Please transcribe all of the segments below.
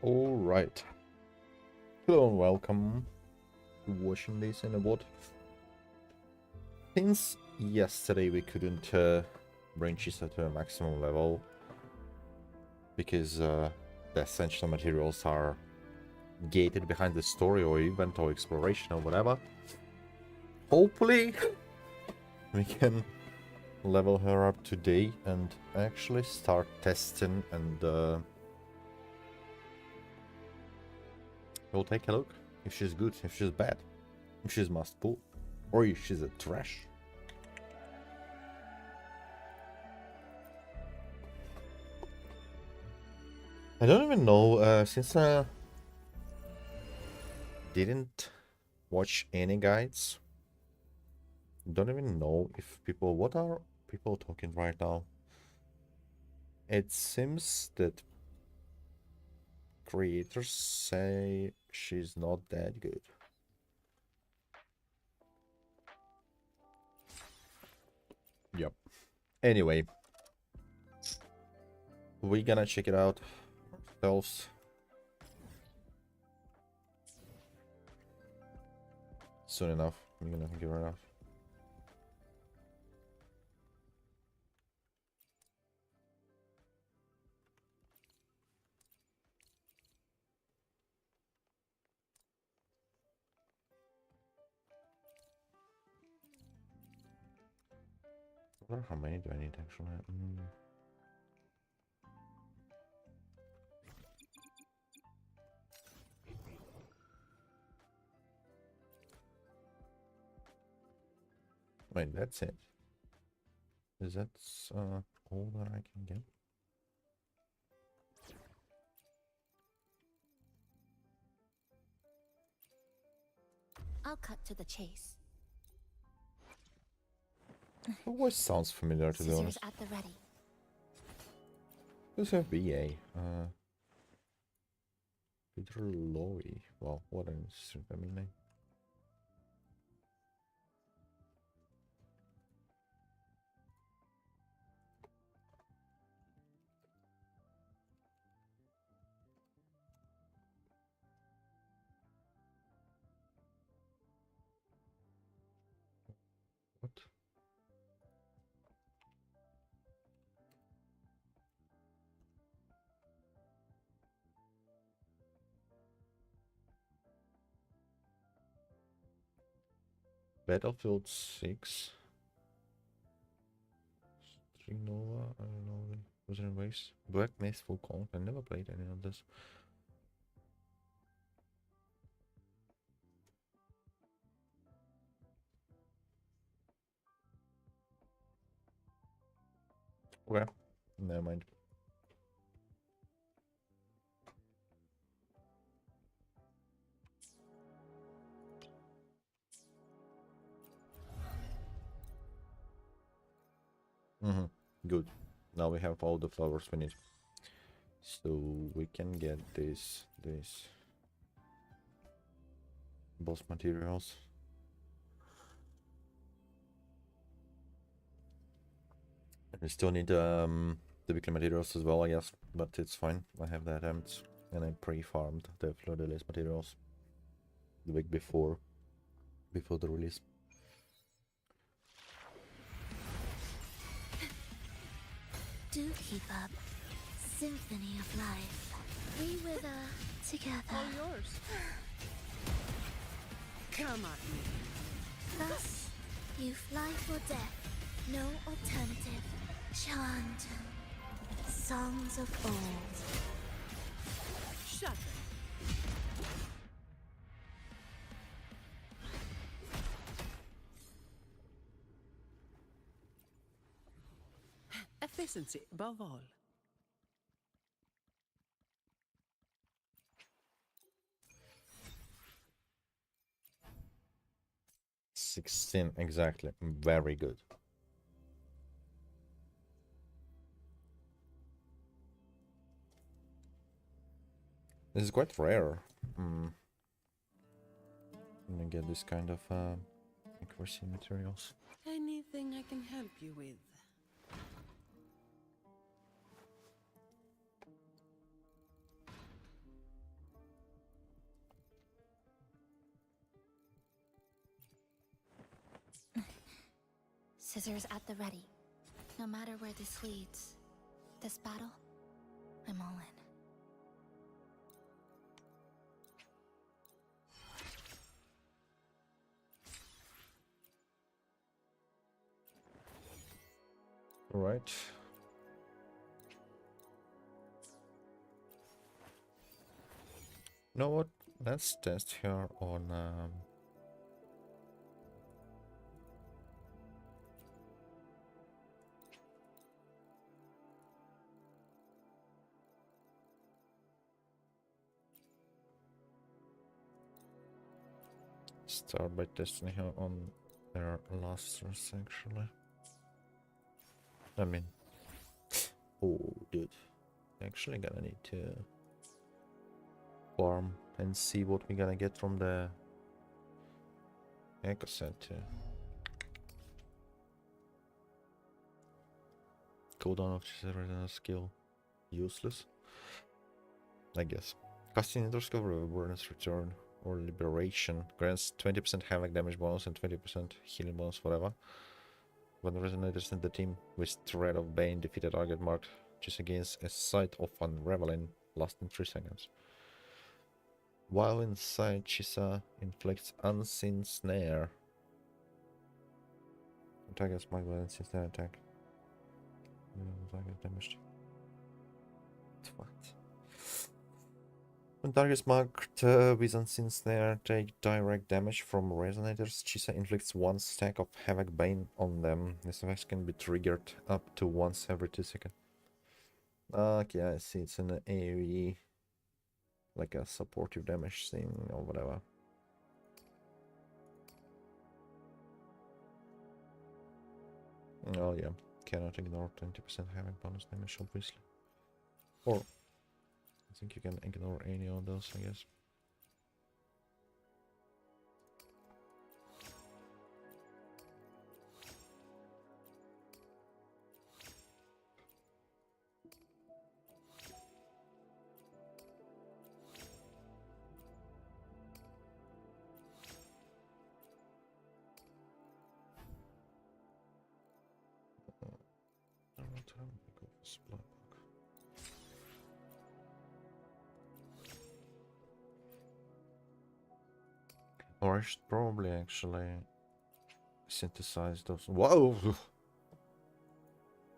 Alright. Hello and welcome to watching this in a bot. Since yesterday we couldn't bring Chisa to a maximum level because the essential materials are gated behind the story or event or exploration or whatever. Hopefully we can level her up today and actually start testing, and we'll take a look if she's good, if she's bad, if she's must pull, or if she's a trash. I don't even know, since I didn't watch any guides, don't even know if people, what are people talking right now? It seems that creators say she's not that good. Yep. Anyway, we're gonna check it out ourselves. Soon enough. I'm gonna give her enough. I wonder how many do I need actually? Wait, that's it. Is that all that I can get? I'll cut to the chase. Her voice sounds familiar, to be Scissors honest. at the ready. Who's her BA? Peter Lowy. Wow, what an interesting family name. What? Battlefield 6. String Nova, I don't know. Wuthering Waves. Black Mist Full Conk. I never played any of this. Okay. Never mind. Good. Now we have all the flowers we need. So we can get this boss materials. We still need the weekly materials as well, I guess, but it's fine. I have that and I pre-farmed the fleur-de-lis materials the week before the release. Do keep up. Symphony of life. We wither together. All yours. Come at me. Thus, you fly for death. No alternative. Chant. Songs of old. Shut up. Efficiency above all. $16 exactly. Very good. This is quite rare. I'm gonna get this kind of accuracy materials. Anything I can help you with? Scissors at the ready. No matter where this leads, this battle, I'm all in. Right. You know what? Let's test her on start by testing her on her lasters actually. I mean, oh dude, actually gonna need to farm and see what we're gonna get from the echo set too. Cooldown of Chisa resonance skill useless, I guess. Casting Interscover Awareness Return or Liberation grants 20% havoc damage bonus and 20% healing bonus forever. When resonators in the team with Threat of Bane defeat a target marked just against a sight of Unraveling, lasting 3 seconds. While inside, Chisa inflicts Unseen Snare. Target's marked by Unseen Snare attack. Target damaged. What? When targets marked with Unseen Snare take direct damage from resonators, Chisa inflicts 1 stack of Havoc Bane on them. This effect can be triggered up to once every 2 seconds. Okay, I see. It's an AoE, like a supportive damage thing or whatever. Oh yeah, cannot ignore 20% Havoc bonus damage, obviously. Or I think you can ignore any of those, I guess. I want to go for supply book. Or I should probably actually synthesize those. Whoa!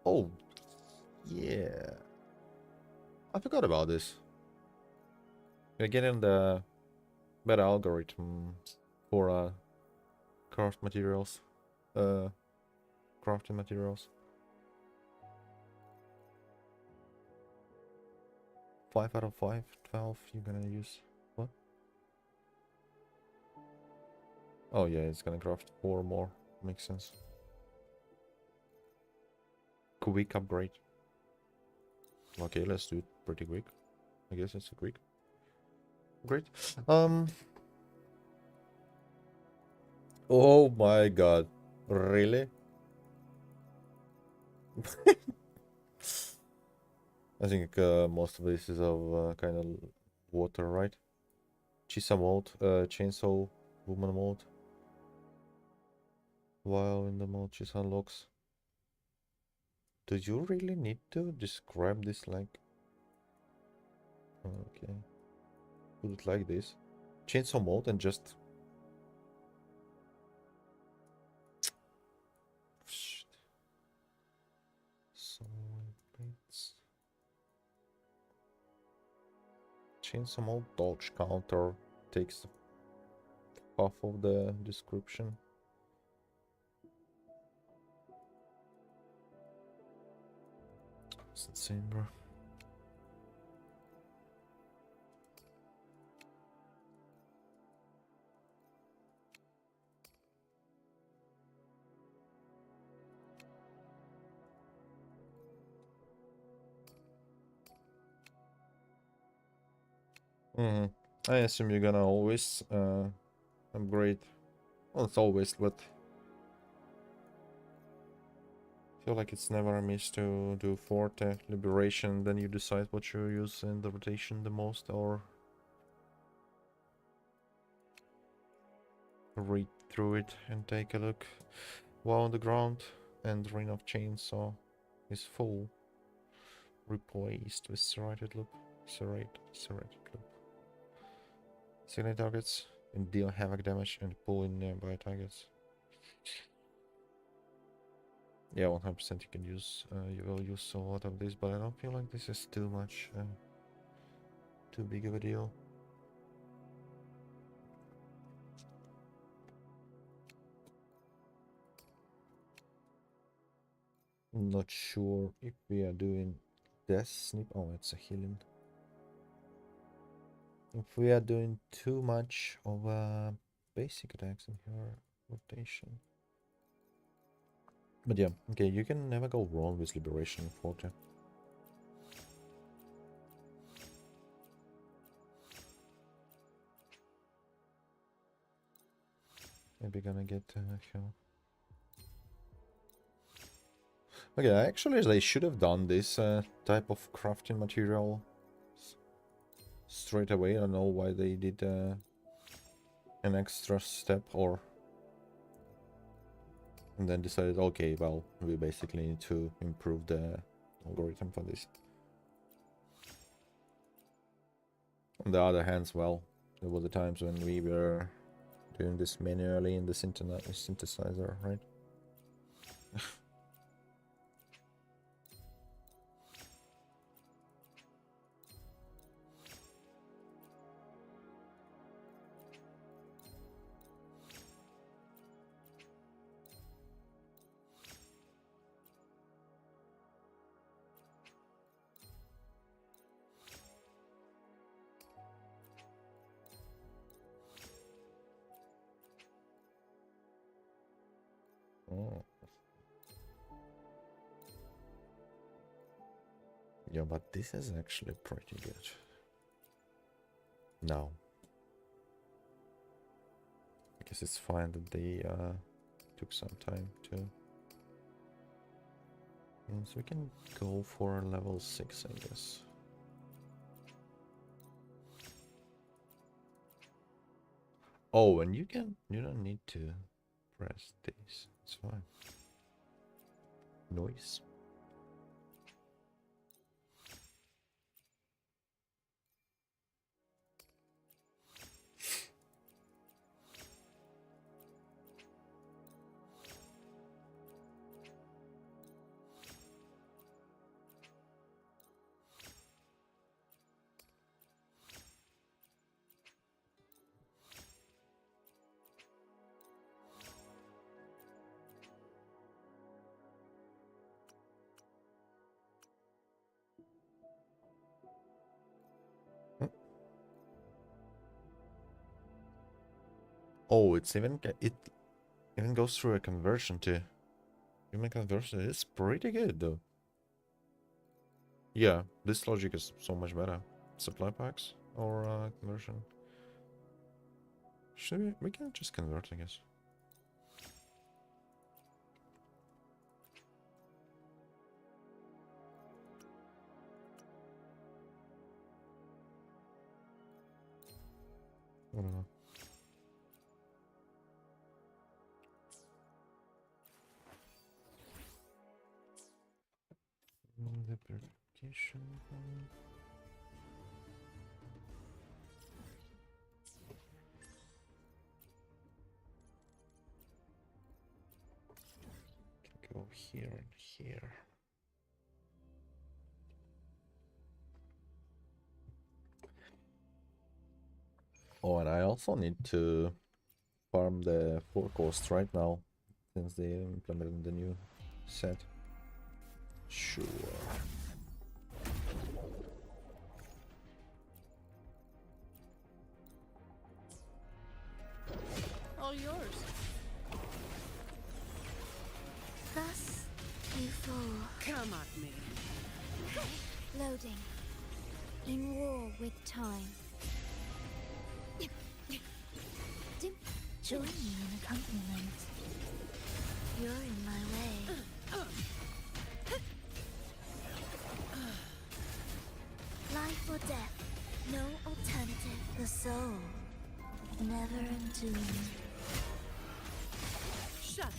Oh, yeah. I forgot about this. We're getting the better algorithm for craft materials. Crafting materials. 5 out of 5, 12 you're gonna use. What? Oh yeah, it's gonna craft 4 more. Makes sense. Quick upgrade. Okay, let's do it pretty quick. I guess it's a quick. Great. Oh my god. Really? I think most of this is of kind of water, right? Chisa mode, chainsaw woman mode. While in the mode Chisa unlocks. Do you really need to describe this like? Okay. Put it like this. Chainsaw mode and just. Shit. So it's chainsaw mode dodge counter takes half of the description. It's insane, bro. I assume you're gonna always upgrade. Well, it's always, but I feel like it's never amiss to do Forte, Liberation, then you decide what you use in the rotation the most, or read through it and take a look while on the ground. and Ring of Chainsaw is full. Replaced with serrated loop. Serrated loop. Signal targets and deal havoc damage and pull in nearby targets. Yeah, 100% you can use. You will use a lot of this, but I don't feel like this is too much, too big of a deal. Not sure if we are doing death snip. Oh, it's a healing. If we are doing too much of basic attacks in here, rotation. But yeah, okay, you can never go wrong with Liberation 40. Maybe gonna get here. Okay, actually they should have done this type of crafting material straight away. I don't know why they did an extra step or and then decided, okay, well, we basically need to improve the algorithm for this. On the other hand, well, there were the times when we were doing this manually in the synthesizer, right? Oh. Yeah, but this is actually pretty good. Now. I guess it's fine that they took some time to... And so we can go for level 6, I guess. Oh, and you don't need to press this. It's fine. Noise. Oh, it even goes through a conversion too. Human conversion is pretty good though. Yeah, this logic is so much better. Supply packs or conversion. Should we can just convert, I guess. I don't know. The purification. Can go here and here. Oh, and I also need to farm the 4 cost right now, since they implemented the new set. Sure. All yours. Thus, you fall. Come at me. Loading. In war with time. Join me in accompaniment. You're in my way. Life or death, no alternative. The soul, never entombed. Shut.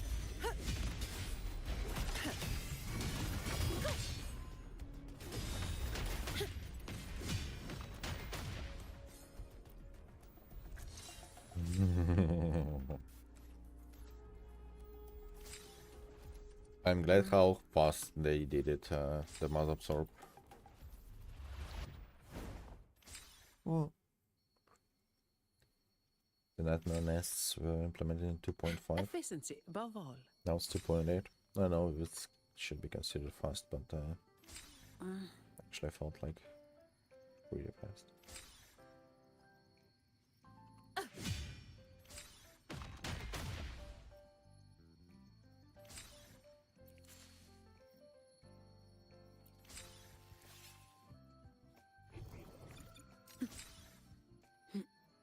I'm glad how fast they did it, the mass absorb. Well, the nightmare nests were implemented in 2.5. Efficiency above all. Now it's 2.8. I know it should be considered fast, but actually I felt like really fast.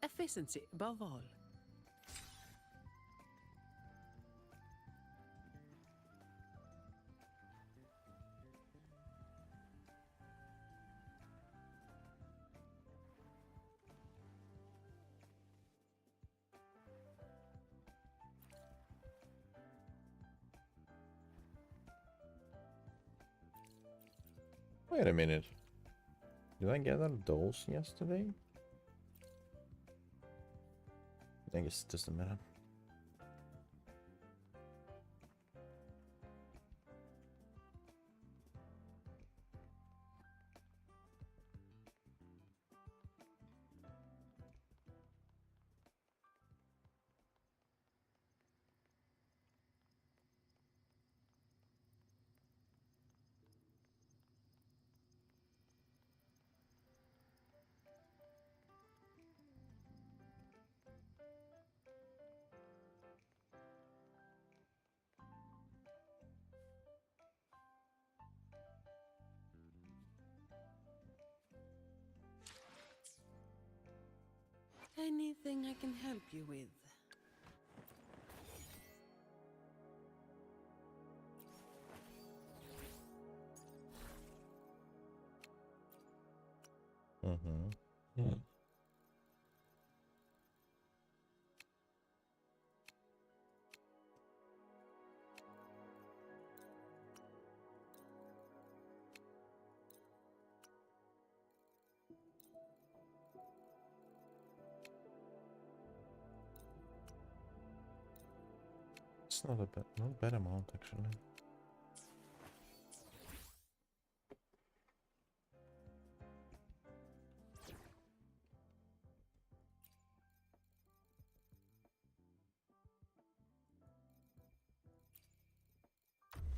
Efficiency above all. Wait a minute. Did I gather those yesterday? I guess it doesn't matter. Anything I can help you with? Yeah. It's not bad amount actually.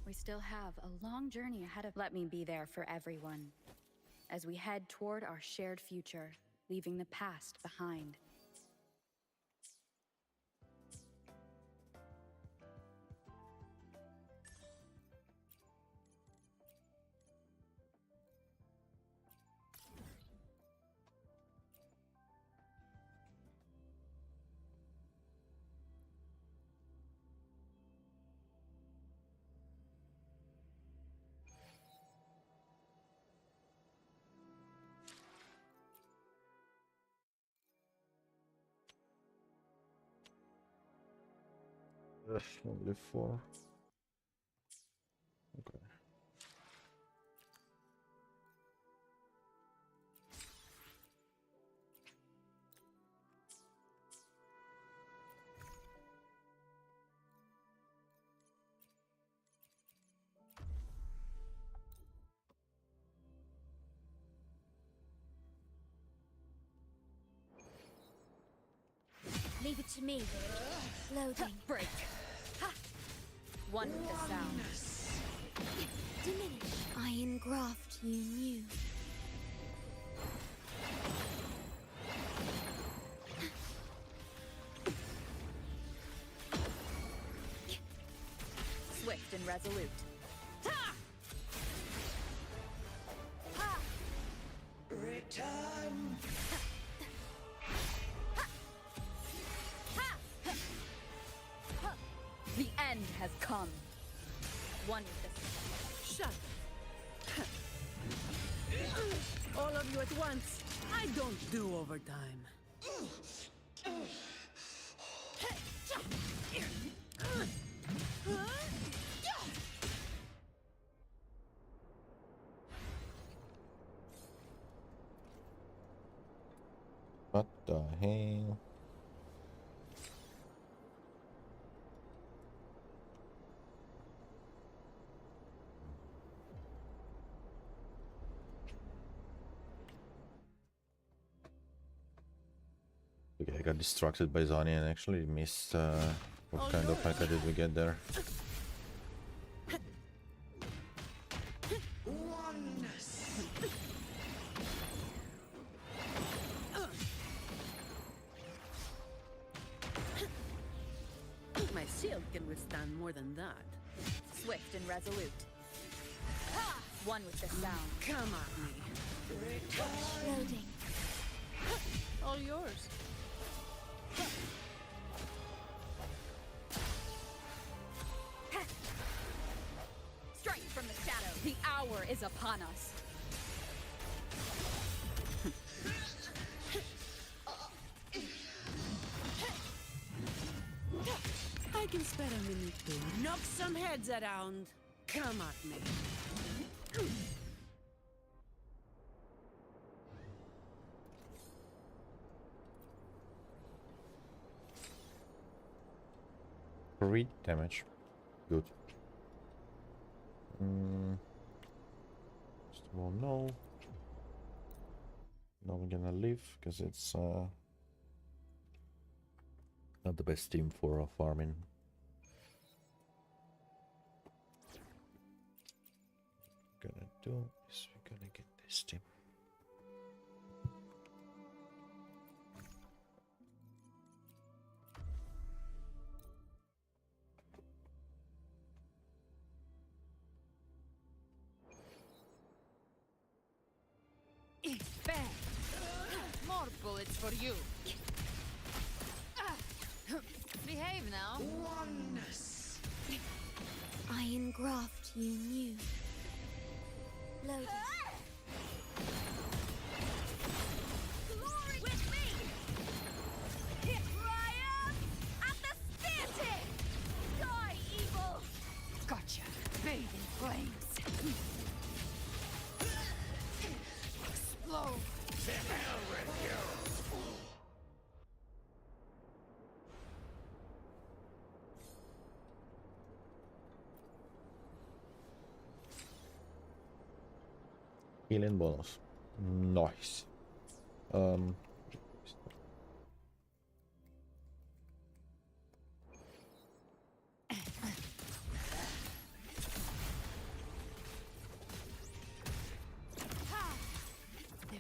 We still have a long journey ahead of. Let me be there for everyone as we head toward our shared future, leaving the past behind. Only 4. Okay. Leave it to me. Loading. Break. One with the sound. Diminish. Iron graft you knew. Swift and resolute. Return. The end has come. One with the Shut. All of you at once. I don't do overtime. What the hell? Yeah, I got distracted by Zani and actually missed what kind of hacker did we get there. My shield can withstand more than that. Swift and resolute. Ha! One with the sound. Come at me. Loading. All yours. Strike from the shadow. The hour is upon us. I can spare a minute to knock some heads around. Come at me. Three damage. Good. First of all, no. Now we're gonna leave because it's not the best team for farming. Gonna do is we're gonna get this team. Bang! More bullets for you. Behave now. Iron graft you knew. Loading. Glory with me! Hit Ryan at the spear tip! Die, evil! Gotcha. Bathe in flames. Explode. To hell with you! Healing bonus. Nice.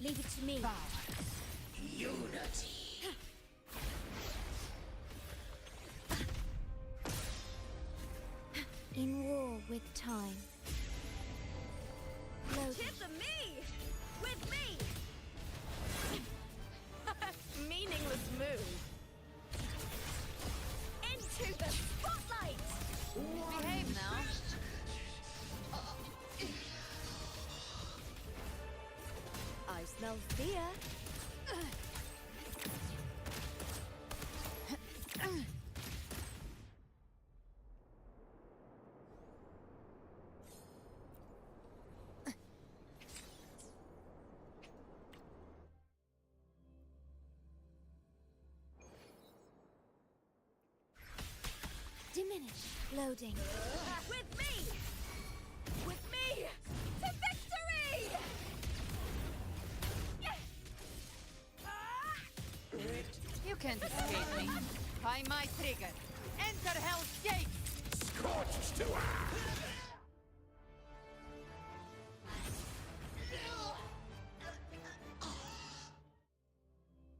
Leave it to me. Unity! In war with time. Loading. Tip of me! With me! Meaningless move. Into the spotlight! Behave now. I smell fear. Diminish. Loading. With me! With me! To victory! You can't escape me. By my trigger. Enter Hell's Gate! Scorched to earth!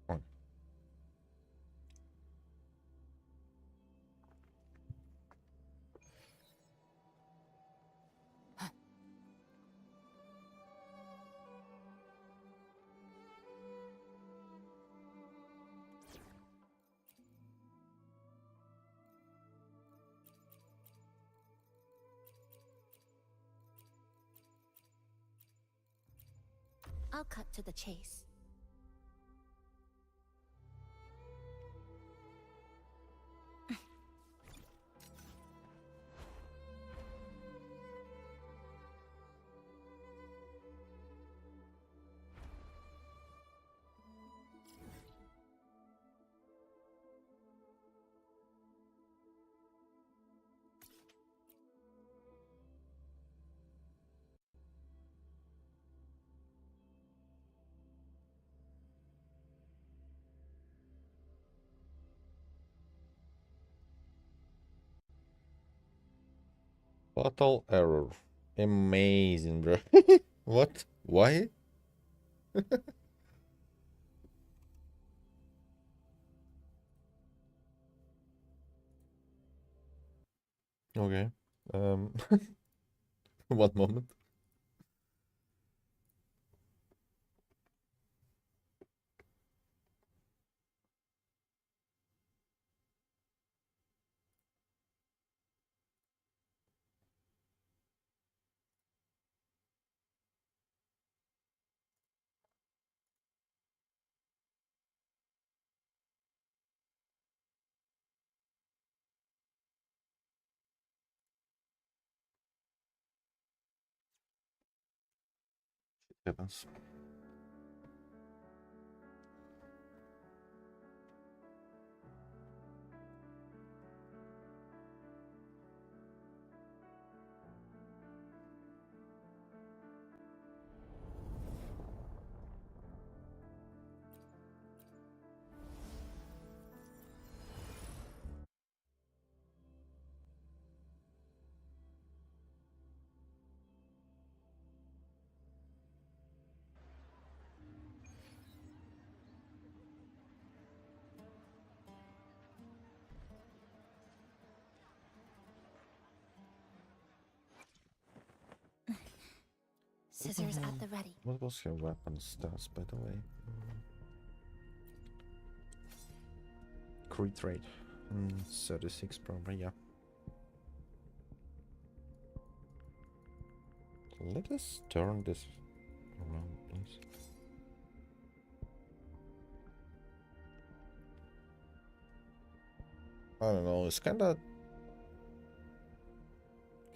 On. I'll cut to the chase. Fatal error. Amazing, bro. What? Why? Okay. Um, one moment. Happens. Scissors at the ready. What was your weapon stats, by the way? Crit rate. 36 probably, yeah. Let us turn this around, please. I don't know, it's kinda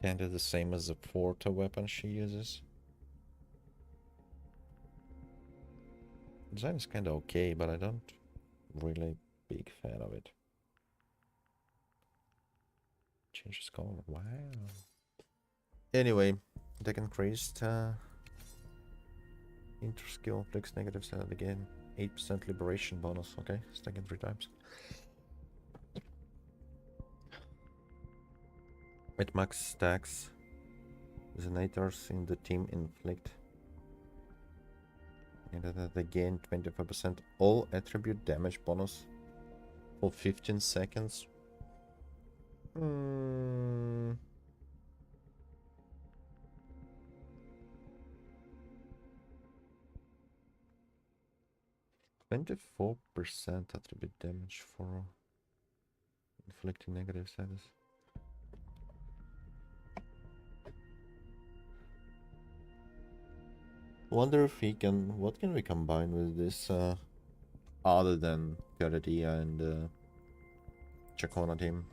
the same as the Porta weapon she uses. Design is kinda okay, but I don't really big fan of it. Changes color, wow. Anyway, deck increased. Inter-skill, flex negative side again. 8% liberation bonus, okay, stacking 3 times. With max stacks, Zenators in the team inflict. And that again 25% all attribute damage bonus for 15 seconds. 24% attribute damage for inflicting negative status. Wonder if we can. What can we combine with this other than Garadia and Chacona team?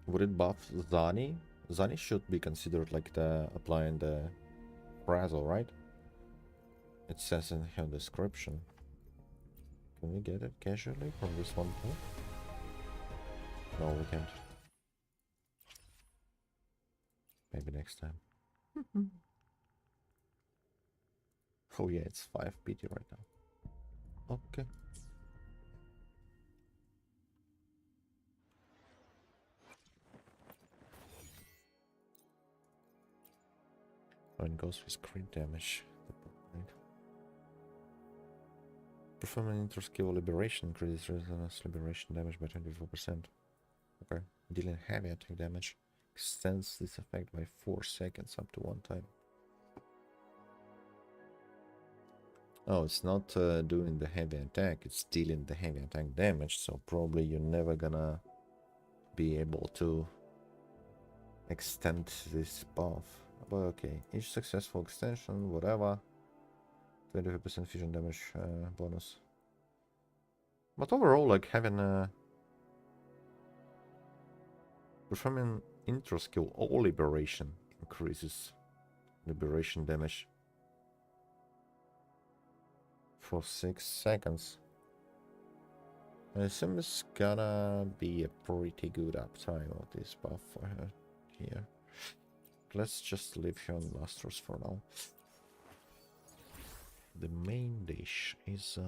Would it buff Zani? Zani should be considered like the applying the Frazzle, right? It says in her description. Can we get it casually from this one too? No, we can't. Maybe next time. Oh yeah, it's 5 PT right now. Okay. When goes with crit damage. Perform an inter-skill liberation increases resonance liberation damage by 24%. Okay. Dealing heavy attack damage. Extends this effect by 4 seconds up to 1 time. Oh, it's not doing the heavy attack, it's dealing the heavy attack damage, so probably you're never gonna be able to extend this buff. But okay, each successful extension, whatever, 25% fusion damage bonus. But overall, like having a performing intro skill or liberation increases liberation damage for 6 seconds. I assume it's gonna be a pretty good uptime of this buff for her here. Let's just leave her on Masters for now. The main dish is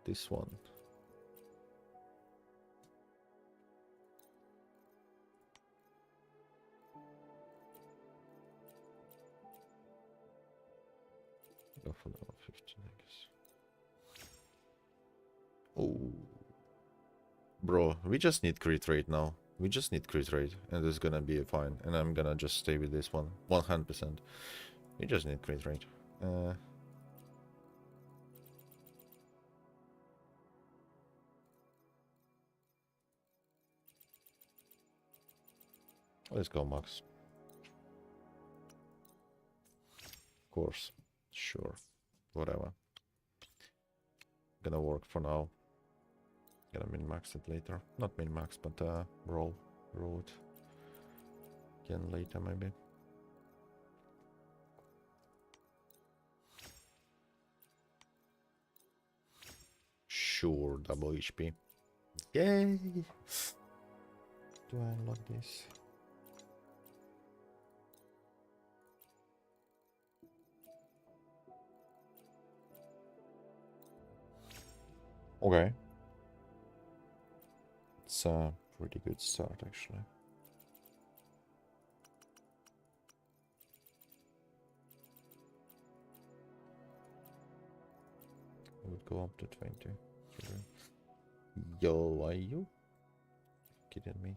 this one. Oh. Bro, we just need crit rate now. We just need crit rate, and it's gonna be fine. And I'm gonna just stay with this one. 100%. We just need crit rate. Let's go, Max. Of course. Sure. Whatever. Gonna work for now. Gonna min-max it later. Not min-max, but roll it again later maybe. Sure, double HP. Yay! Do I unlock this? Okay. It's a pretty good start actually. I would go up to 20. Yo, are you kidding me?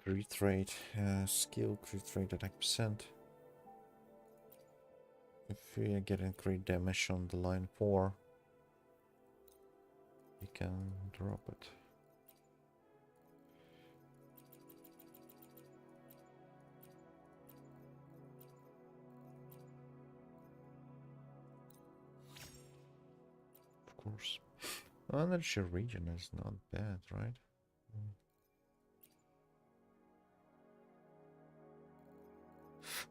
Crit rate, skill, crit rate, attack percent. If we are getting crit damage on the line 4, we can drop it. Of course. Energy region is not bad, right?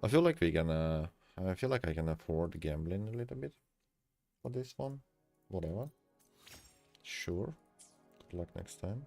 I feel like we can. I feel like I can afford gambling a little bit for this one. Whatever. Sure. Good luck next time.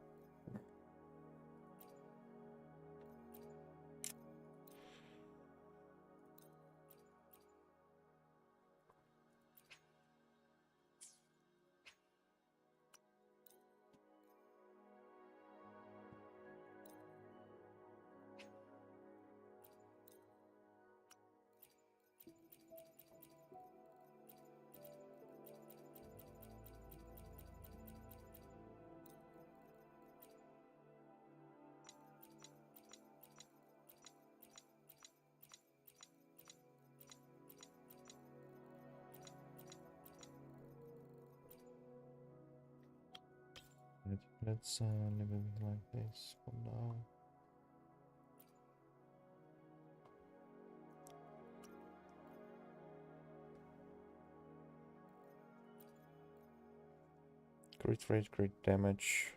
Let's leave it like this for now. Crit rate, crit damage.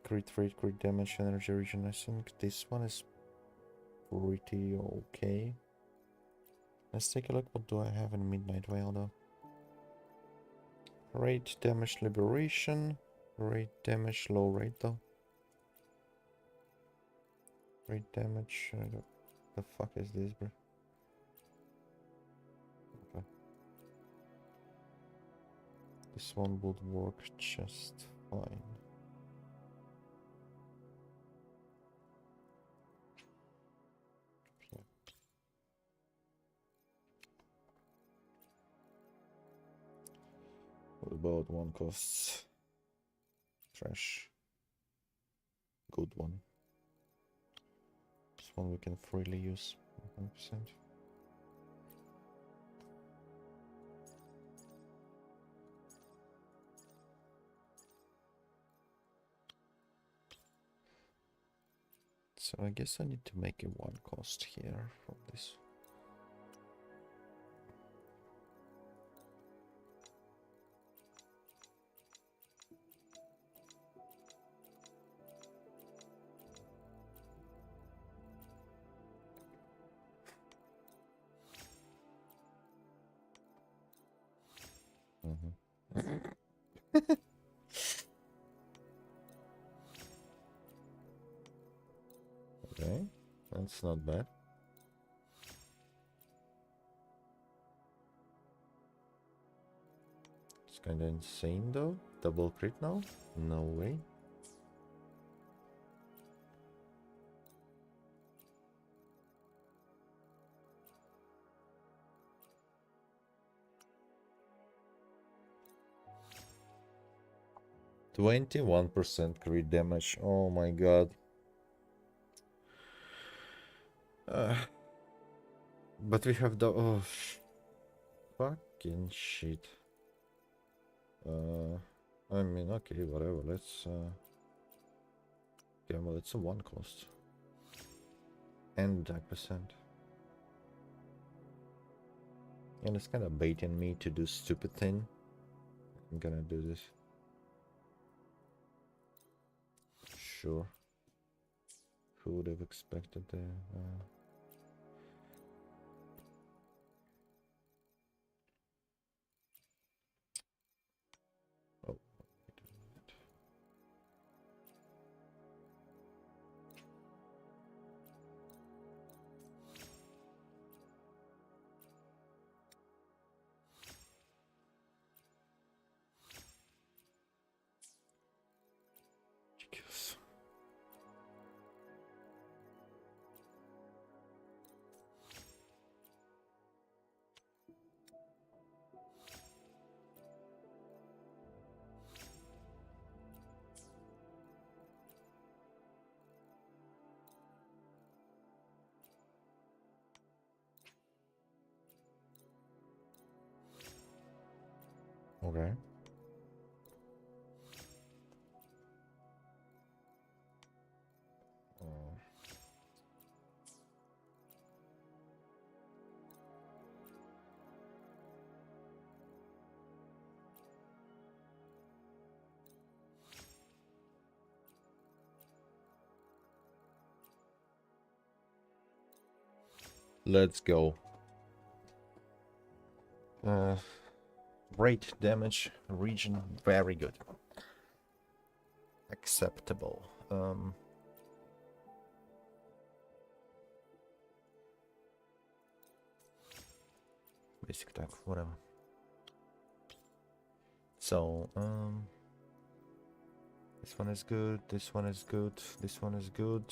Crit rate, crit damage, energy region. I think this one is pretty okay. Let's take a look. What do I have in Midnight Veil though? Rate damage liberation. Rate damage low rate though. Rate damage. I don't, the fuck is this, bro? Okay. This one would work just fine. Okay. What about one costs? Trash. Good one. This one we can freely use. 100%. So I guess I need to make a one cost here from this. Okay, that's not bad. It's kinda insane though. Double crit now? No way. %21 crit damage. Oh my god. But we have the fucking shit. I mean, okay, whatever. Let's yeah, well, it's a 1 cost and attack percent. And it's kind of baiting me to do stupid thing. I'm gonna do this. Sure. Who would have expected that? Oh. Ridiculous. Okay. Let's go. Rate damage region very good. Acceptable. Basic attack, whatever. So, this one is good, this one is good, this one is good.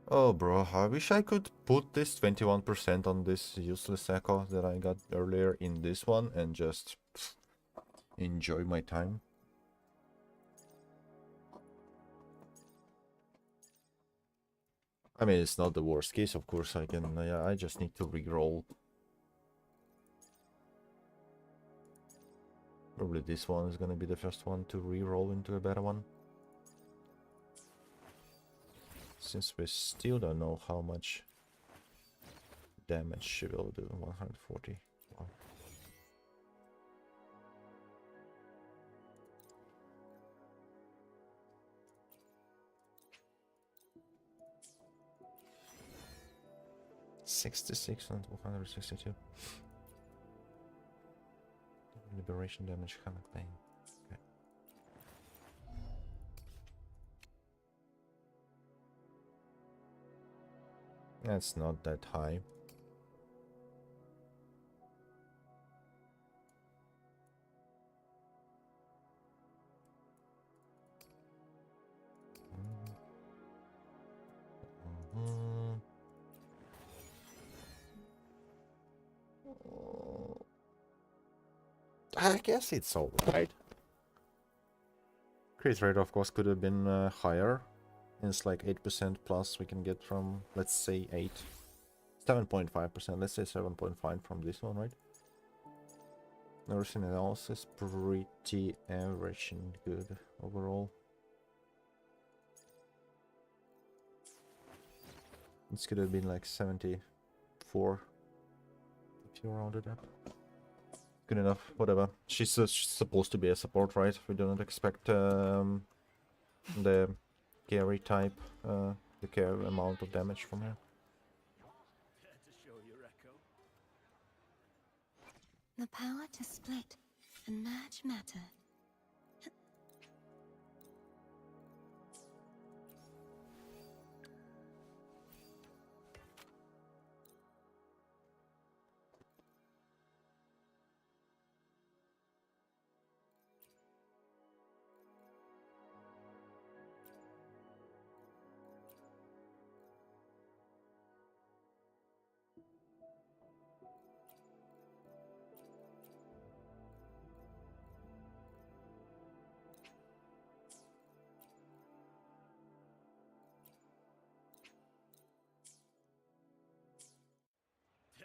Oh, bro, I wish I could put this 21% on this useless echo that I got earlier in this one and just enjoy my time. I mean, it's not the worst case, of course. I can, yeah, I just need to re-roll. Probably this one is gonna be the first one to re-roll into a better one. Since we still don't know how much damage she will do. 140. Wow. $66 and 162. Liberation damage, hammock pain. Okay. That's not that high. I guess it's alright. Crit rate, of course, could have been higher. It's like 8% plus we can get from, let's say, 7.5%. Let's say 7.5 from this one, right? Everything else is pretty average and good overall. This could have been like 74 if you round it up. Good enough, whatever. She's supposed to be a support, right? We do not expect the carry type, the carry amount of damage from her. The power to split and merge matter.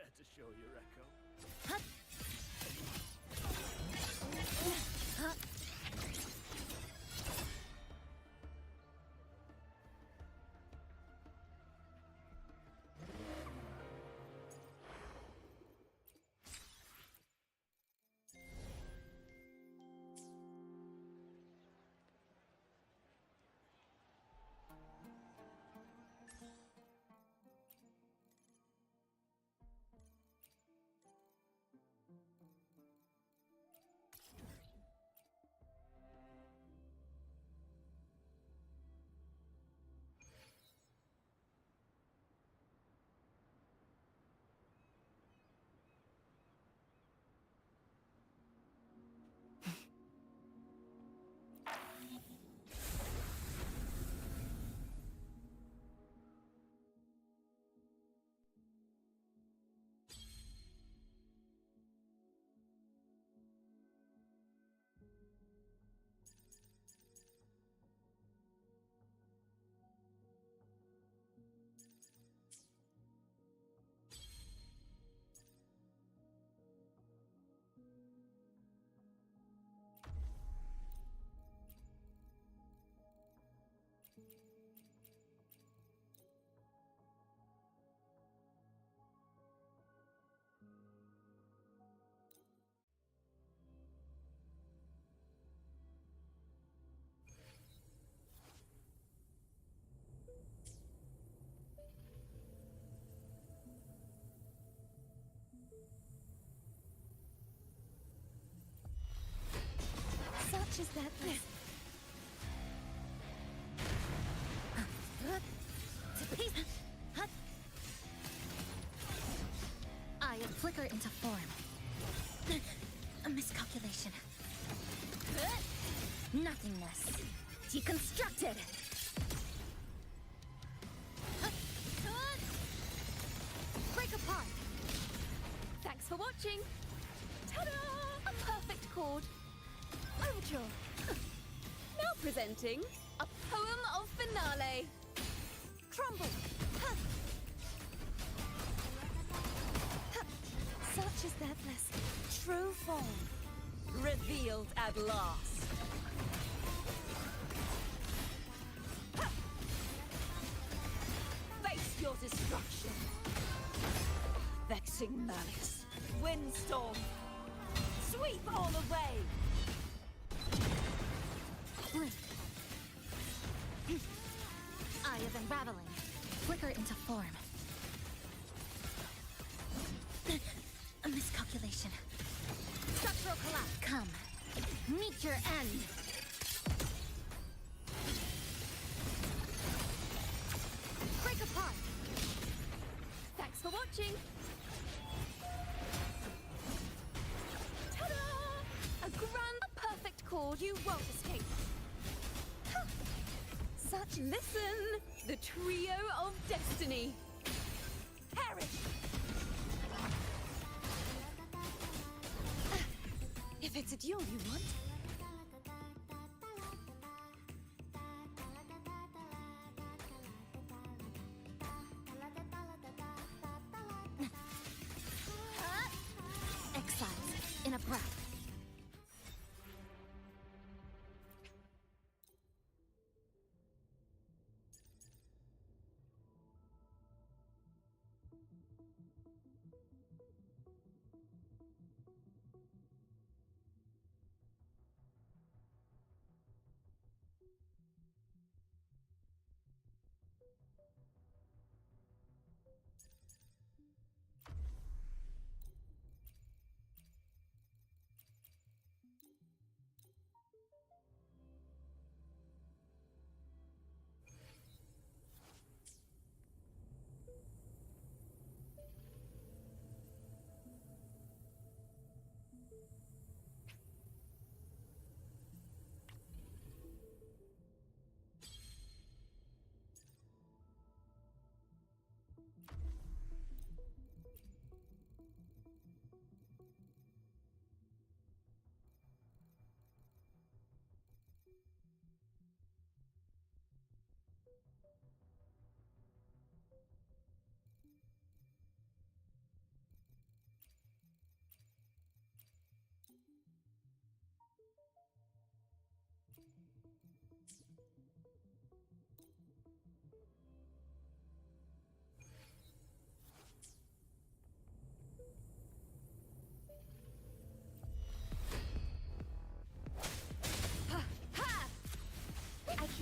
Care to show your echo? Such is that bliss. I flicker into form. A miscalculation. Nothingness. Deconstructed. Break apart. Thanks for watching. Ta-da! A perfect chord. Overture. Now presenting a poem of finale. Crumble. Such is that bliss. True form. Revealed at last. Face your destruction. Vexing malice. Windstorm. Sweep all away. Blink. Eye of unraveling. Flicker into form. A miscalculation. Structural collapse. Come. Meet your end. Break apart. Thanks for watching. Ta-da! A perfect chord. You won't escape. Such listen, the trio of destiny. Perish. If it's a duel you want. Exiles in a breath.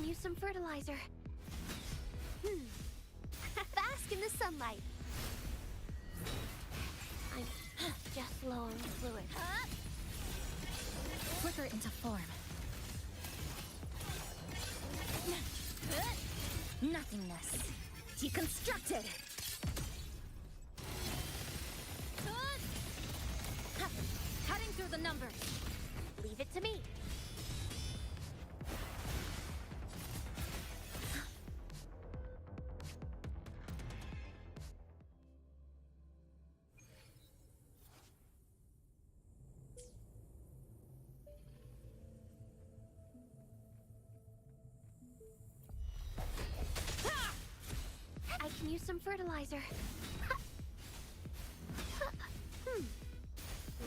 use some fertilizer. Bask in the sunlight. I'm just low on fluid. Flicker into form. Nothingness. Deconstructed. Cutting through the numbers. Leave it to me. I can use some fertilizer.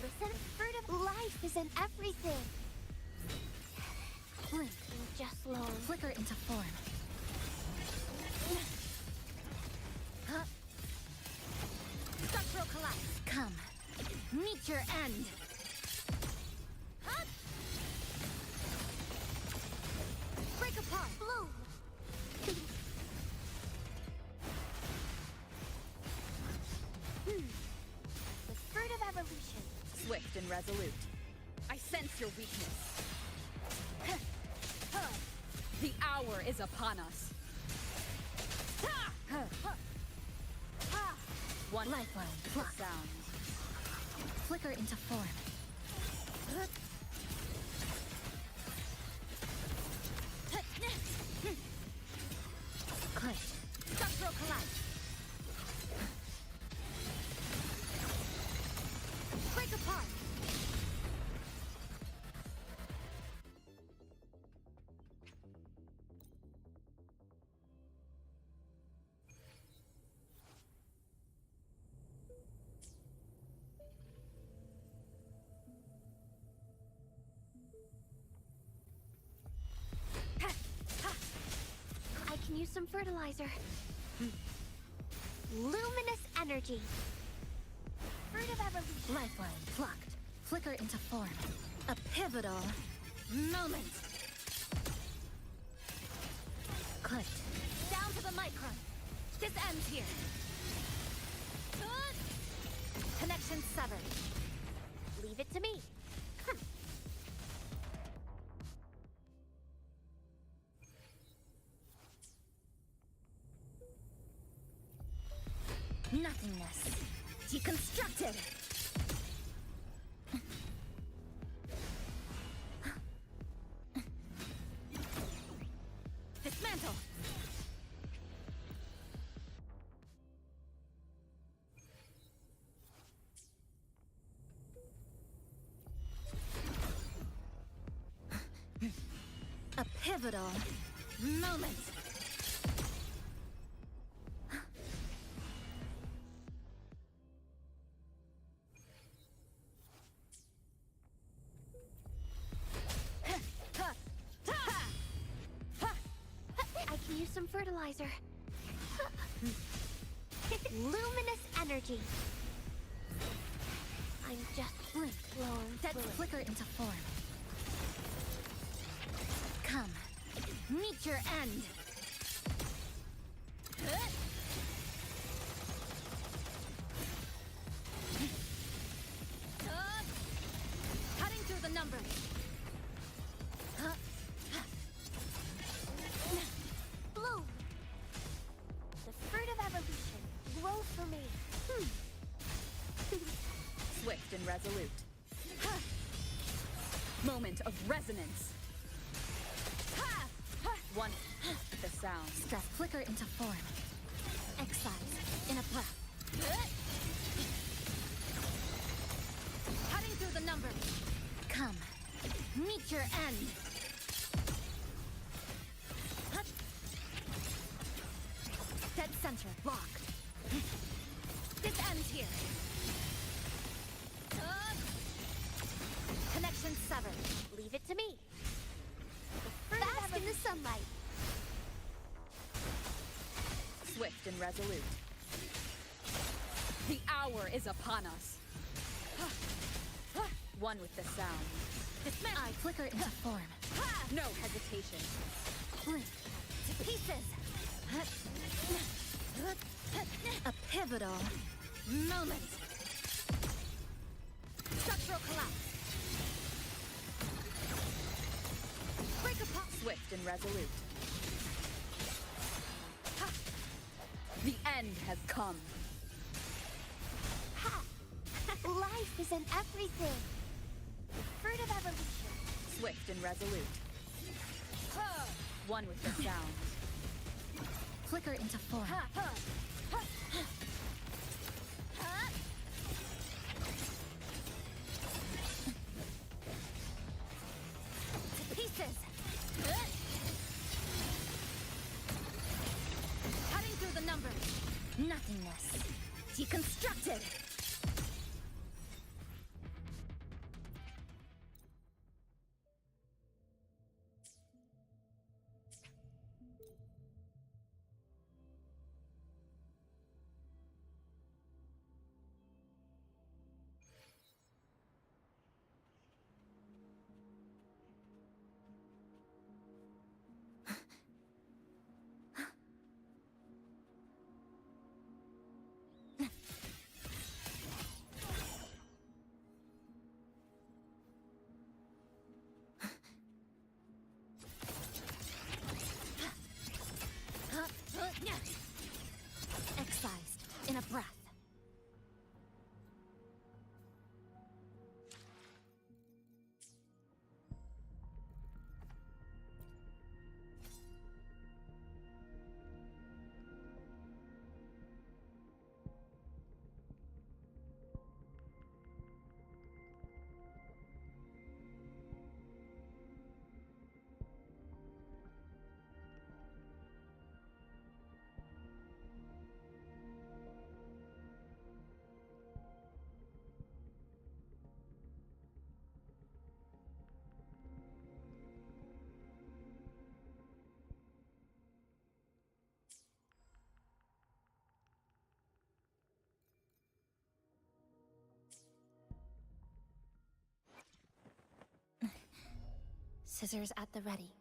Listen, furtive life is in everything. Blink. I'm just low. Flicker into form. Structural collapse. Come. Meet your end. Break apart. Bloom. The furtive evolution. Swift and resolute. I sense your weakness. The hour is upon us. One Lifeline. Block. sound. Flicker into form. Click. Structural collapse. Break apart. I can use some fertilizer. Luminous energy. Furtive evolution. Lifeline. Blocked. Flicker into form. A pivotal moment. Clicked. Down to the micron. This ends here. Connection severed. Leave it to me. Nothingness. Deconstructed. Dismantle. A pivotal moment. I can use some fertilizer. Luminous energy. I'm just Blink. low on Set fluid. flicker into form. Come. Meet your end. Cutting through the numbers. Bloom. The furtive evolution. Grow for me. Swift and resolute. Moment of resonance. One the sound. Stress flicker into form. Excise. In a breath. Cutting through the numbers. Come. Meet your end. Dead center. Locked. This ends here. Connection severed. Leave it to me. Bask in the sunlight. Swift and resolute. The hour is upon us. One with the sound. I flicker into form. No hesitation. To pieces! A pivotal moment! Structural collapse! Break apart! Swift and resolute. Ha! The end has come. Ha! Life is in everything. Fruit of evolution. Swift and resolute. One with the sound. Flicker into form. To pieces! Cutting through the numbers. Nothingness. Deconstructed! Excised in a breath. Scissors at the ready.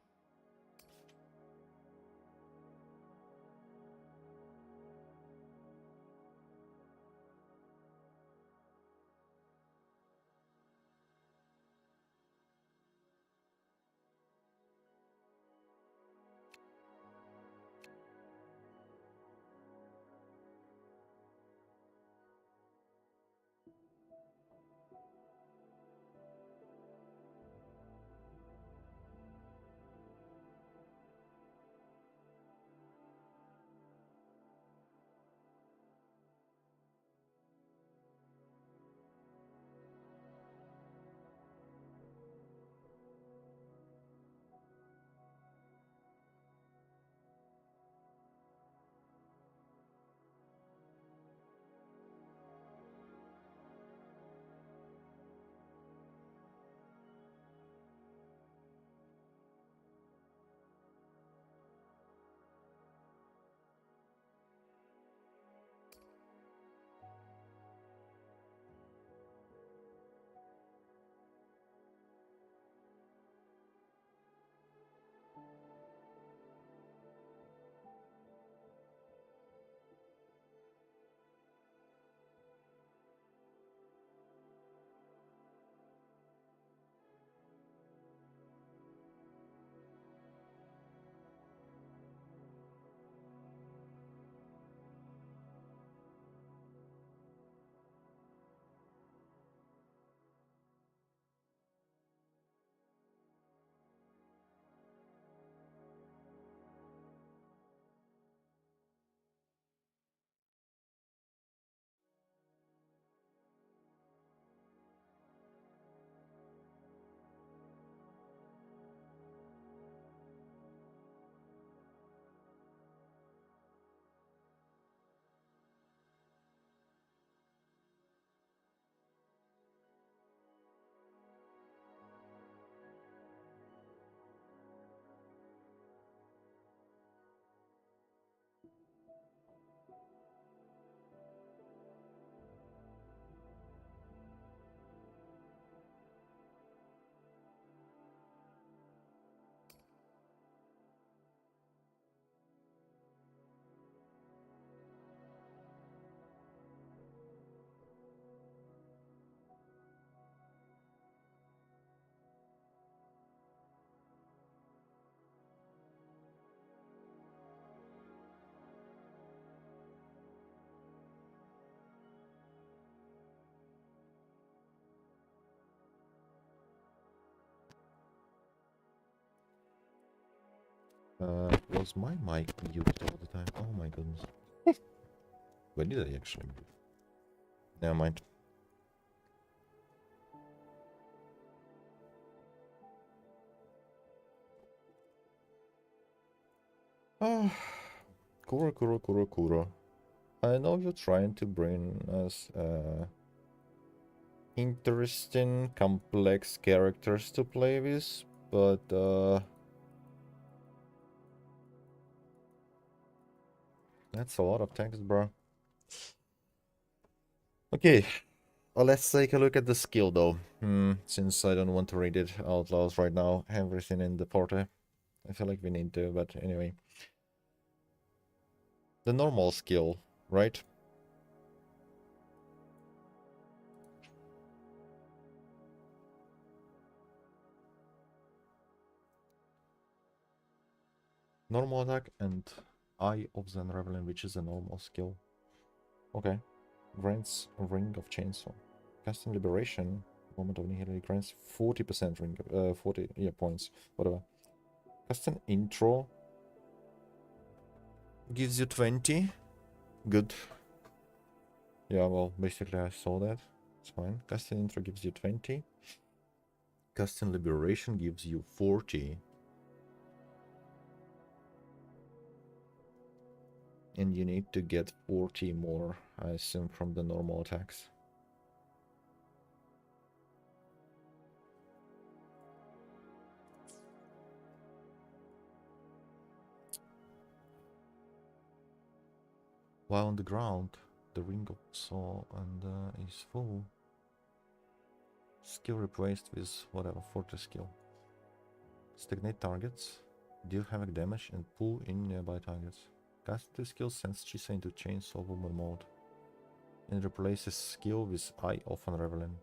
Was my mic muted all the time? Oh my goodness. When did I actually mute? Never mind. Ah, Kuro. I know you're trying to bring us interesting, complex characters to play with, but that's a lot of text, bro. Okay, let's take a look at the skill though. Since I don't want to read it out loud right now, everything in the portal. I feel like we need to, but anyway. The normal skill, right? Normal attack and Eye of the Unraveling, which is a normal skill. Okay. Grants a Ring of Chainsaw. Casting Liberation, moment of Nihility grants 40% ring, 40 points, whatever. Casting Intro gives you 20. Good. Yeah, well, basically I saw that. It's fine. Casting Intro gives you 20. Casting Liberation gives you 40. And you need to get 40 more, I assume, from the normal attacks. While on the ground, the ring of saw and is full. Skill replaced with whatever, forte skill. Stagnate targets, deal havoc damage and pull in nearby targets. Cast the skill sends Chisa into Chainsaw Woman mode. And replaces skill with Eye of Unraveling.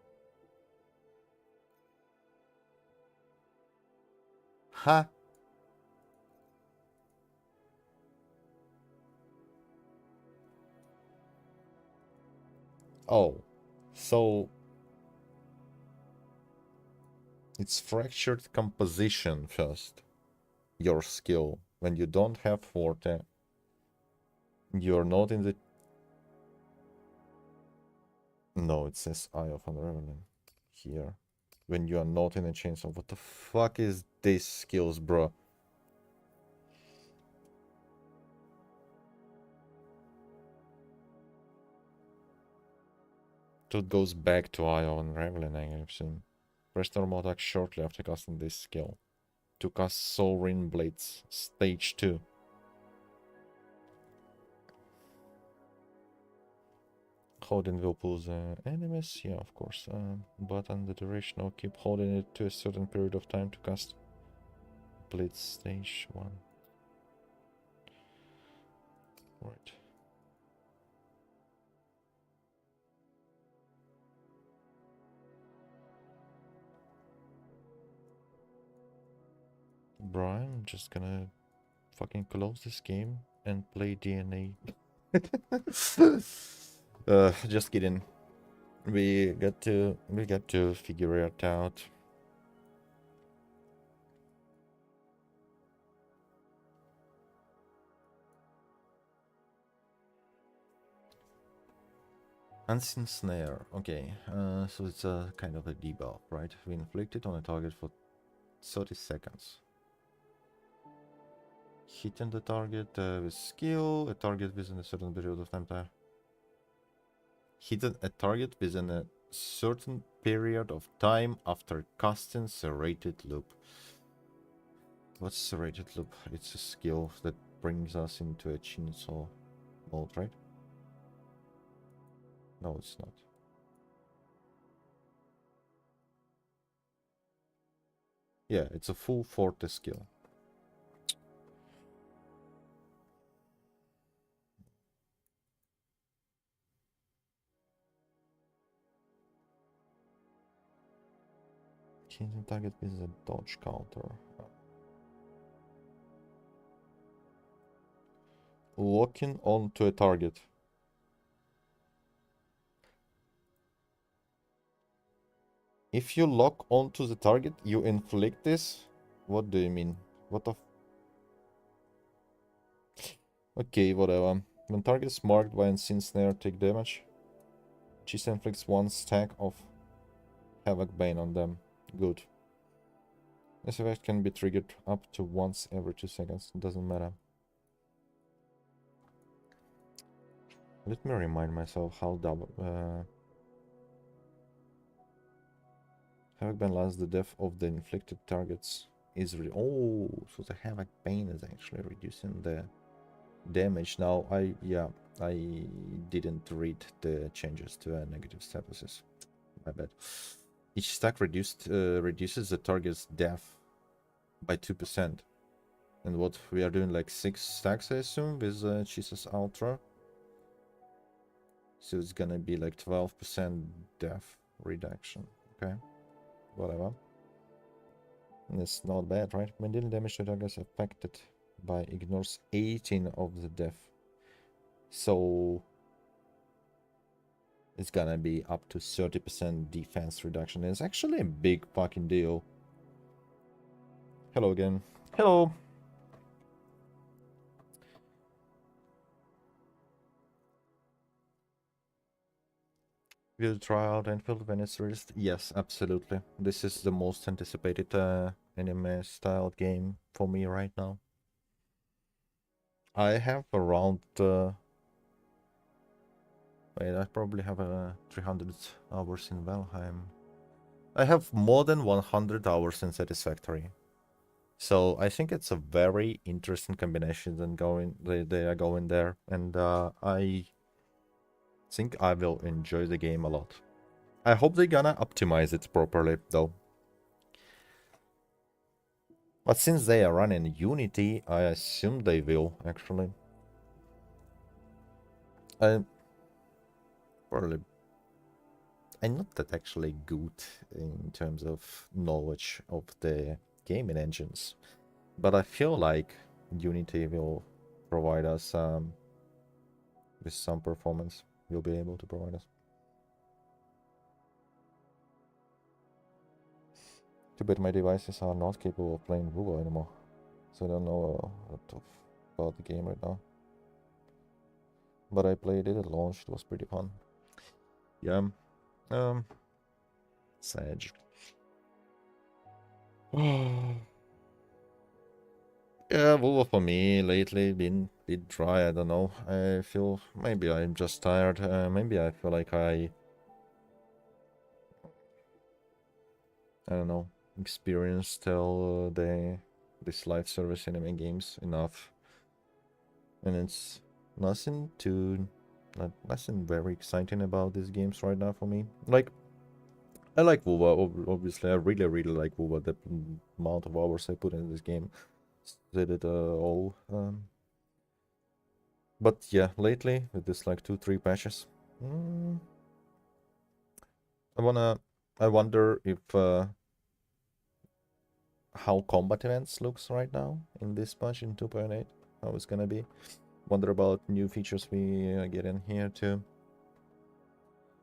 Ha! Oh, so it's fractured composition first. Your skill. When you don't have forte, you're not in the... No, it says Eye of Unraveling here. When you are not in a chainsaw. What the fuck is this skills, bro? So it goes back to Eye of Unraveling, I assume. Press normal attack shortly after casting this skill. To cast Sovereign Blades, stage 2. Holding will pull the enemies, yeah, of course. But on the duration, I'll keep holding it to a certain period of time to cast Blitz stage 1. Right. Bro, I'm just gonna fucking close this game and play DNA. Just kidding. We got to figure it out. Unseen Snare. Okay, so it's a kind of a debuff, right? We inflict it on a target for 30 seconds. Hitting the target with skill, a target within a certain period of time. Hitting a target within a certain period of time after casting Serrated Loop. What's Serrated Loop? It's a skill that brings us into a chainsaw mode, right? No, it's not. Yeah, it's a full forte skill. Hitting target with a dodge counter. Locking onto a target. If you lock onto the target, you inflict this? What do you mean? What the Okay, whatever. When targets marked by unseen snare take damage, Chisa inflicts 1 stack of Havoc Bane on them. Good. This effect can be triggered up to once every 2 seconds. It doesn't matter. Let me remind myself how double... Havoc Bane lasts the death of the inflicted targets. Oh, so the Havoc Bane is actually reducing the damage. Now, I didn't read the changes to negative statuses. My bad. Each stack reduces the target's death by 2%. And what we are doing, like 6 stacks, I assume, with Chisa's Ultra. So it's gonna be like 12% death reduction. Okay, whatever. And it's not bad, right? When dealing damage to targets affected by ignores 18 of the death. So it's gonna be up to 30% defense reduction. It's actually a big fucking deal. Hello again. Hello. Will you try out Enfield when it's released? Yes, absolutely. This is the most anticipated anime-style game for me right now. I have around... wait, I probably have 300 hours in Valheim. I have more than 100 hours in Satisfactory. So I think it's a very interesting combination and they are going there. And I think I will enjoy the game a lot. I hope they're gonna optimize it properly, though. But since they are running Unity, I assume they will, actually. I'm not that actually good in terms of knowledge of the gaming engines. But I feel like Unity will provide us with some performance. Will be able to provide us. Too bad my devices are not capable of playing Google anymore. So I don't know a lot about the game right now. But I played it at launch. It was pretty fun. Yeah. Sag. Yeah, Volvo for me lately been a bit dry. I don't know. I feel maybe I'm just tired. Maybe I feel like I don't know, experienced all this live service anime games enough, and it's nothing very exciting about these games right now for me. Like, I like WoW, obviously. I really like WoW. The amount of hours I put in this game said it all. But yeah, lately with this like 2-3 patches, I wonder if how combat events looks right now in this patch in 2.8. How it's gonna be. Wonder about new features we get in here too.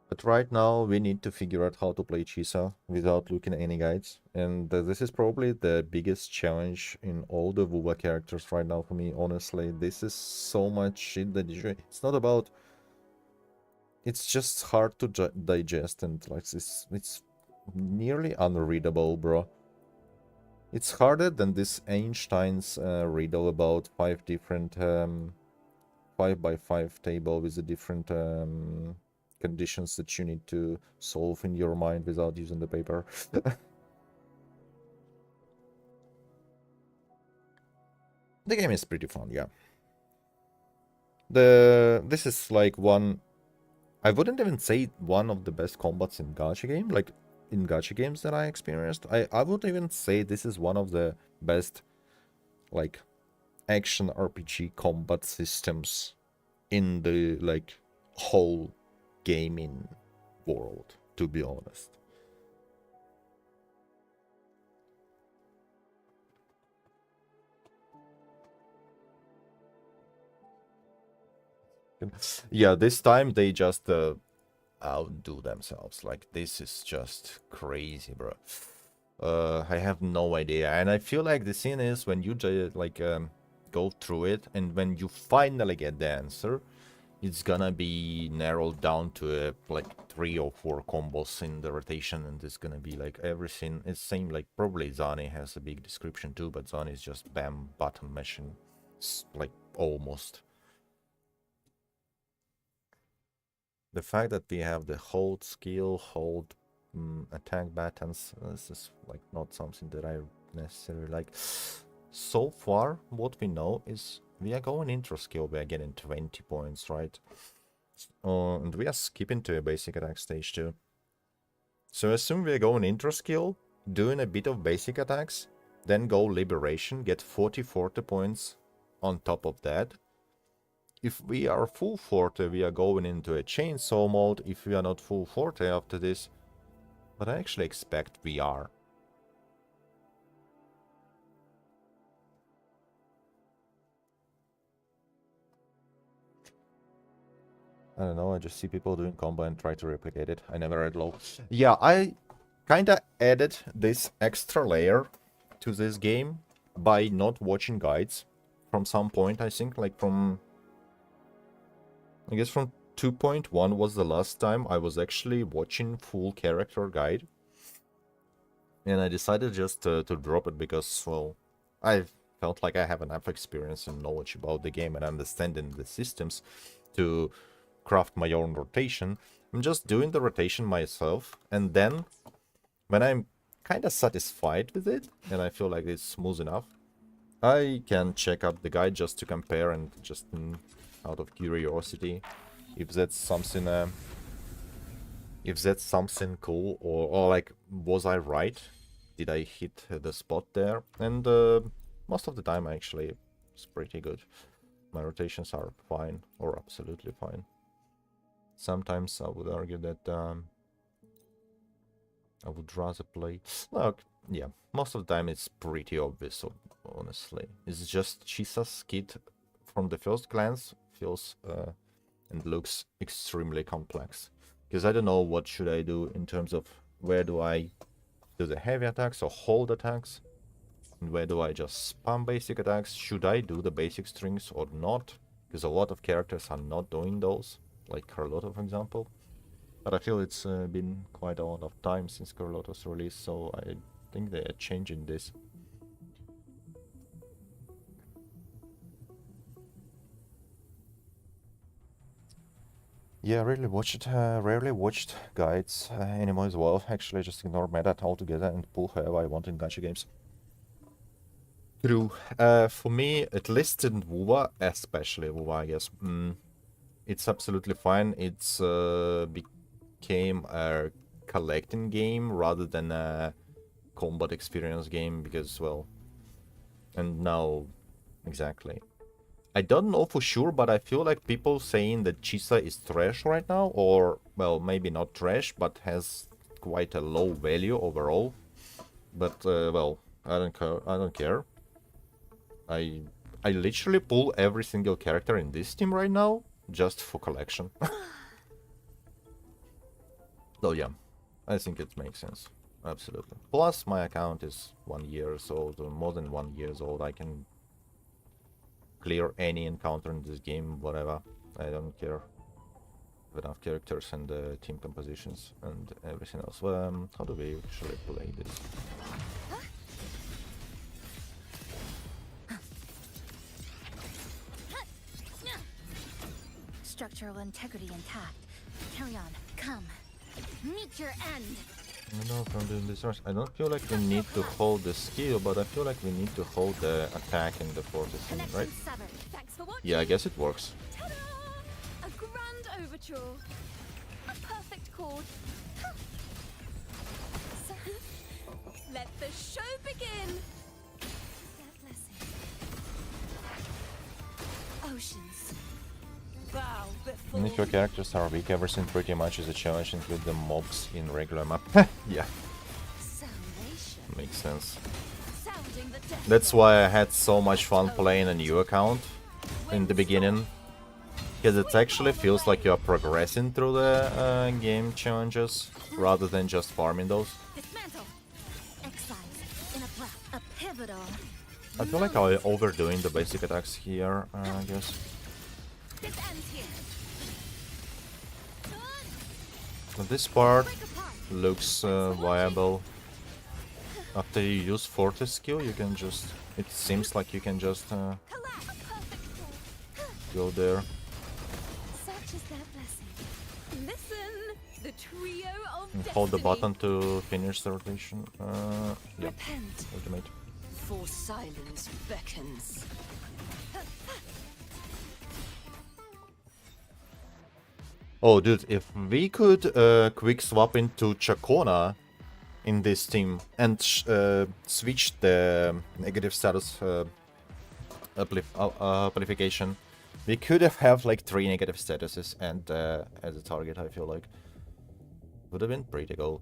But right now we need to figure out how to play Chisa without looking at any guides. And this is probably the biggest challenge in all the WoW characters right now for me, honestly. This is so much shit that it's not about... It's just hard to digest, and like it's nearly unreadable, bro. It's harder than this Einstein's riddle about 5 different 5x5 table with the different conditions that you need to solve in your mind without using the paper. The game is pretty fun, yeah. This is like one... I wouldn't even say one of the best combats in gacha game, like in gacha games that I experienced. I would even say this is one of the best like action RPG combat systems in the like whole gaming world, to be honest. Yeah, this time they just outdo themselves. Like, this is just crazy, bro. I have no idea, and I feel like the scene is when you like go through it, and when you finally get the answer, it's gonna be narrowed down to like 3 or 4 combos in the rotation, and it's gonna be like everything. It's same like probably Zani has a big description too, but Zani is just bam button mashing, like almost. The fact that we have the hold skill, hold attack buttons, this is like not something that I necessarily like. So far, what we know is we are going intro skill, we are getting 20 points, right? And we are skipping to a basic attack stage too. So assume we are going intro skill, doing a bit of basic attacks, then go liberation, get 40 points on top of that. If we are full forte, we are going into a chainsaw mode. If we are not full forte after this, but I actually expect we are. I don't know, I just see people doing combo and try to replicate it. I never read low. Yeah, I kinda added this extra layer to this game by not watching guides from some point, I think, like from... I guess from 2.1 was the last time I was actually watching full character guide. And I decided just to drop it because, well, I felt like I have enough experience and knowledge about the game and understanding the systems to craft my own rotation. I'm just doing the rotation myself, and then when I'm kind of satisfied with it and I feel like it's smooth enough, I can check up the guide just to compare and just out of curiosity if that's something cool, or like, was I right, did I hit the spot there? And most of the time actually it's pretty good. My rotations are fine or absolutely fine. Sometimes I would argue that I would rather play... Look, yeah, most of the time it's pretty obvious, honestly. It's just Chisa's kit from the first glance feels and looks extremely complex. Because I don't know what should I do in terms of where do I do the heavy attacks or hold attacks, and where do I just spam basic attacks. Should I do the basic strings or not? Because a lot of characters are not doing those, like Carlotta for example. But I feel it's been quite a lot of time since Carlotta's release, so I think they are changing this. Yeah, rarely watched guides anymore as well. Actually, just ignore meta altogether and pull whoever I want in gacha games. True. For me, at least in WoW, especially WoW, I guess, it's absolutely fine. It's became a collecting game rather than a combat experience game because, well, and now, exactly. I don't know for sure, but I feel like people saying that Chisa is trash right now, or, well, maybe not trash, but has quite a low value overall. But, well, I don't care. I literally pull every single character in this team right now, just for collection. So yeah, I think it makes sense. Absolutely. Plus, my account is 1 year old, or more than 1 year old. I can clear any encounter in this game, whatever. I don't care. Have enough characters and team compositions and everything else. How do we actually play this? Structural integrity intact. Carry on. Come. Meet your end. I don't know if I'm doing this right. I don't feel like we need to hold the skill, but I feel like we need to hold the attack in the fortitude, right? Thanks for watching. Yeah, I guess it works. Ta-da! A grand overture. A perfect chord. So, let the show begin. Their blessing. Oceans. Bow before And if your characters are weak, everything pretty much is a challenge, include the mobs in regular map. Yeah, salvation. makes sense. Sounding the death That's why I had so much fun playing a new account in the beginning. Because it actually feels like you're progressing through the game challenges, rather than just farming those. Dismantle. Exiles in a breath. A pivotal I feel like I'm overdoing the basic attacks here, I guess. This ends here. But this part Break apart. looks viable. After you use Forte skill, you can just... It seems like you can just Collapse. A perfect call. go there. Such is their blessing. Listen, the trio of And destiny. hold the button to finish the rotation. Yeah, Repent. ultimate. For silence beckons. Oh, dude, if we could quick swap into Chacona in this team and switch the negative status amplification, we could have like 3 negative statuses and as a target, I feel like. Would have been pretty cool.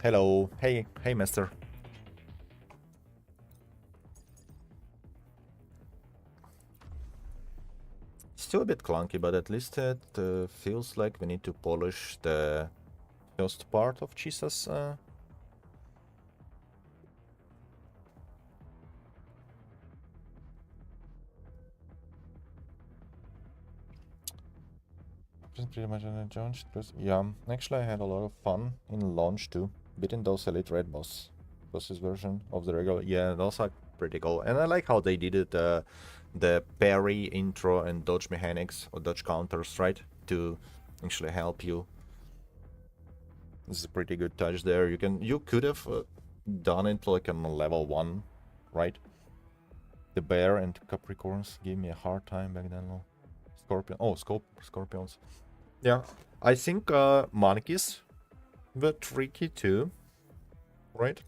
Hello. Hey, mister. Still a bit clunky, but at least it feels like we need to polish the first part of Chisa's. Pretty much in the launch. Yeah, actually I had a lot of fun in launch too. Beating those elite red bosses version of the regular. Yeah, those are pretty cool. And I like how they did it. The parry, intro, and dodge mechanics or dodge counters, right? To actually help you. This is a pretty good touch there. You could have done it like on level 1, right? The bear and Capricorns gave me a hard time back then. No. Scorpion. Oh, scorpions. Yeah, I think monkeys were tricky too, right?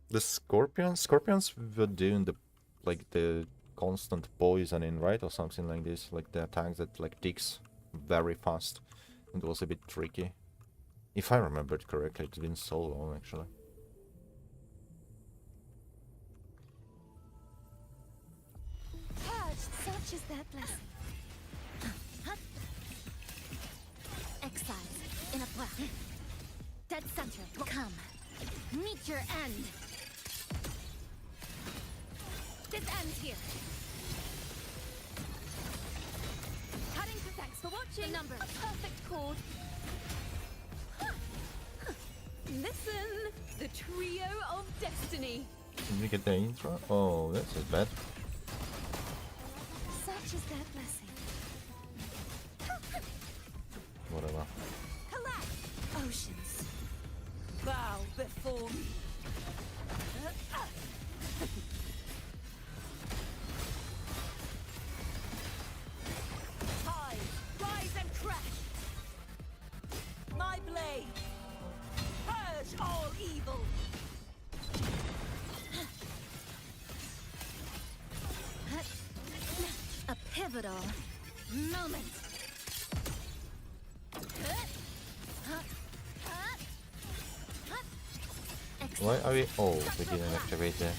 The scorpions were doing the constant poisoning, right, or something like this, like the attacks that like ticks very fast. It was a bit tricky, if I remembered correctly. It's been so long actually. Purged. Such is their blessing. Exiles in a breath. Dead center. Come. Meet your end. This ends here. Cutting through. Thanks for watching. Number. A perfect chord. Listen, the trio of destiny. Did we get the intro? Oh, that's bad. Such is their blessing. Whatever. Collapse. Oceans. Bow before me. Tide, rise and crash. My blade. Purge all evil. A pivotal moment. Why are we? Oh, we didn't activate the.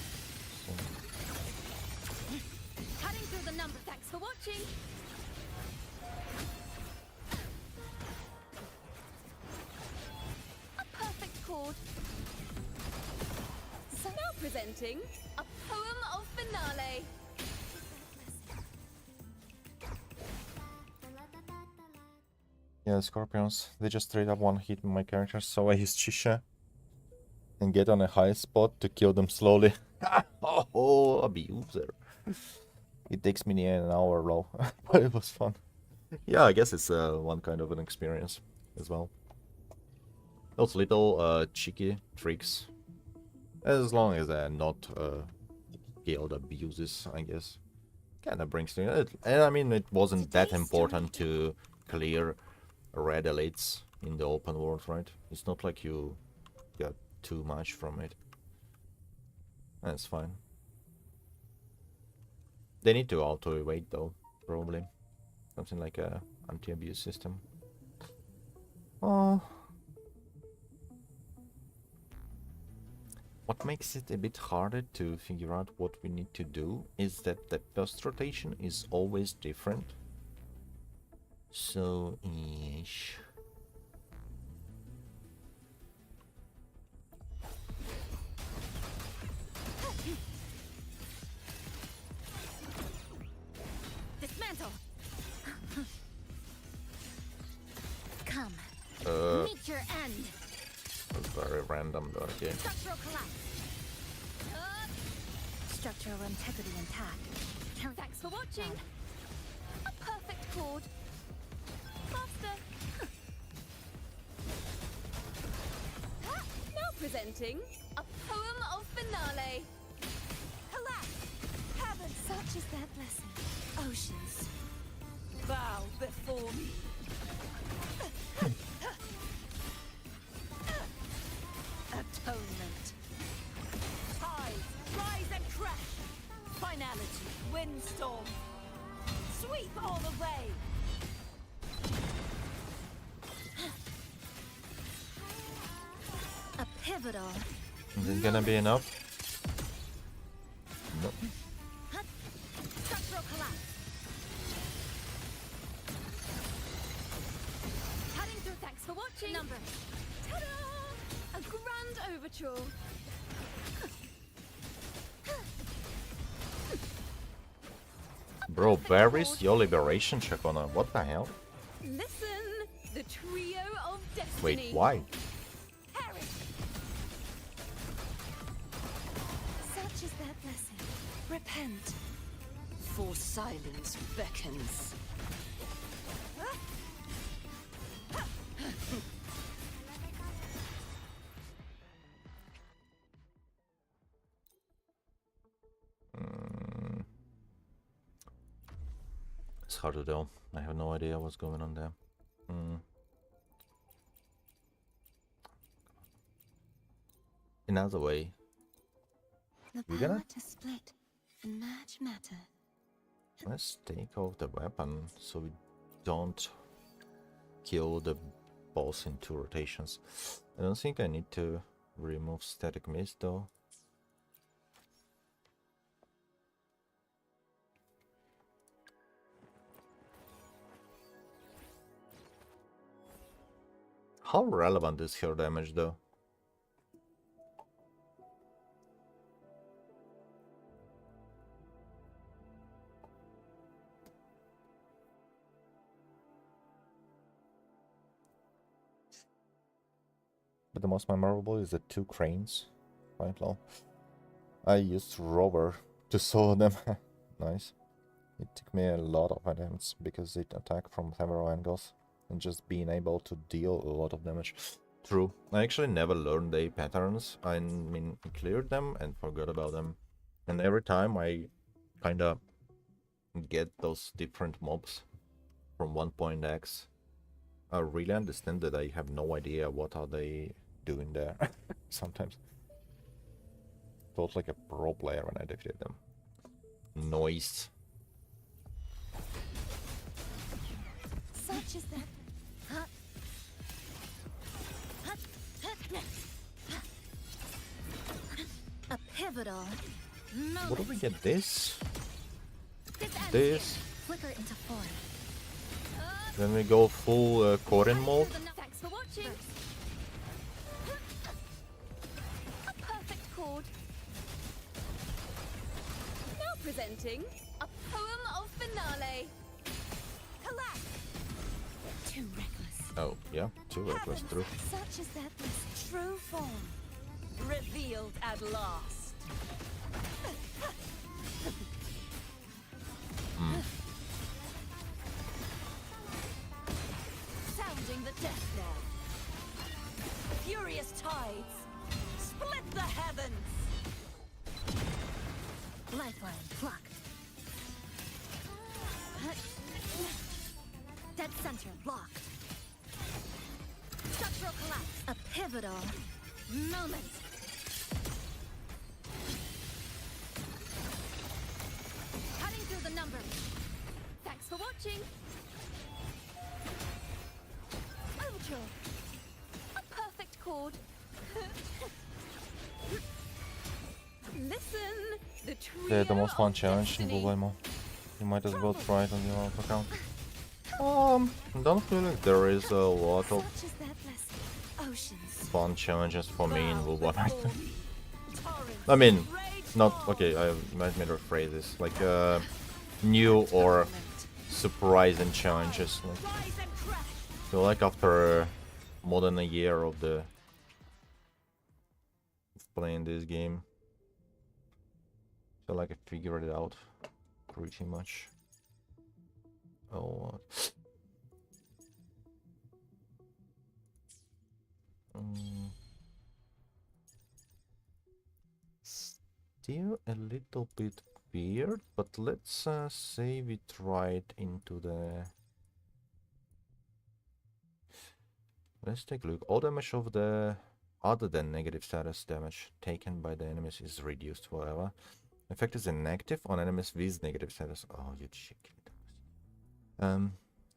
Cutting through the number. Thanks for watching. A perfect chord. So now presenting a poem of finale. Yeah, scorpions. They just straight up one hit my characters, so I use Chisa and get on a high spot to kill them slowly. Oh, abuser. It takes me near an hour low, but it was fun. Yeah, I guess it's one kind of an experience as well. Those little cheeky tricks, as long as they're not scaled abuses, I guess, kind of brings things. And I mean, it wasn't that important to clear red elites in the open world, right? It's not like you got too much from it. That's fine. They need to auto-evade though, probably. Something like a anti-abuse system. Oh. What makes it a bit harder to figure out what we need to do is that the post rotation is always different. So, ish. end. It's very random though, okay. Structural collapse. Structural integrity intact. Thanks for watching. A perfect chord. Faster. Now presenting a poem of finale. Collapse. Heaven. Such is their blessing. Oceans. Bow before me. Atonement. Tides, rise and crash. Finality, windstorm. Sweep all the way. A pivotal. Is it gonna be enough? No. Structural collapse. Cutting through. Thanks for watching. Number. Ta-da! A grand overture. Bro, where is your liberation check on her? What the hell? Listen, the trio of destiny. Wait, why? Perish. Such is their blessing. Repent. For silence beckons. It's hard to tell. I have no idea what's going on there. Another way. The You power gonna? to split and merge matter. Let's take off the weapon so we don't kill the boss in 2 rotations. I don't think I need to remove static mist though. How relevant is her damage though? But the most memorable is the 2 cranes. Quite low. I used rover to solo them. Nice. It took me a lot of attempts because it attacked from several angles and just being able to deal a lot of damage. True. I actually never learned the patterns. I mean, I cleared them and forgot about them. And every time I kinda get those different mobs from one point X, I really understand that I have no idea what are they doing there. Sometimes felt like a pro player when I defeated them. Noise. Such is their. A pivotal. What do we get? This? This ends This? here. Flicker into form. Then we go full Corin mode. Thanks for watching. A perfect chord. Now presenting a poem of finale. Collapse. Too reckless. Oh, yeah, 2 reckless through. Such is their blessing. True form. Revealed at last. Sounding the death knell. Furious tides. Split the heavens. Lifeline plucked. Dead center locked. Structural collapse. A pivotal moment. Cutting through the numbers. Thanks for watching. Overture. A perfect chord. Listen, the trio Yeah, the most fun of challenge in destiny. Google. You might as well try it on your own account. Don't feel like there is a lot of Such is their blessing. Oceans. fun challenges for me in Bow Google. before me. Torrents I mean, rage not on. okay. I might rephrase this. Like new or Atonement. surprising challenges. Like, Rise and crash. feel like after more than a year of playing this game. Feel like I figured it out pretty much. Oh, still a little bit weird, but let's say we try it into the. Let's take a look. All damage of the other than negative status damage taken by the enemies is reduced forever. Effect is inactive on enemies with negative status. Oh, you chicken.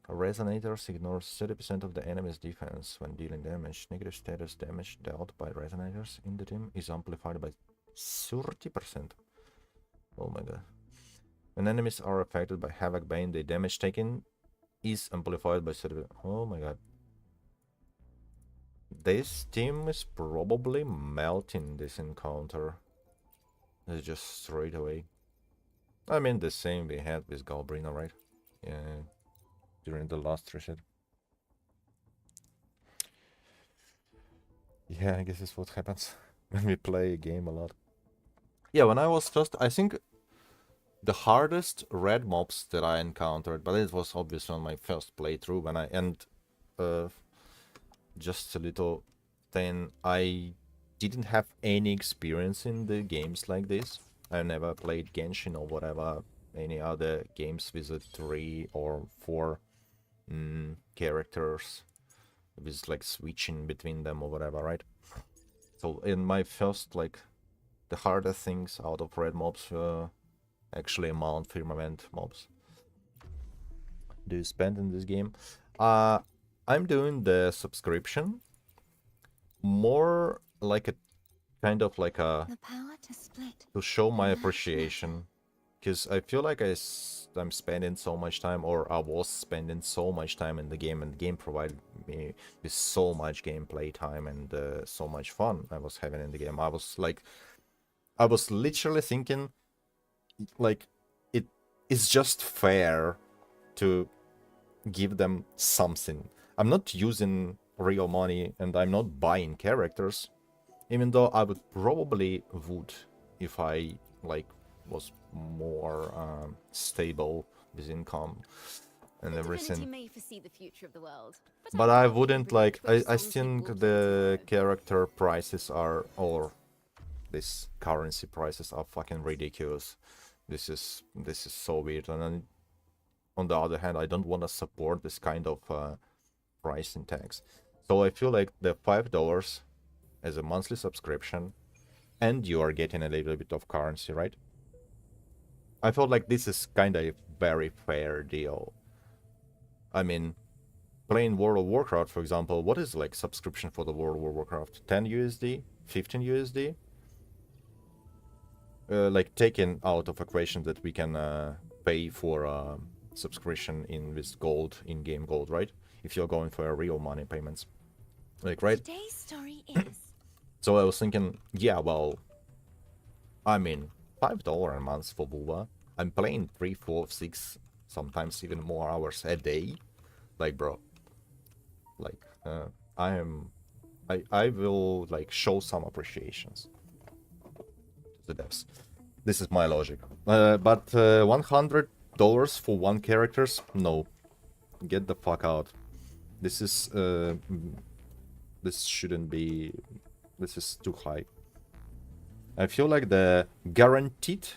Resonators ignores 30% of the enemy's defense when dealing damage. Negative status damage dealt by resonators in the team is amplified by 30%. Oh my god. When enemies are affected by Havoc Bane, the damage taken is amplified by 30%. Oh my god. This team is probably melting this encounter. It's just straight away. I mean, the same we had with Galbrina, right? Yeah, during the last reset. Yeah, I guess that's what happens when we play a game a lot. Yeah, when I was first, I think the hardest red mobs that I encountered, but it was obviously on my first playthrough when just a little thing, I didn't have any experience in the games like this. I never played Genshin or whatever, any other games with a 3 or 4 characters with like switching between them or whatever, right? So in my first, like, the harder things out of red mobs were actually Mount Firmament mobs. Do you spend in this game? I'm doing the subscription more like a kind of like a The power to split. to show my appreciation, because I feel like I'm spending so much time, or I was spending so much time in the game, and the game provided me with so much gameplay time and so much fun I was having in the game. I was literally thinking, like, it is just fair to give them something. I'm not using real money and I'm not buying characters, even though I would if I like was more stable with income and everything. may foresee the future of the world, But I wouldn't like. I think the character prices are, or this currency prices are fucking ridiculous. This is so weird. And then, on the other hand, I don't want to support this kind of pricing tags. So I feel like the $5 as a monthly subscription, and you are getting a little bit of currency, right? I felt like this is kind of a very fair deal. I mean, playing World of Warcraft, for example, what is like subscription for the World of Warcraft? 10 USD? 15 USD? Like taken out of equation that we can pay for subscription with gold, in-game gold, right? If you're going for a real money payments. Like, right? Today's story is So I was thinking, yeah, well, I mean, $5 a month for WoW. I'm playing 3, 4, 6, sometimes even more hours a day. Like, bro, like, I will like show some appreciations to the devs. This is my logic. But $100 for one characters? No, get the fuck out. This is this shouldn't be. This is too high. I feel like the guaranteed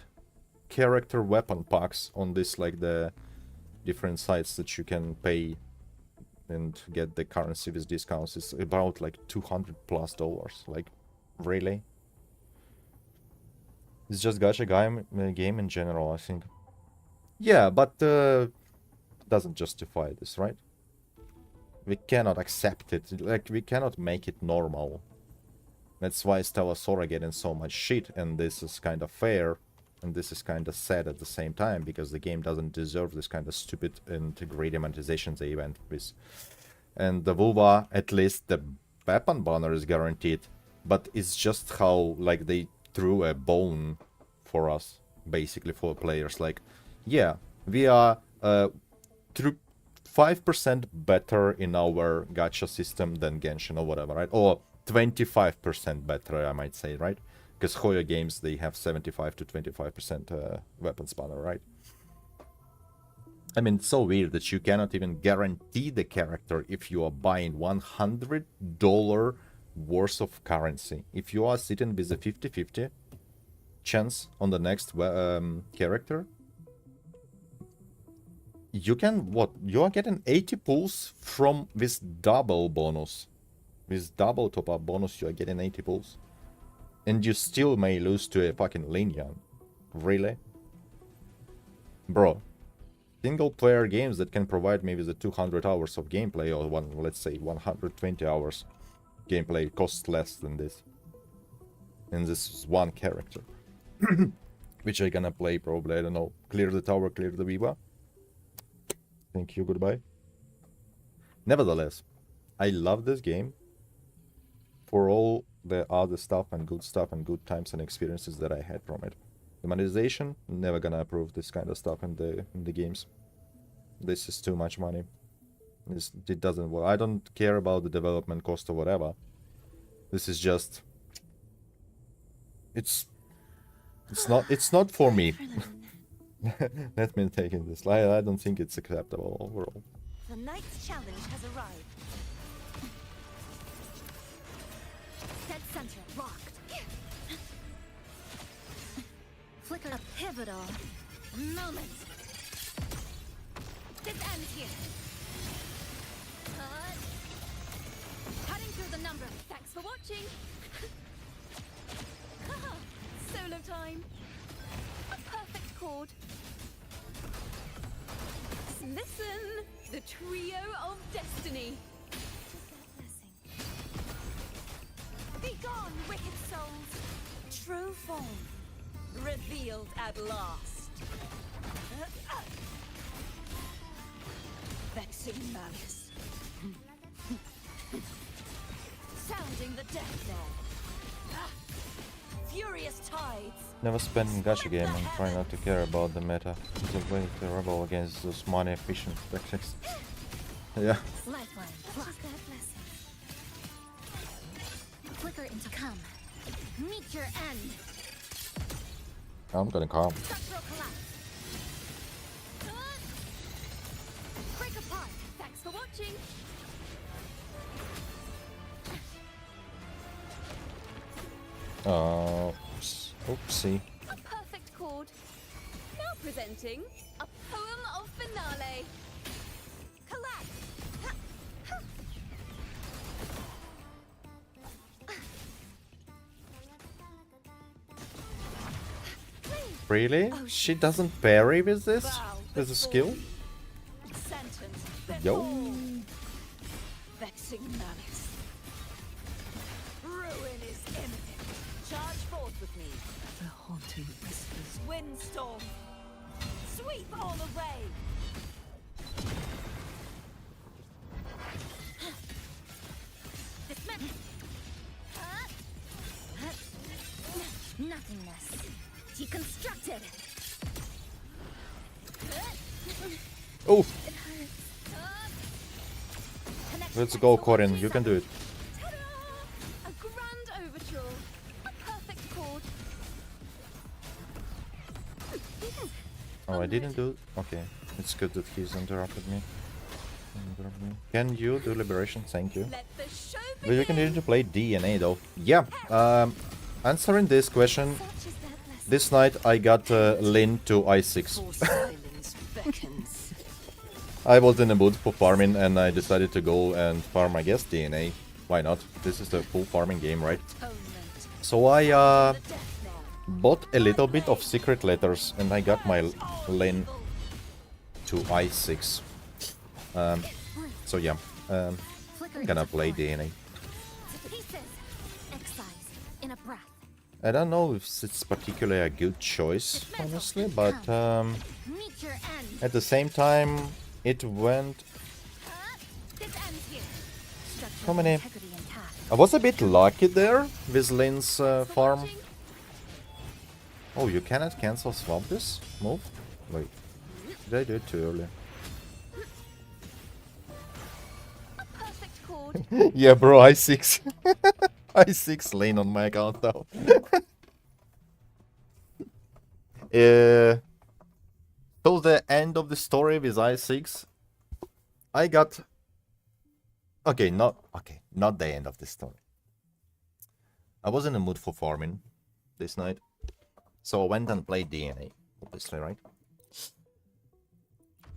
character weapon packs on this, like the different sites that you can pay and get the currency with discounts, is about like $200+. Like, really? It's just gacha game in general, I think. Yeah, but doesn't justify this, right? We cannot accept it. Like, we cannot make it normal. That's why Stella Sora getting so much shit, and this is kind of fair, and this is kind of sad at the same time, because the game doesn't deserve this kind of stupid and greedy monetization they went with. And the WoW, at least the weapon banner is guaranteed, but it's just how, like, they threw a bone for us, basically, for players. Like, yeah, we are 5% better in our gacha system than Genshin or whatever, right? Or 25% better, I might say, right? Because Hoyo games, they have 75 to 25% weapon spawner, right? I mean, it's so weird that you cannot even guarantee the character if you are buying $100 worth of currency. If you are sitting with a 50-50 chance on the next character, you can, what? You are getting 80 pulls from this double bonus. With double top-up bonus, you are getting 80 pulls. And you still may lose to a fucking Linyan. Really? Bro. Single-player games that can provide me with 200 hours of gameplay, or let's say 120 hours gameplay, costs less than this. And this is one character. Which I gonna play probably, I don't know, clear the tower, clear the Viva. Thank you, goodbye. Nevertheless, I love this game for all the other stuff and good times and experiences that I had from it. The monetization, never gonna approve this kind of stuff in the games. This is too much money. It doesn't work. I don't care about the development cost or whatever. This is just... It's not for me. Let me take in this. I don't think it's acceptable overall. The night's challenge has arrived. Dead center locked. Flicker a pivotal Moment. This ends here. Cutting through the number. Thanks for watching. Solo time. A perfect chord. Listen, the trio of destiny. Be gone, wicked souls. True form revealed at last. Vexing malice. Sounding the death knell. Furious tides. Never spend in gacha game and try not to care about the meta. It's a way to rebel against those money efficient tactics. Yeah. lifeline. Block. Flicker into come. Meet your end. I'm gonna come. Structural collapse. Break apart. Thanks for watching. Oopsie. A perfect chord. Now presenting a poem of finale. Collapse. Really? She doesn't parry with this? With a skill? Sentence. Yo. Vexing malice. Ruin is imminent. Charge forth with me. The haunting whispers. Windstorm. Sweep all away. Dismiss. Nothingness. Deconstructed. Oh, Connect. let's go, Corin. You can do it. Ta-da! A grand overture. A perfect chord. Oh, I didn't do... Okay, it's good that he's interrupted me. Can you do Liberation? Thank you. Let the show Will you begin. continue to play DNA though? Yeah. Answering this question, Such is their blessing. this night I got Lin to I6. For silence beckons. I was in a mood for farming and I decided to go and farm, I guess, DNA. Why not? This is the full farming game, right? Atonement. So I The death knell. bought a little bit of secret letters and I got my Lin to I6. So yeah, Flicker I'm gonna into play form. DNA. To pieces. Excise. In a breath. I don't know if it's particularly a good choice, honestly, but Meet your end. at the same time, it went... This ends here. Structural How many? integrity intact. I was a bit lucky there with Lin's For farm. watching. Oh, you cannot cancel swap this move? Wait, did I do it too early? Yeah, bro, I6. I6 lane on my account now. Till the end of the story with I6, I got... not the end of the story. I was in a mood for farming this night, so I went and played DNA, obviously, right?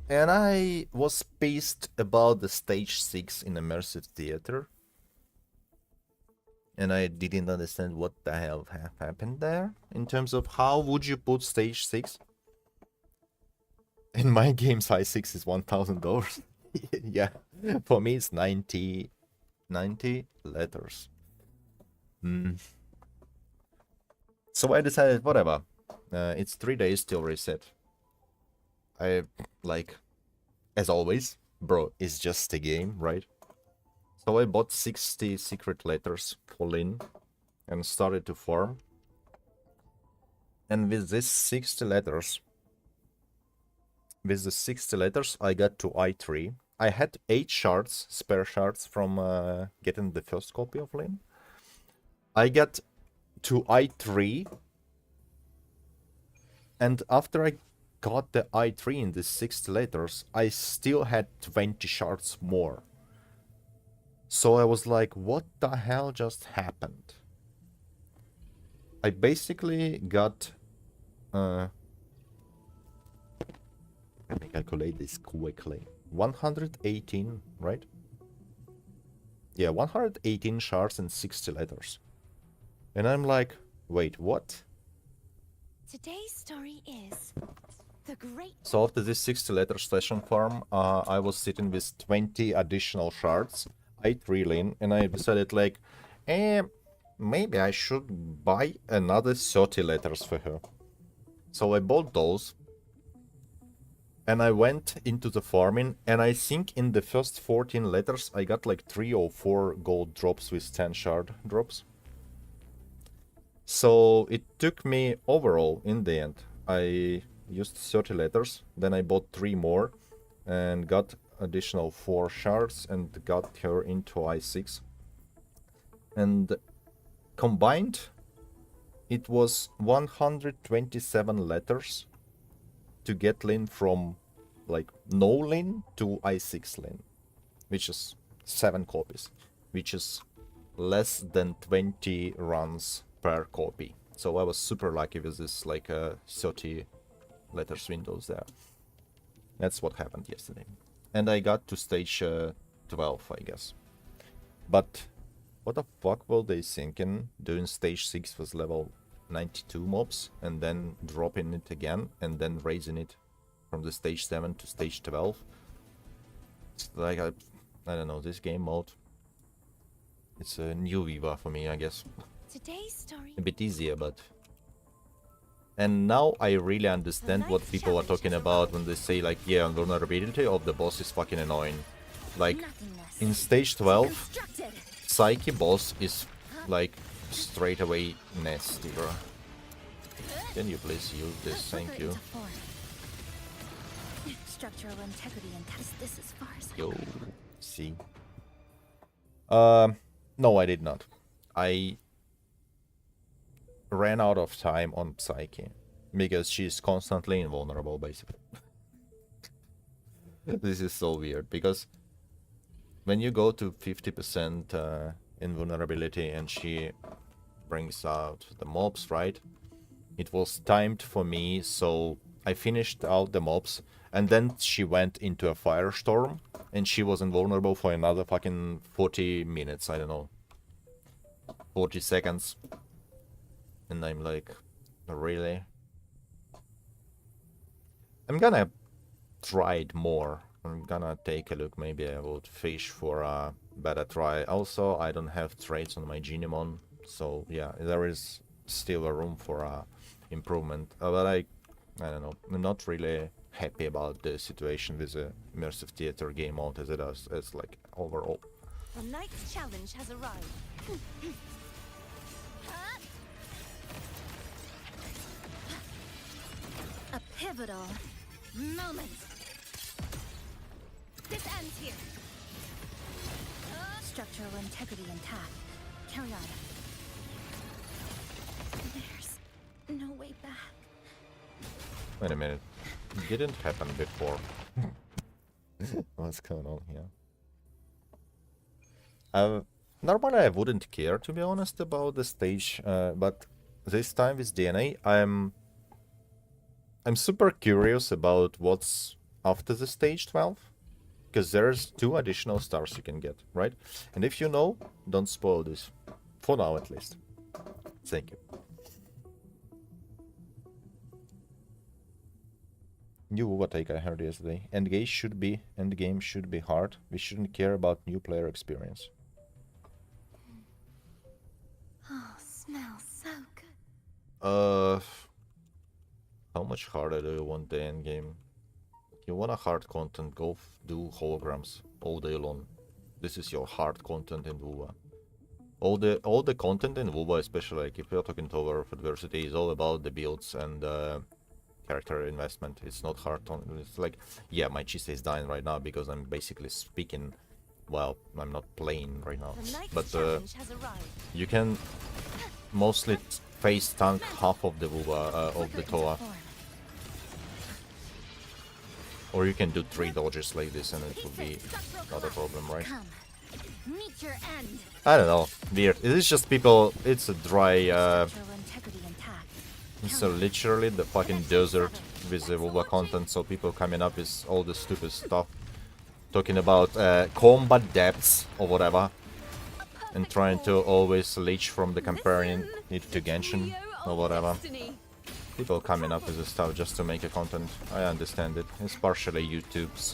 And I was pissed about the stage 6 in immersive theater. And I didn't understand what the hell happened there. In terms of how would you put stage 6? In my game, size 6 is $1,000. Yeah, for me it's 90 letters. So I decided, whatever. It's 3 days till reset. I, like, as always, bro, it's just a game, right? So I bought 60 secret letters for Lin and started to farm. And with these 60 letters, I got to I3. I had 8 shards, spare shards from getting the first copy of Lin. I got to I3. And after I got the I3 in the 60 letters, I still had 20 shards more. So I was like, what the hell just happened? I basically got... let me calculate this quickly. 118, right? Yeah, 118 shards and 60 letters. And I'm like, wait, what? Today's story is the great. So after this 60 letter session farm, I was sitting with 20 additional shards. I 3 Lin, and I decided like, maybe I should buy another 30 letters for her. So I bought those. And I went into the farming, and I think in the first 14 letters I got like 3 or 4 gold drops with 10 shard drops. So it took me overall, in the end, I used 30 letters, then I bought 3 more and got additional 4 shards and got her into I6. And combined, it was 127 letters to get Lin from like no Lin to I6 Lin, which is 7 copies, which is less than 20 runs per copy. So I was super lucky with this like 30 letters windows there. That's what happened yesterday. And I got to stage 12, I guess. But what the fuck were they thinking doing stage 6 with level 92 mobs and then dropping it again and then raising it from the stage 7 to stage 12? It's like, I don't know, this game mode. It's a new Viva for me, I guess. Today's story. A bit easier, but... And now I really understand what people are talking about when they say like, yeah, vulnerability of the boss is fucking annoying. Like, in stage 12, Psyche boss is like straight away nasty, bro. Can you please use this? Thank you. Structural integrity and this as far as Yo, see. No, I did not. I ran out of time on Psyche because she's constantly invulnerable, basically. This is so weird because when you go to 50% invulnerability and she brings out the mobs, right? It was timed for me, so I finished out the mobs and then she went into a firestorm and she was invulnerable for another fucking 40 minutes, I don't know. 40 seconds. And I'm like, really? I'm gonna try it more. I'm gonna take a look. Maybe I would fish for a better try. Also, I don't have traits on my Genomon. So, yeah, there is still a room for improvement. But I don't know. I'm not really happy about the situation with the immersive theater game mode as it is. It's like overall. The night's challenge has arrived. a pivotal moment. This ends here. Structural integrity intact. Carry on. There's no way back. Wait a minute. It didn't happen before. What's going on here? Normally I wouldn't care, to be honest, about the stage, but this time with DNA, I'm super curious about what's after the stage 12, because there's 2 additional stars you can get, right? And if you know, don't spoil this, for now at least. Thank you. New overtake I heard yesterday. Endgame should be hard. We shouldn't care about new player experience. Oh, smells so good. How much harder do you want the endgame? If you want a hard content, go do holograms all day long. This is your hard content in WoW. All the content in WoW, especially like if you're talking Tower of Adversity, is all about the builds and character investment. It's not hard on. It's like, yeah, my Chisa is dying right now because I'm basically speaking. Well, I'm not playing right now, but you can mostly face tank half of the WoW of the Toa. Or you can do 3 dodges like this and it will be not a problem, right? Meet your end. I don't know. Weird. It is just people. It's a dry. Structural integrity intact. It's literally the fucking desert with the WoW content. So people coming up with all the stupid stuff, talking about combat depths or whatever, and trying to always leech from the comparing it to Genshin or whatever. People coming up with this stuff just to make a content. I understand it. It's partially YouTube's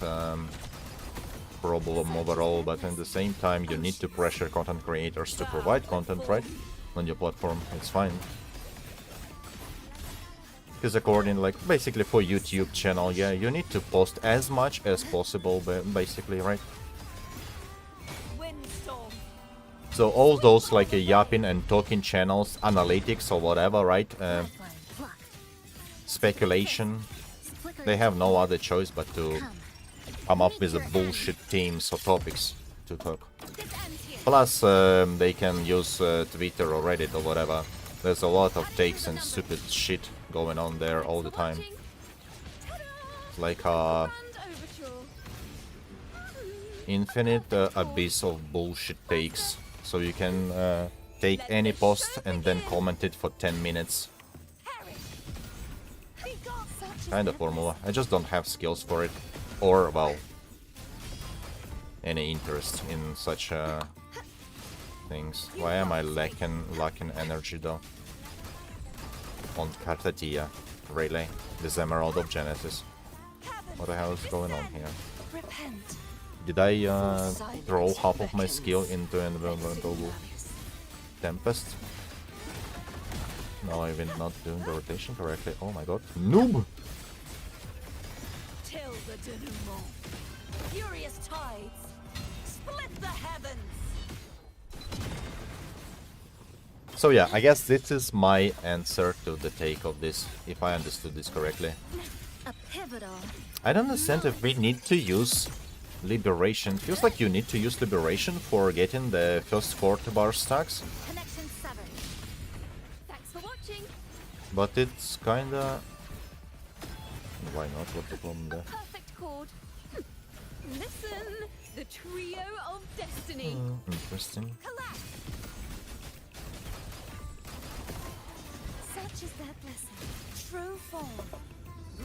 problem overall, but at the same time you need to pressure content creators to provide content, right? On your platform. It's fine. Because according, like, basically for YouTube channel, yeah, you need to post as much as possible, basically, right? So all those, like, yapping and talking channels, analytics or whatever, right? Speculation. They have no other choice but to come up with a bullshit themes or topics to talk. Plus, they can use Twitter or Reddit or whatever. There's a lot of takes and stupid shit going on there all the time. It's like infinite abyss of bullshit takes. So you can take any post and then comment it for 10 minutes. Kind of formula. I just don't have skills for it. Or, well, any interest in such things. Why am I lacking energy though? On Katatia. Really? This Emerald of Genesis. What the hell is going on here? Did I throw half of my skill into Environmental Tempest? No, I've been not doing the rotation correctly. Oh my god. Noob! Till the denouement. Furious tides. Split the heavens. So yeah, I guess this is my answer to the take of this, if I understood this correctly. A pivotal. I don't understand if we need to use Liberation. Feels like you need to use Liberation for getting the first 4 bar stacks. Connection severed. Thanks for watching. But it's kinda... Why not? What's the problem there? Perfect chord. Listen, the trio of destiny. Interesting. Collapse. Such is their blessing. True form.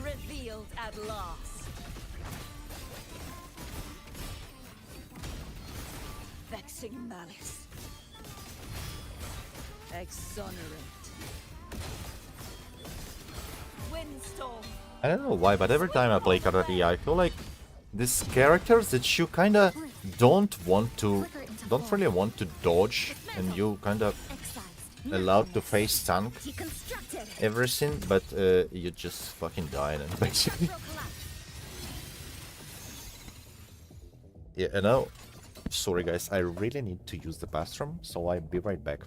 Revealed at last. Vexing malice. Exonerate. Windstorm. I don't know why, but every time I play Karate, I feel like these characters that you kinda don't really want to dodge, and you kinda allowed to face tank everything, but you just fucking die then, basically. Yeah, I know. Sorry guys, I really need to use the bathroom, so I'll be right back.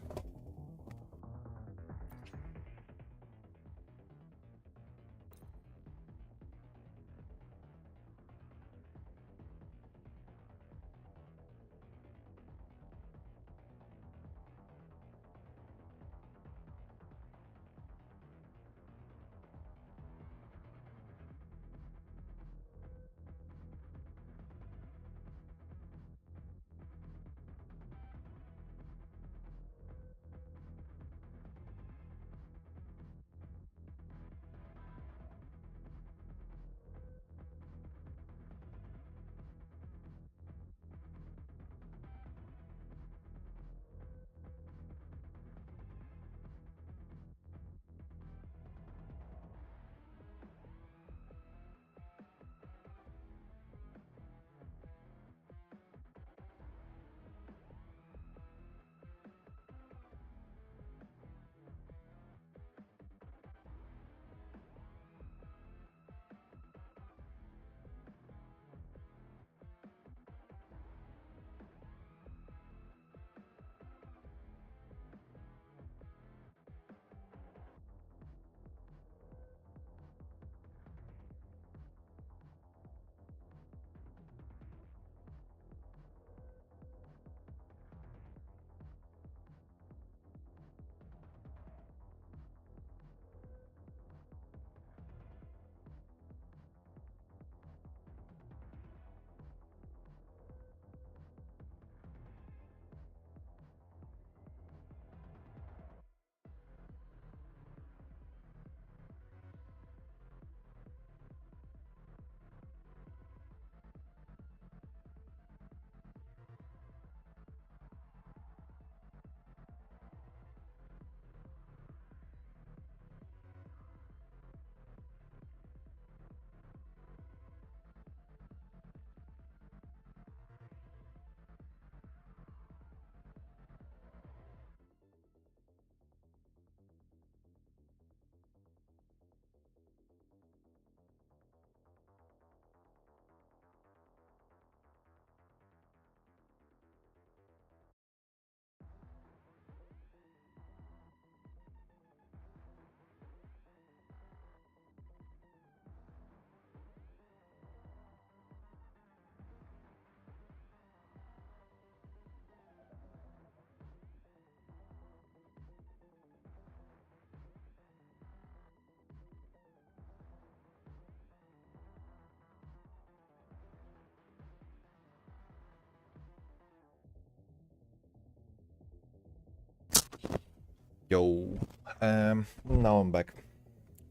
Yo, now I'm back.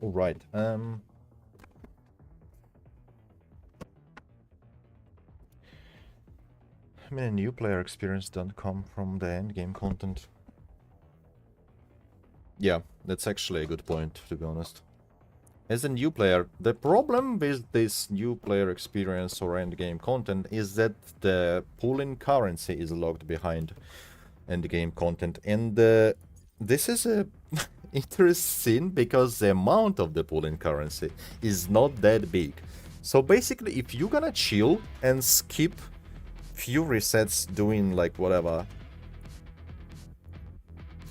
All right. I mean, a new player experience doesn't come from the end game content. Yeah, that's actually a good point, to be honest. As a new player, the problem with this new player experience or end game content is that the pooling currency is locked behind end game content, and this is a interesting because the amount of the pooling currency is not that big. So basically, if you're gonna chill and skip few resets doing like whatever,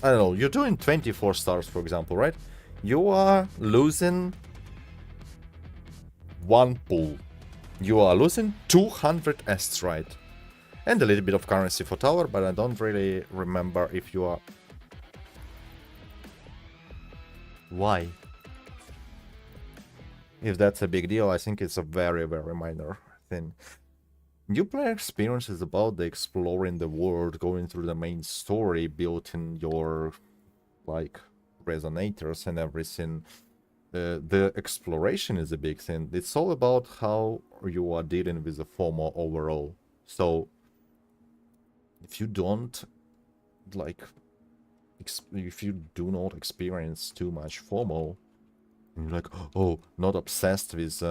I don't know, you're doing 24 stars, for example, right? You are losing one pool. You are losing 200 astrite. And a little bit of currency for tower, but I don't really remember if you are... Why? If that's a big deal, I think it's a very, very minor thing. New player experience is about the exploring the world, going through the main story, building your, like, resonators and everything. The exploration is a big thing. It's all about how you are dealing with the FOMO overall. So, if you don't, like, if you do not experience too much FOMO, and you're like, oh, not obsessed with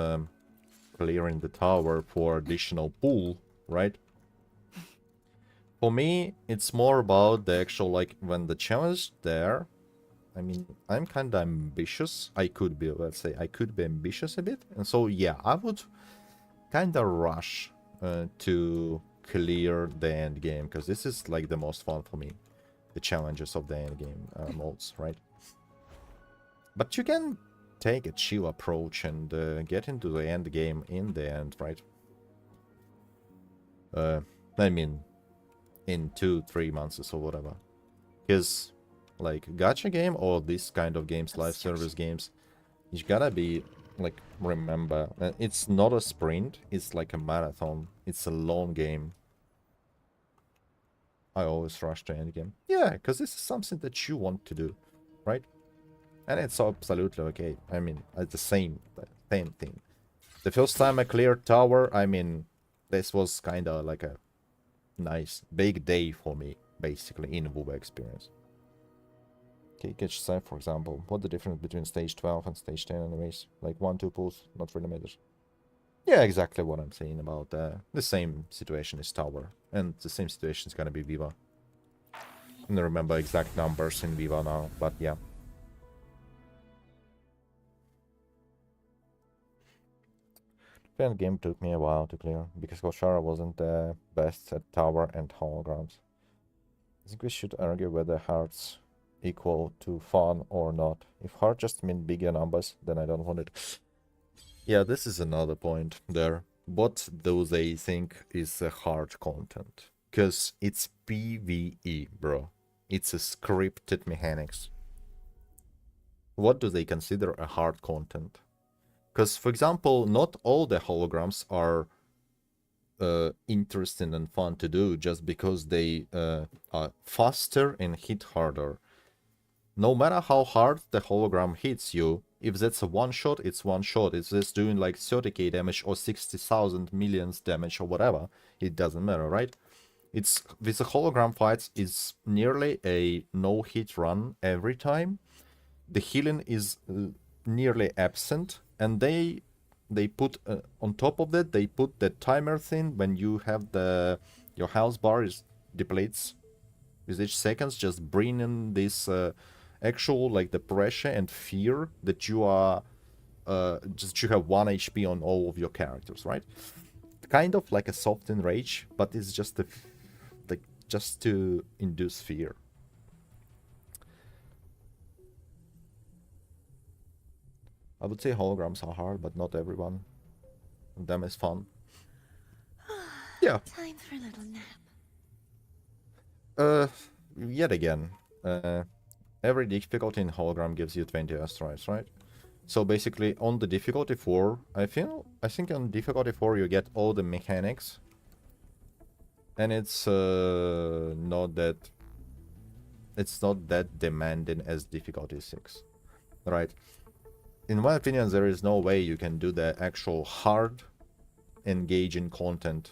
clearing the tower for additional pool, right? For me, it's more about the actual, like, when the challenge there. I mean, I'm kind of ambitious. I could be, let's say, I could be ambitious a bit. And so, yeah, I would kind of rush to clear the end game, because this is, like, the most fun for me. The challenges of the end game modes, right? But you can take a chill approach and get into the end game in the end, right? I mean, in 2-3 months or whatever. Because, like, gacha game or this kind of games, live service games, you gotta be, like, remember, it's not a sprint, it's like a marathon. It's a long game. I always rush to end game. Yeah, because this is something that you want to do, right? And it's absolutely okay. I mean, it's the same thing. The first time I cleared tower, I mean, this was kind of like a nice big day for me, basically, in WoW experience. Okay, catch Chisa, for example. What the difference between stage 12 and stage 10 anyways? Like 1-2 pulls, not really matters. Yeah, exactly what I'm saying about the same situation is tower. And the same situation is gonna be Viva. I don't remember exact numbers in Viva now, but yeah. The end game took me a while to clear, because Koshara wasn't the best at tower and holograms. I think we should argue whether hearts equal to fun or not. If heart just mean bigger numbers, then I don't want it. Yeah, this is another point there. What do they think is a hard content? Because it's PvE, bro. It's a scripted mechanics. What do they consider a hard content? Because, for example, not all the holograms are interesting and fun to do just because they are faster and hit harder. No matter how hard the hologram hits you, if that's a one-shot, it's one-shot. If it's doing like 30k damage or 60,000 millions damage or whatever, it doesn't matter, right? It's with the hologram fights, it's nearly a no-hit run every time. The healing is nearly absent, and they put on top of that, they put the timer thing when you have your health bar is depletes with each seconds, just bringing this actual, like, the pressure and fear that you are just you have 1 HP on all of your characters, right? Kind of like a soft enrage, but it's just like just to induce fear. I would say holograms are hard, but not everyone. Them is fun. Yeah. Time for a little nap. Yet again, every difficulty in hologram gives you 20 asteroids, right? So basically, on the difficulty 4, I think on difficulty 4 you get all the mechanics, and it's not that it's not that demanding as difficulty 6, right? In my opinion, there is no way you can do the actual hard, engaging content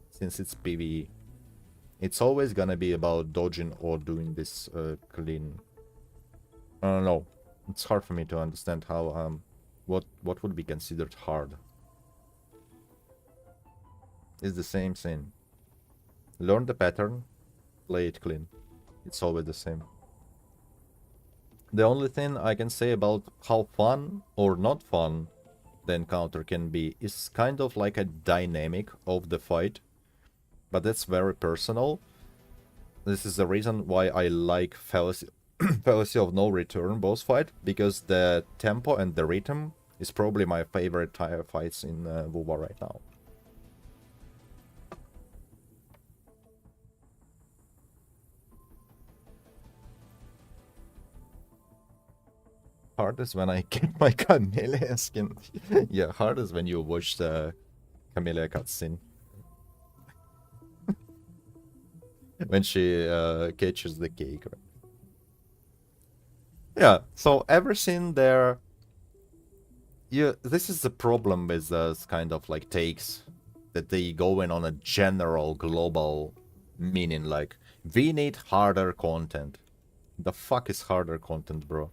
since it's PvE. It's always gonna be about dodging or doing this clean. I don't know. It's hard for me to understand how what would be considered hard. It's the same thing. Learn the pattern, play it clean. It's always the same. The only thing I can say about how fun or not fun the encounter can be is kind of like a dynamic of the fight, but that's very personal. This is the reason why I like Fallacy, Fallacy of No Return boss fight, because the tempo and the rhythm is probably my favorite tire fights in WoW right now. Hard is when I get my Camellia skin. Yeah, hard is when you watch the Camellia cutscene. When she catches the cake, right? Yeah, so everything there... Yeah, this is the problem with those kind of like takes. That they go in on a general, global meaning, like, we need harder content. The fuck is harder content, bro?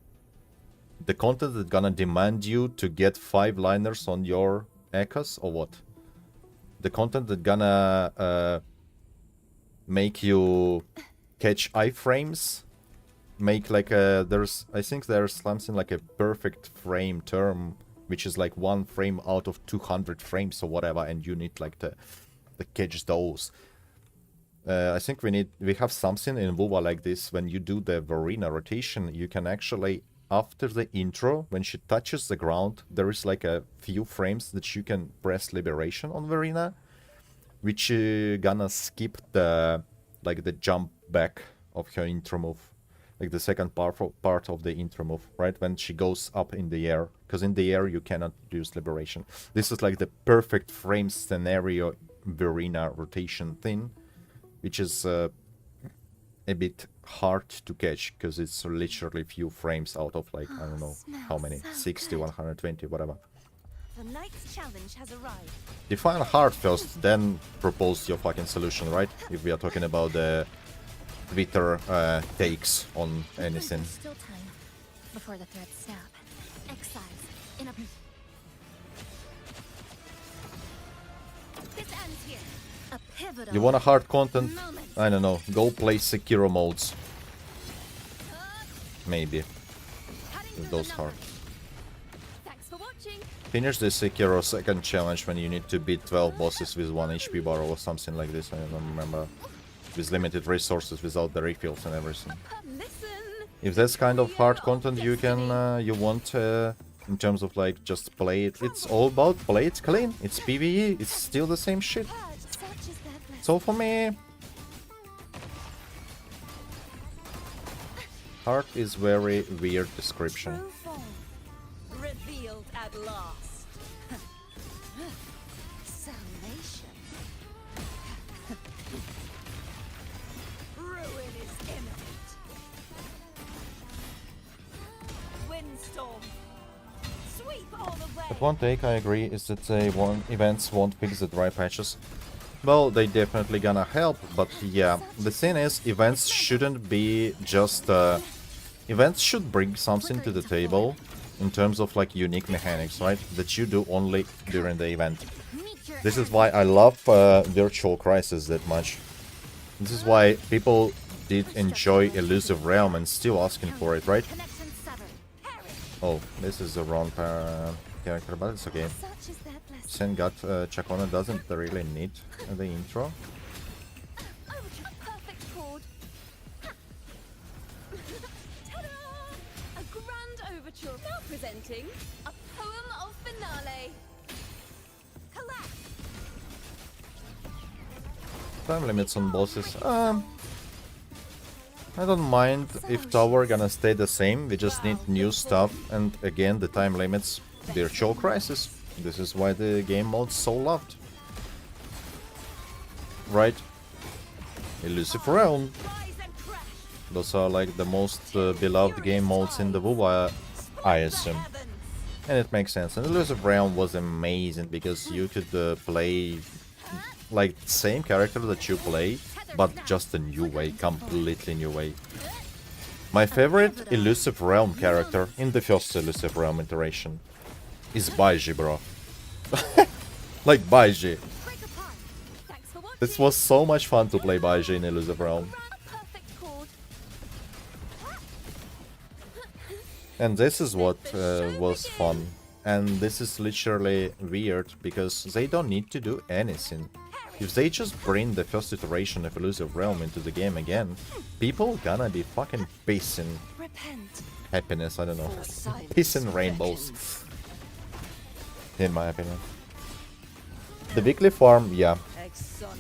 The content that's gonna demand you to get 5-liners on your echoes, or what? The content that's gonna make you catch iframes? Make like a... I think there's something like a perfect frame term, which is like 1 frame out of 200 frames or whatever, and you need like to catch those. I think we have something in WoW like this. When you do the Verena rotation, you can actually, after the intro, when she touches the ground, there is like a few frames that you can press Liberation on Verena, which gonna skip the jump back of her intro move, like the second part of the intro move, right? When she goes up in the air, because in the air you cannot use Liberation. This is like the perfect frame scenario Verena rotation thing, which is a bit hard to catch, because it's literally few frames out of like, I don't know how many, 60, 120, whatever. The night's challenge has arrived. Define hard first, then propose your fucking solution, right? If we are talking about the Twitter takes on anything. Still time before the threads snap. Exiles in a... This ends here. A pivotal You want a hard content? I don't know. Go play Sekiro modes. Maybe. With those hard. Thanks for watching. Finish the Sekiro second challenge when you need to beat 12 bosses with 1 HP bar or something like this. I don't remember. With limited resources, without the refills and everything. Listen. If that's kind of hard content you can, you want, in terms of like just play it. It's all about play it clean. It's PvE. It's still the same shit. Such is their blessing. So for me, hard is very weird description. True form. Revealed at last. Salvation. Ruin is imminent. Windstorm. Sweep all the way. But one take I agree is that events won't fix the dry patches. Well, they definitely gonna help, but yeah, the thing is, events shouldn't be just... events should bring something to the table in terms of like unique mechanics, right? That you do only during the event. This is why I love Virtual Crisis that much. This is why people did enjoy Elusive Realm and still asking for it, right? Connection severed. Harry. Oh, this is the wrong character, but it's okay. Such is their blessing. Sengat Chakona doesn't really need the intro. A perfect chord. Ta-da! A grand overture. Now presenting a poem of finale. Collapse. Time limits on bosses. I don't mind if tower gonna stay the same. We just need new stuff, and again the time limits. Virtual Crisis. This is why the game mode's so loved. Right? Elusive Realm. Rise and crash. Those are like the most beloved game modes in the WoW, I assume. And it makes sense. And Elusive Realm was amazing because you could play like the same character that you play, but just a new way, completely new way. My favorite Elusive Realm character in the first Elusive Realm iteration is Baiji, bro. Like Baiji. Break apart. Thanks for watching. This was so much fun to play Baiji in Elusive Realm. A perfect chord. And this is what was fun. And this is literally weird because they don't need to do anything. If they just bring the first iteration of Elusive Realm into the game again, people gonna be fucking pissing Repent. happiness, I don't know. Pissing rainbows. In my opinion. The weekly farm, yeah. Exonerate.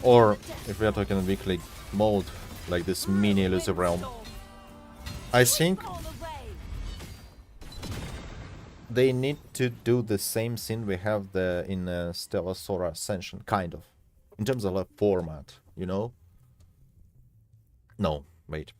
Or if we are talking weekly mode, like this mini Elusive Realm. I think All the way. they need to do the same thing we have in Stellar Sora Ascension, kind of. In terms of a format, you know? No, wait.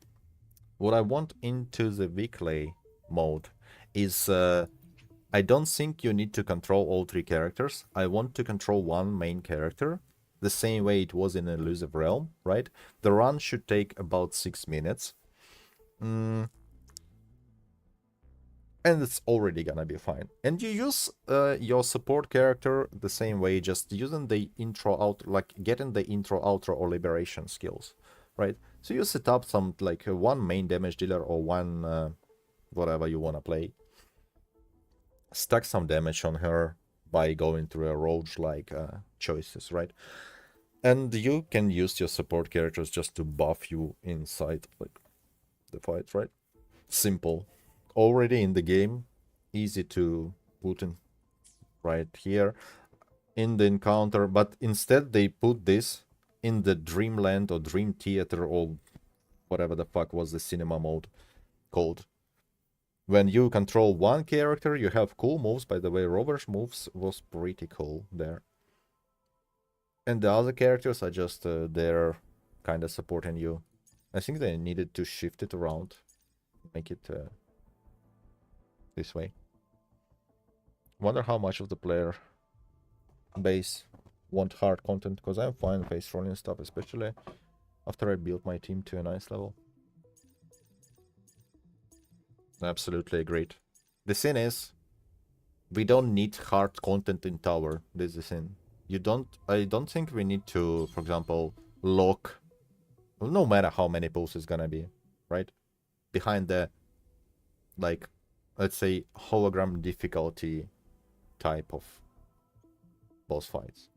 What I want into the weekly mode is I don't think you need to control all three characters. I want to control one main character, the same way it was in Elusive Realm, right? The run should take about 6 minutes. And it's already gonna be fine. And you use your support character the same way, just using the intro out, like getting the intro, outro, or liberation skills, right? So you set up some like one main damage dealer or one whatever you wanna play. Stack some damage on her by going through a rogue-like choices, right? And you can use your support characters just to buff you inside like the fight, right? Simple. Already in the game, easy to put in right here in the encounter, but instead they put this in the Dreamland or Dream Theater or whatever the fuck was the cinema mode called. When you control one character, you have cool moves. By the way, Rover's moves was pretty cool there. And the other characters are just there kind of supporting you. I think they needed to shift it around, make it this way. Wonder how much of the player base want hard content, because I'm fine face rolling stuff, especially after I built my team to a nice level. Absolutely agreed. The thing is, we don't need hard content in tower. This is the thing. I don't think we need to, for example, lock, no matter how many pulls it's gonna be, right? Behind the, like, let's say, hologram difficulty type of boss fights.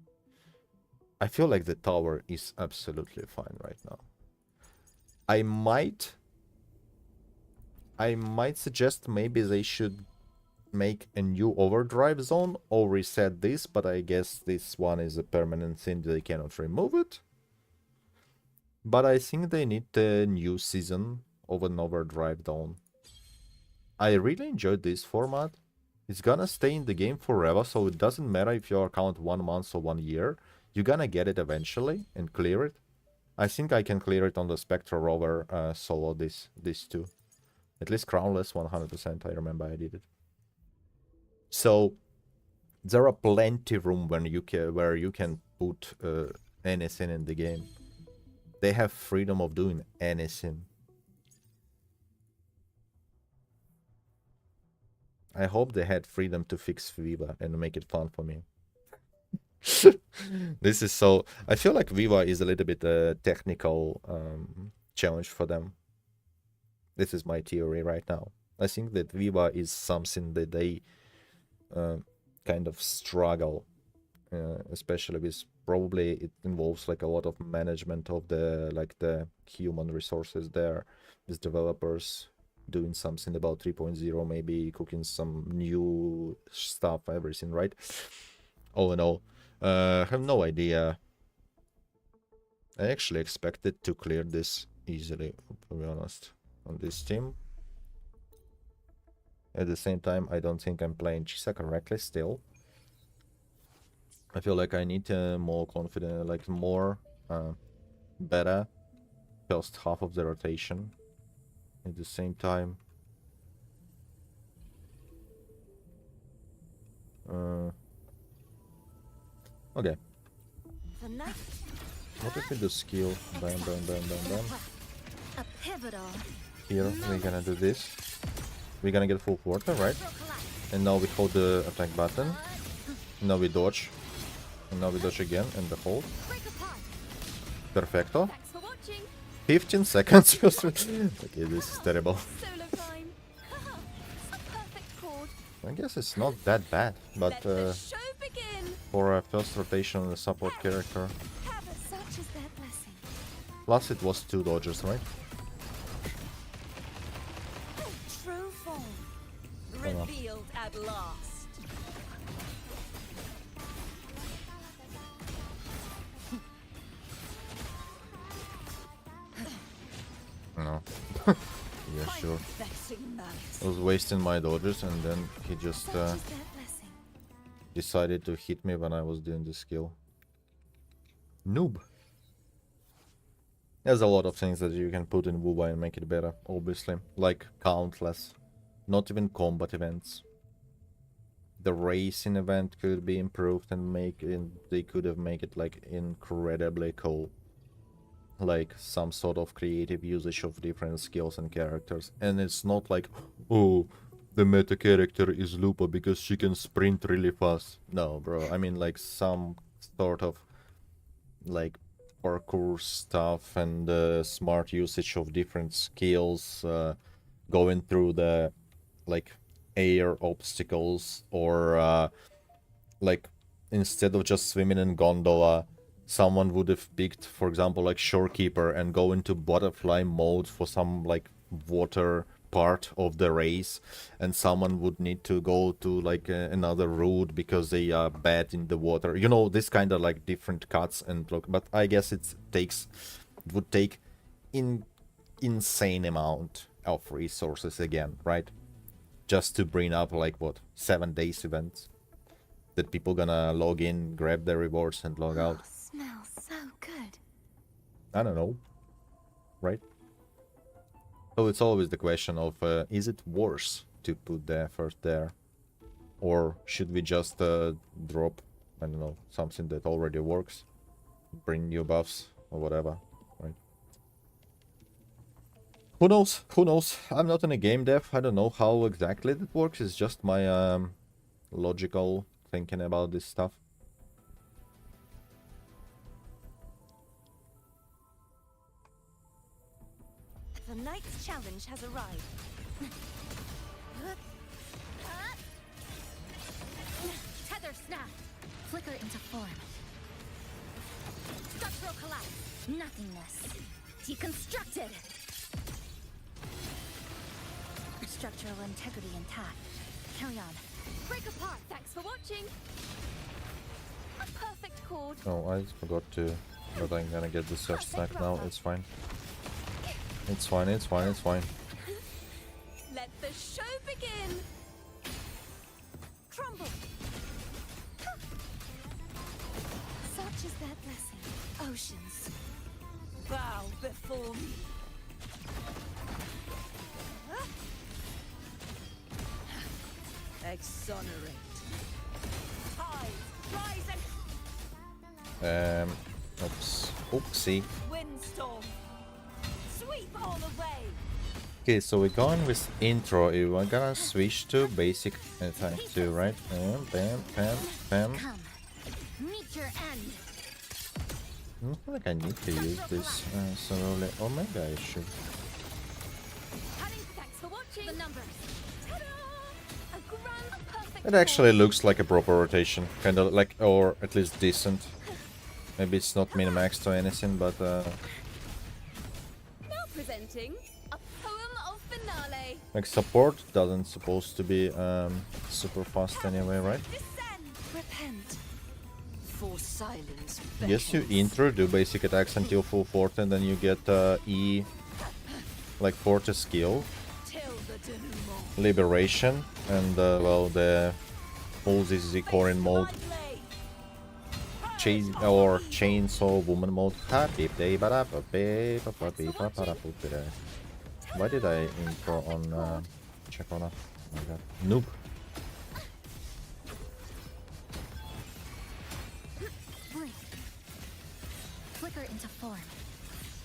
I feel like the tower is absolutely fine right now. I might suggest maybe they should make a new overdrive zone or reset this, but I guess this one is a permanent thing, they cannot remove it. But I think they need a new season of an overdrive zone. I really enjoyed this format. It's gonna stay in the game forever, so it doesn't matter if your account 1 month or 1 year. You're gonna get it eventually and clear it. I think I can clear it on the Spectre Rover solo this too. At least crownless 100%, I remember I did it. So there are plenty room where you can put anything in the game. They have freedom of doing anything. I hope they had freedom to fix Viva and make it fun for me. This is so... I feel like Viva is a little bit a technical challenge for them. This is my theory right now. I think that Viva is something that they kind of struggle, especially with, probably it involves like a lot of management of the human resources there, with developers doing something about 3.0, maybe cooking some new stuff, everything, right? All in all, I have no idea. I actually expected to clear this easily, to be honest, on this team. At the same time, I don't think I'm playing Chisa correctly still. I feel like I need more confident, like more better first half of the rotation at the same time. Okay. The knight. What if we do skill? Bam, bam, bam, bam, bam. A pivotal. Here, we're gonna do this. We're gonna get full quarter, right? And now we hold the attack button. Now we dodge. And now we dodge again, and the hold. Break apart. Perfecto. Thanks for watching. 15 seconds. Okay, this is terrible. Solo time. A perfect chord. I guess it's not that bad, but Let the show begin. for a first rotation on a support character. Have such as their blessing. Plus it was 2 dodges, right? True form. on. Revealed at last. No. Yeah, sure. Vexing malice. I was wasting my dodges and then he just Such is their blessing. decided to hit me when I was doing the skill. Noob. There's a lot of things that you can put in Wubai and make it better, obviously. Like countless. Not even combat events. The racing event could be improved and they could have made it like incredibly cool. Like some sort of creative usage of different skills and characters. And it's not like, oh, the meta character is Lupa because she can sprint really fast. No, bro. I mean like some sort of like parkour stuff and smart usage of different skills, going through the like air obstacles, or like instead of just swimming in gondola, someone would have picked, for example, like shorekeeper and go into butterfly mode for some like water part of the race, and someone would need to go to like another route because they are bad in the water, you know, this kind of like different cuts and look. But I guess it would take insane amount of resources again, right, just to bring up like what 7 days events that people gonna log in, grab their rewards and log out. Smells so good. I don't know, right? So it's always the question of, is it worse to put the effort there? Or should we just drop, I don't know, something that already works? Bring new buffs or whatever, right? Who knows? Who knows? I'm not in a game dev. I don't know how exactly that works. It's just my logical thinking about this stuff. The knight's challenge has arrived. Tether snap. Flicker into form. Structural collapse. Nothingness. Deconstructed. Structural integrity intact. Carry on. Break apart. Thanks for watching. A perfect chord. Oh, I forgot to, but I'm gonna get the search stack now. It's fine. It's fine, it's fine, it's fine. Let the show begin. Crumble. Such is their blessing. Oceans. Bow before me. Exonerate. Tides rise and Oops. Oopsie. windstorm. Sweep all away. Okay, so we're going with intro. We're gonna switch to basic attack too, right? Bam, bam, bam, bam. Come. Meet your end. I don't feel like I need to use this so early. Or maybe I should. Thanks for watching. The numbers. Ta-da! A grand, perfect It actually looks like a proper rotation. Kind of like, or at least decent. Maybe it's not min-maxed or anything, but Now presenting a poem of finale. like support doesn't supposed to be super fast anyway, right? Descend. Repent. For silence. Yes, you intro, do basic attacks until full fort, and then you get E, like forte skill, Till the denouement. liberation, and well, the full ZZ core in mode. Blindly. chainsaw woman mode. Happy day, why did I intro on Chakona? Oh my god. Noob. Blink. Flicker into form.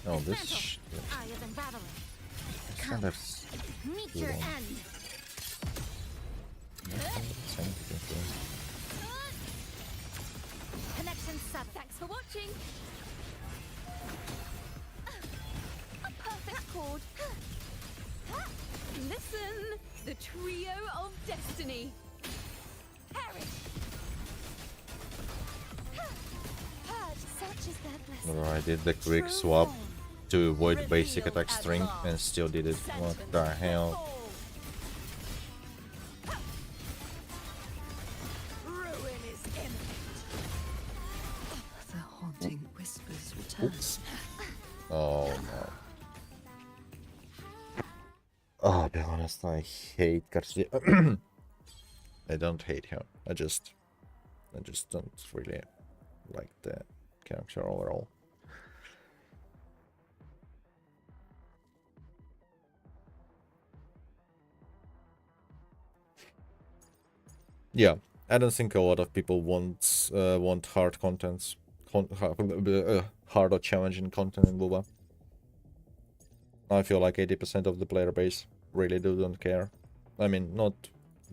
Oh, this Eye of Unraveling. kind of Meet your long. end. Connection 7. Thanks for watching. A perfect chord. Listen, the trio of destiny. Perish. Purge. Such is their blessing. Oh, I did the quick swap to avoid basic attack string and still did it. What the hell? Ruin is imminent. The haunting whispers return. Oops. Oh no. Oh, I'll be honest, I hate Garcia. I don't hate him. I just don't really like the character overall. Yeah, I don't think a lot of people want hard contents, hard or challenging content in WoW. I feel like 80% of the player base really don't care. I mean,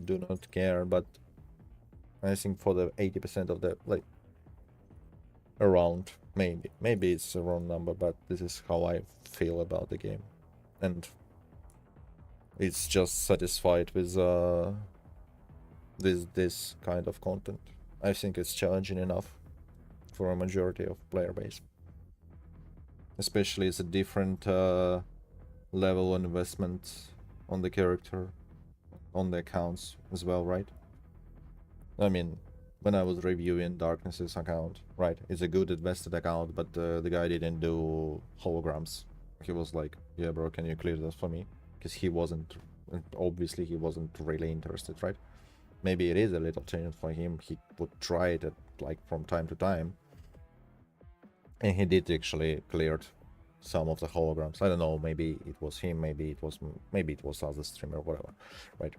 do not care, but I think for the 80% of the, like, around, maybe it's a wrong number, but this is how I feel about the game. And it's just satisfied with this kind of content. I think it's challenging enough for a majority of player base. Especially it's a different level of investment on the character, on the accounts as well, right? I mean, when I was reviewing Darkness's account, right, it's a good invested account, but the guy didn't do holograms. He was like, yeah bro, can you clear this for me? Because he wasn't, obviously he wasn't really interested, right? Maybe it is a little change for him. He would try it at, like, from time to time, and he did actually cleared some of the holograms. I don't know, maybe it was him, maybe it was other streamer, whatever, right?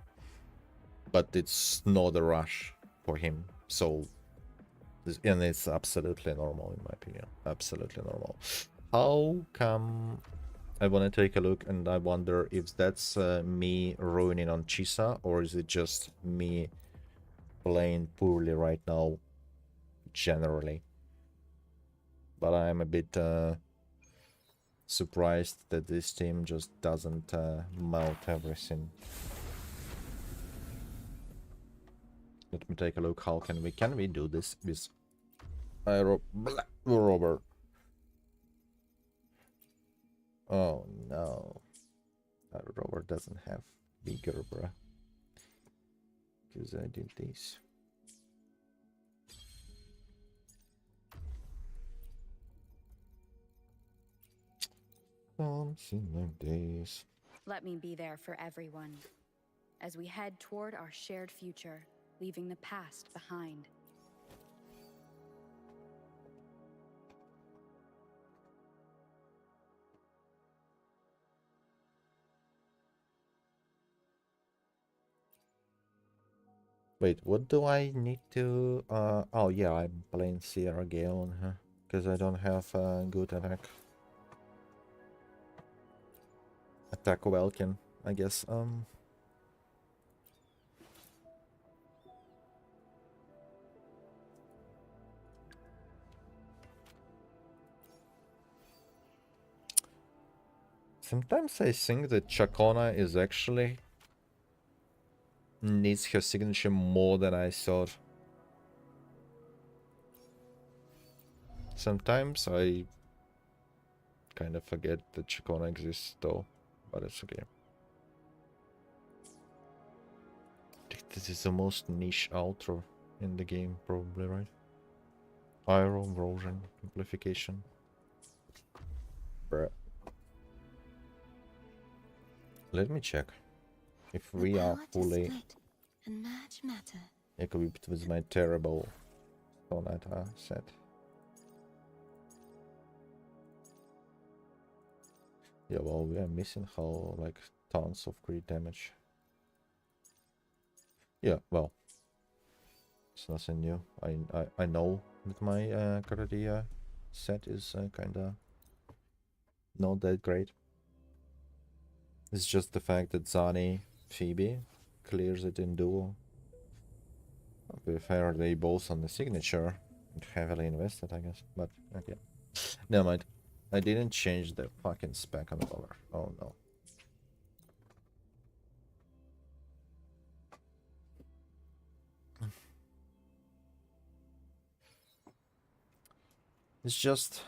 But it's not a rush for him, so and it's absolutely normal in my opinion. Absolutely normal. How come? I want to take a look, and I wonder if that's me ruining on Chisa, or is it just me playing poorly right now generally. But I'm a bit surprised that this team just doesn't mount everything. Let me take a look. How can we do this with Robert? Oh no, Robert doesn't have bigger, bruh. Because I did this. Something like this. Let me be there for everyone as we head toward our shared future, leaving the past behind. Wait, what do I need to... oh yeah, I'm playing Sierra Gale on her. Because I don't have a good attack Welkin, I guess. Sometimes I think that Chakona is actually needs her signature more than I thought. Sometimes I kind of forget that Chakona exists though, but it's okay. I think this is the most niche outro in the game, probably, right? Iron Erosion Amplification. Bruh. Let me check if we are fully and match matter. equipped with my terrible Sonata set. Yeah, well, we are missing how, like, tons of crit damage. Yeah, well, it's nothing new. I know that my Cardia set is kinda not that great. It's just the fact that Zani, Phoebe clears it in duo. To be fair, they both on the signature. Heavily invested, I guess. But, okay. Never mind. I didn't change the fucking spec on the color. Oh no. It's just...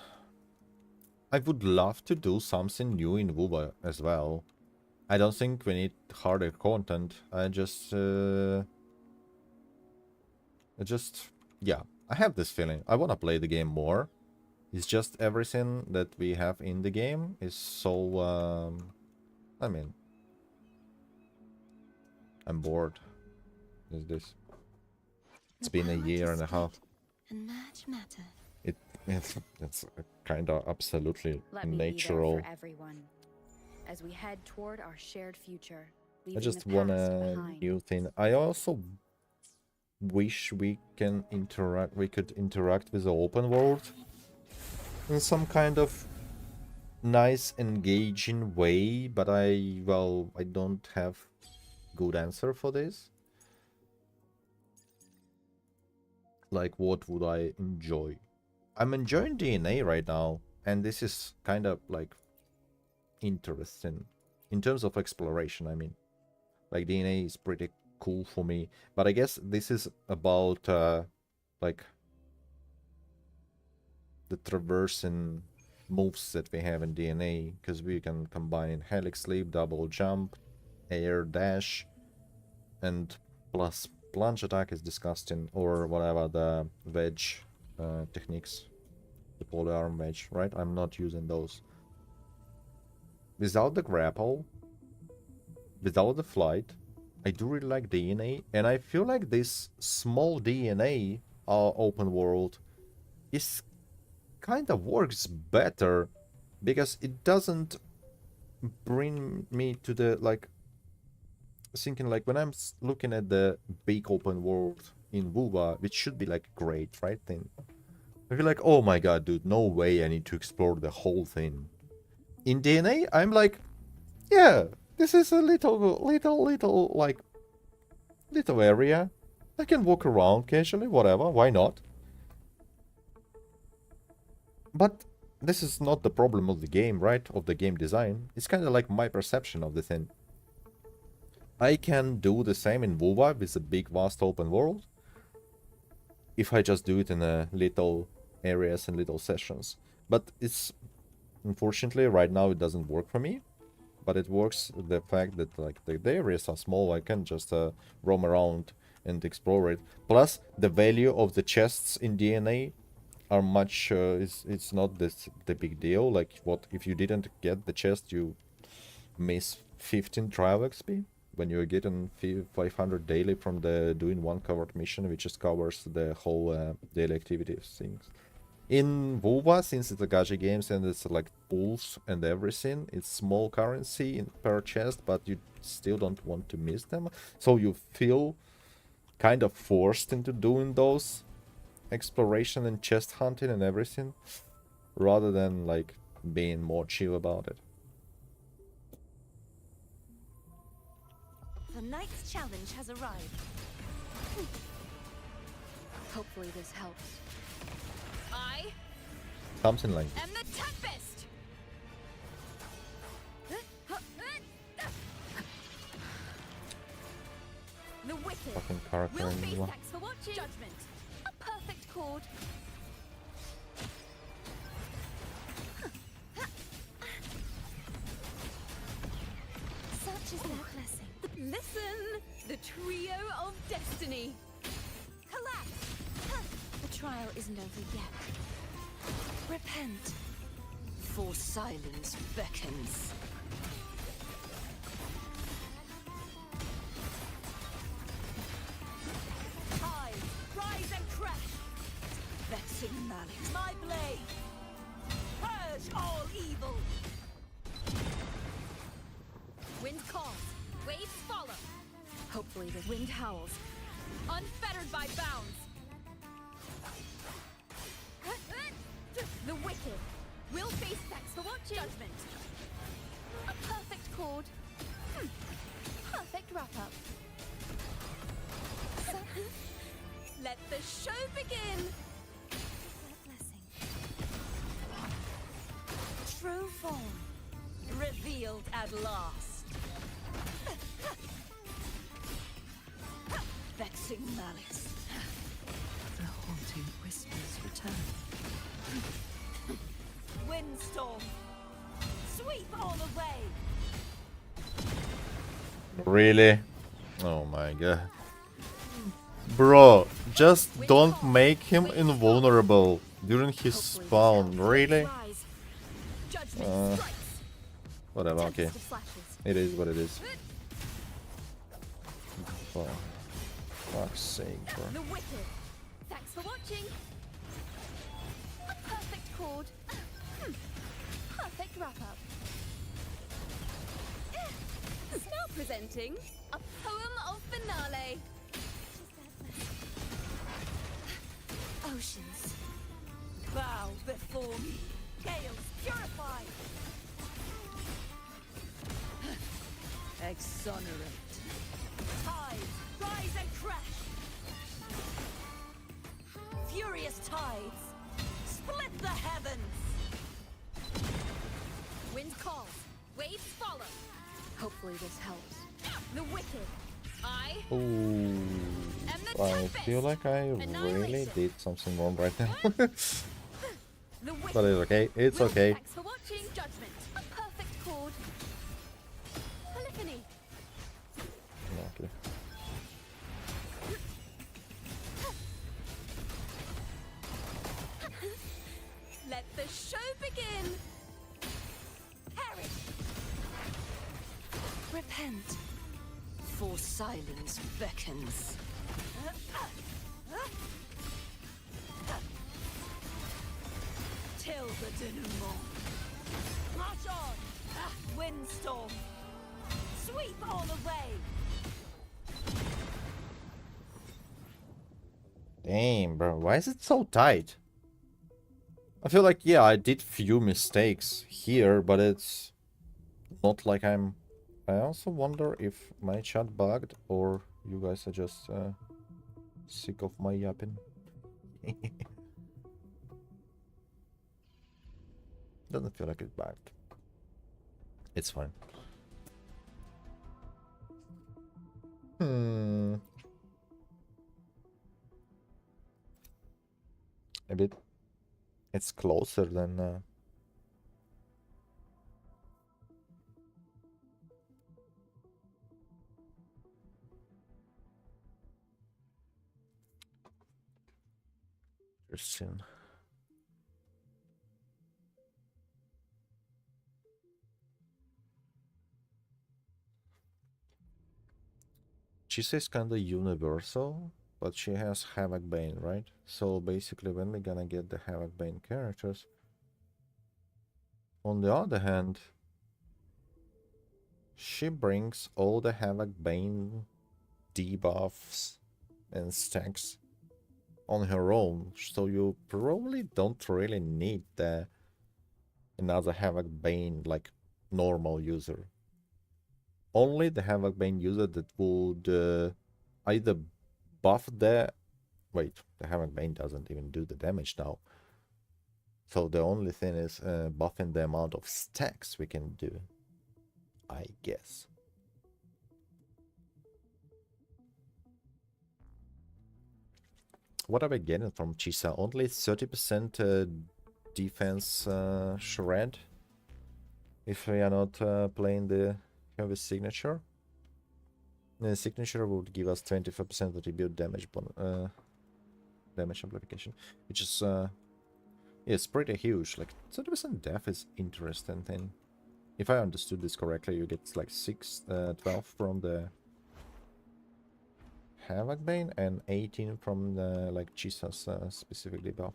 I would love to do something new in WoBA as well. I don't think we need harder content. Yeah, I have this feeling. I want to play the game more. It's just everything that we have in the game is so, I mean... I'm bored. Is this? It's been a year and a half. And match matter. It's kind of absolutely Let me natural. be there for everyone as we head toward our shared future. I just want a new thing. I also wish we could interact with the open world in some kind of nice, engaging way, but I don't have good answer for this. Like, what would I enjoy? I'm enjoying DNA right now, and this is kind of like interesting in terms of exploration. I mean, like, DNA is pretty cool for me, but I guess this is about like the traversing moves that we have in DNA, because we can combine helix leap, double jump, air dash, and plus plunge attack is disgusting, or whatever the wedge techniques, the polearm wedge, right? I'm not using those. Without the grapple, without the flight, I do really like DNA, and I feel like this small DNA open world is kind of works better because it doesn't bring me to the, like, thinking like when I'm looking at the big open world in WoBA, which should be like great, right? Thing. I feel like, oh my god, dude, no way I need to explore the whole thing. In DNA, I'm like, yeah, this is a little area. I can walk around casually, whatever, why not? But this is not the problem of the game, right? Of the game design. It's kind of like my perception of the thing. I can do the same in WoBA with a big, vast open world if I just do it in a little areas and little sessions. But it's, unfortunately, right now it doesn't work for me. But it works the fact that, like, the areas are small. I can just roam around and explore it. Plus, the value of the chests in DNA are much... it's not the big deal. Like, what if you didn't get the chest, you miss 15 trial XP? When you're getting 500 daily from the doing one covered mission, which just covers the whole daily activities things. In WoBA, since it's a gacha games and it's like pools and everything, it's small currency per chest, but you still don't want to miss them. So you feel kind of forced into doing those exploration and chest hunting and everything, rather than like being more chill about it. The night's challenge has arrived. Hopefully this helps. I Something like am the Tempest! The wicked fucking character will be anymore. thanks for watching. Judgment. A perfect chord. Such is their blessing. Listen, the trio of destiny. Collapse. The trial isn't over yet. Repent. For silence beckons. Rise and crash. Vexing malice. My blade. Purge all evil. Hopefully the Wind howls, unfettered by bounds. The wicked will face. Thanks for watching. Judgment. A perfect chord. Perfect wrap-up. Let the show begin. Their blessing. True form revealed at last. Vexing malice. The haunting whispers return. Windstorm, sweep all away. Really? Oh my god. Bro, just don't make him invulnerable during his spawn. Really? Rise. Judgment strikes. Whatever, okay. Tempest of flashes. It is what it is. For fuck's sake, bro. The wicked. Thanks for watching. A perfect chord. Perfect wrap-up. Now presenting a poem of finale. Oceans, bow before me. Gales purify. Exonerate. Tides rise and crash. Furious tides split the heavens. Wind calls, waves follow. hopefully this helps. The wicked. I Ooh, am the I tempest. feel like I really Annihilation. did something wrong right now. The wicked. But it's okay. It's okay. Thanks for watching. Judgment. A perfect chord. Polyphony. Okay. Let the show begin. Perish. Repent, for silence beckons. Till the denouement. March on! Windstorm! Sweep all away! Damn, bro. Why is it so tight? I feel like, yeah, I did few mistakes here, but it's not like I'm... I also wonder if my chat bugged or you guys are just sick of my yapping. Doesn't feel like it's bugged. It's fine. A bit. It's closer than... Interesting. Chisa is kinda universal, but she has Havoc Bane, right? So basically when we're gonna get the Havoc Bane characters... On the other hand, she brings all the Havoc Bane debuffs and stacks on her own, so you probably don't really need the another Havoc Bane like normal user. Only the Havoc Bane user that would either buff the... Wait, the Havoc Bane doesn't even do the damage now. So the only thing is buffing the amount of stacks we can do, I guess. What are we getting from Chisa? Only 30% defense shred if we are not playing the heavy signature. The signature would give us 25% attribute damage damage amplification, which is it's pretty huge. Like 30% death is interesting thing. If I understood this correctly, you get like 12 from the Havoc Bane and 18 from the like Chisa's specific debuff.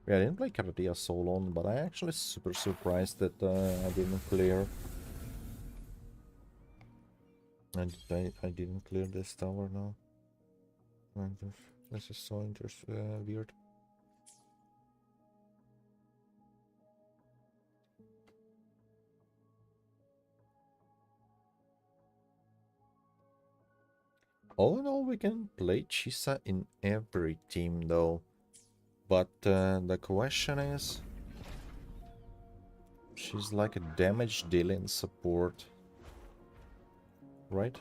Yeah, I didn't play Cardia so long, but I actually super surprised that I didn't clear. And I didn't clear this tower now. This is so weird. All in all, we can play Chisa in every team though. But the question is, she's like a damage dealing support, right?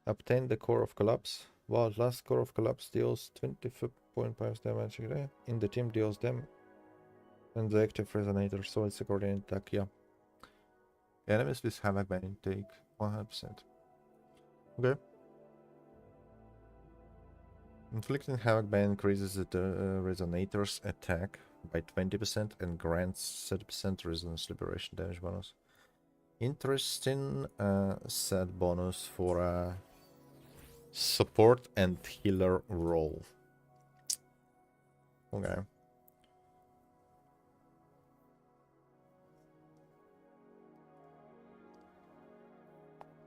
Obtain the Core of Collapse. While last Core of Collapse deals 20.5 damage in the team deals them and the active resonator, so it's a coordinated attack, yeah. Enemies with Havoc Bane take 100%. Okay. Inflicting Havoc Bane increases the resonator's attack by 20% and grants 30% resonance liberation damage bonus. Interesting set bonus for a support and healer role. Okay.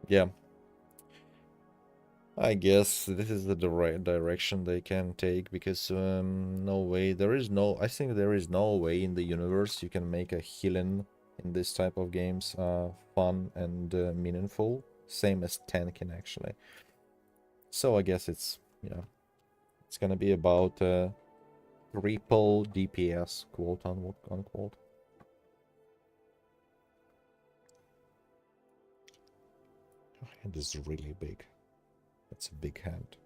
Yeah. I guess this is the direction they can take, because no way, I think there is no way in the universe you can make a healing in this type of games fun and meaningful, same as tanking actually. So I guess it's, it's gonna be about triple DPS, quote unquote. Your hand is really big. That's a big hand.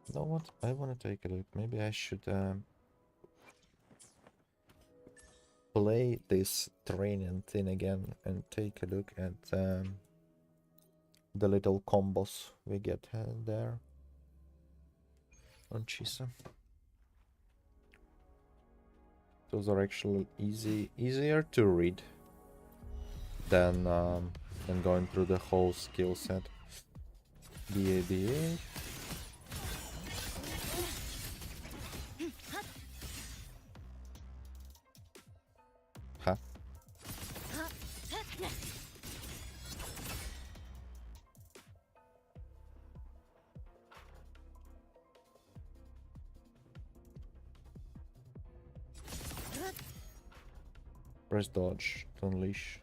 You know what? I want to take a look. Maybe I should play this training thing again and take a look at the little combos we get there on Chisa. Those are actually easier to read than going through the whole skill set. BABA. Huh? Press dodge to unleash.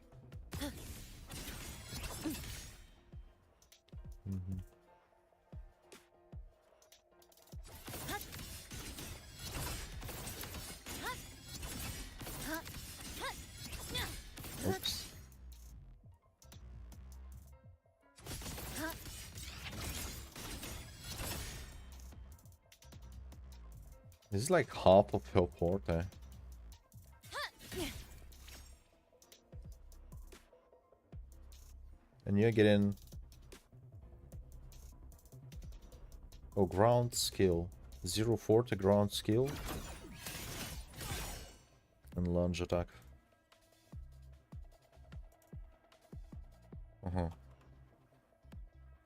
Oops. This is like half of her porta. And you're getting... Oh, ground skill. 0-4 to ground skill. And lunge attack.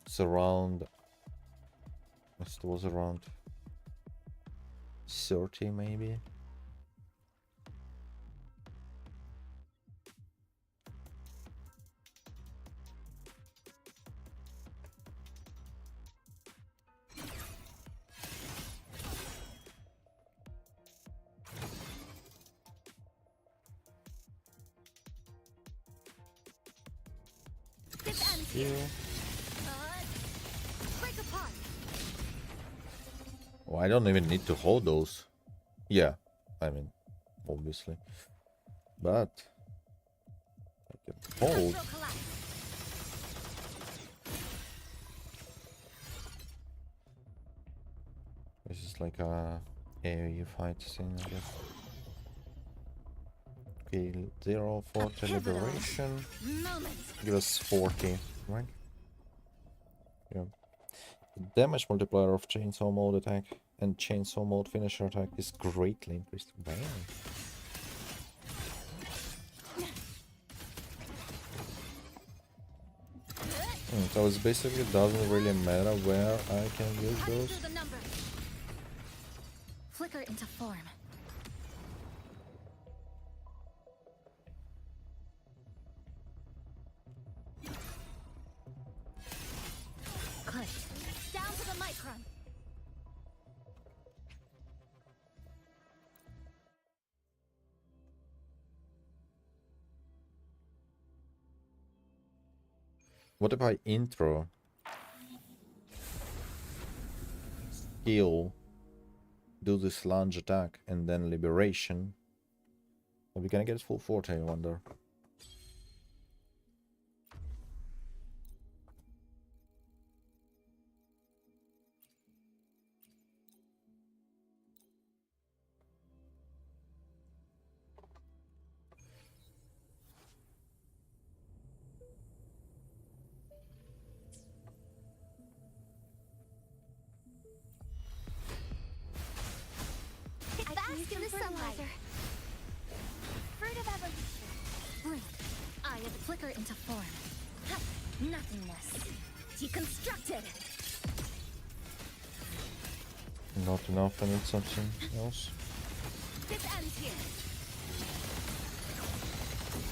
It's around... It was around 30 maybe. This ends Yeah. here. Break apart. Oh, I don't even need to hold those. Yeah, I mean, obviously. But I can hold. Structural collapse. This is like a AoE fight thing, I guess. Okay, 0 for liberation. Moment. Give us 40, right? Yeah. The damage multiplier of chainsaw mode attack and chainsaw mode finisher attack is greatly increased. Bam. So it basically doesn't really matter where I can use Cutting those. through the numbers. Flicker into form. Clicked. Down to the micron. What if I intro skill, do this lunge attack, and then liberation? Are we gonna get full 40, I wonder? Bask in the sunlight. Fruit of evolution. Blink. Eye of flicker into form. Ha! Nothingness. Deconstructed. Not enough, I need something else. This ends here.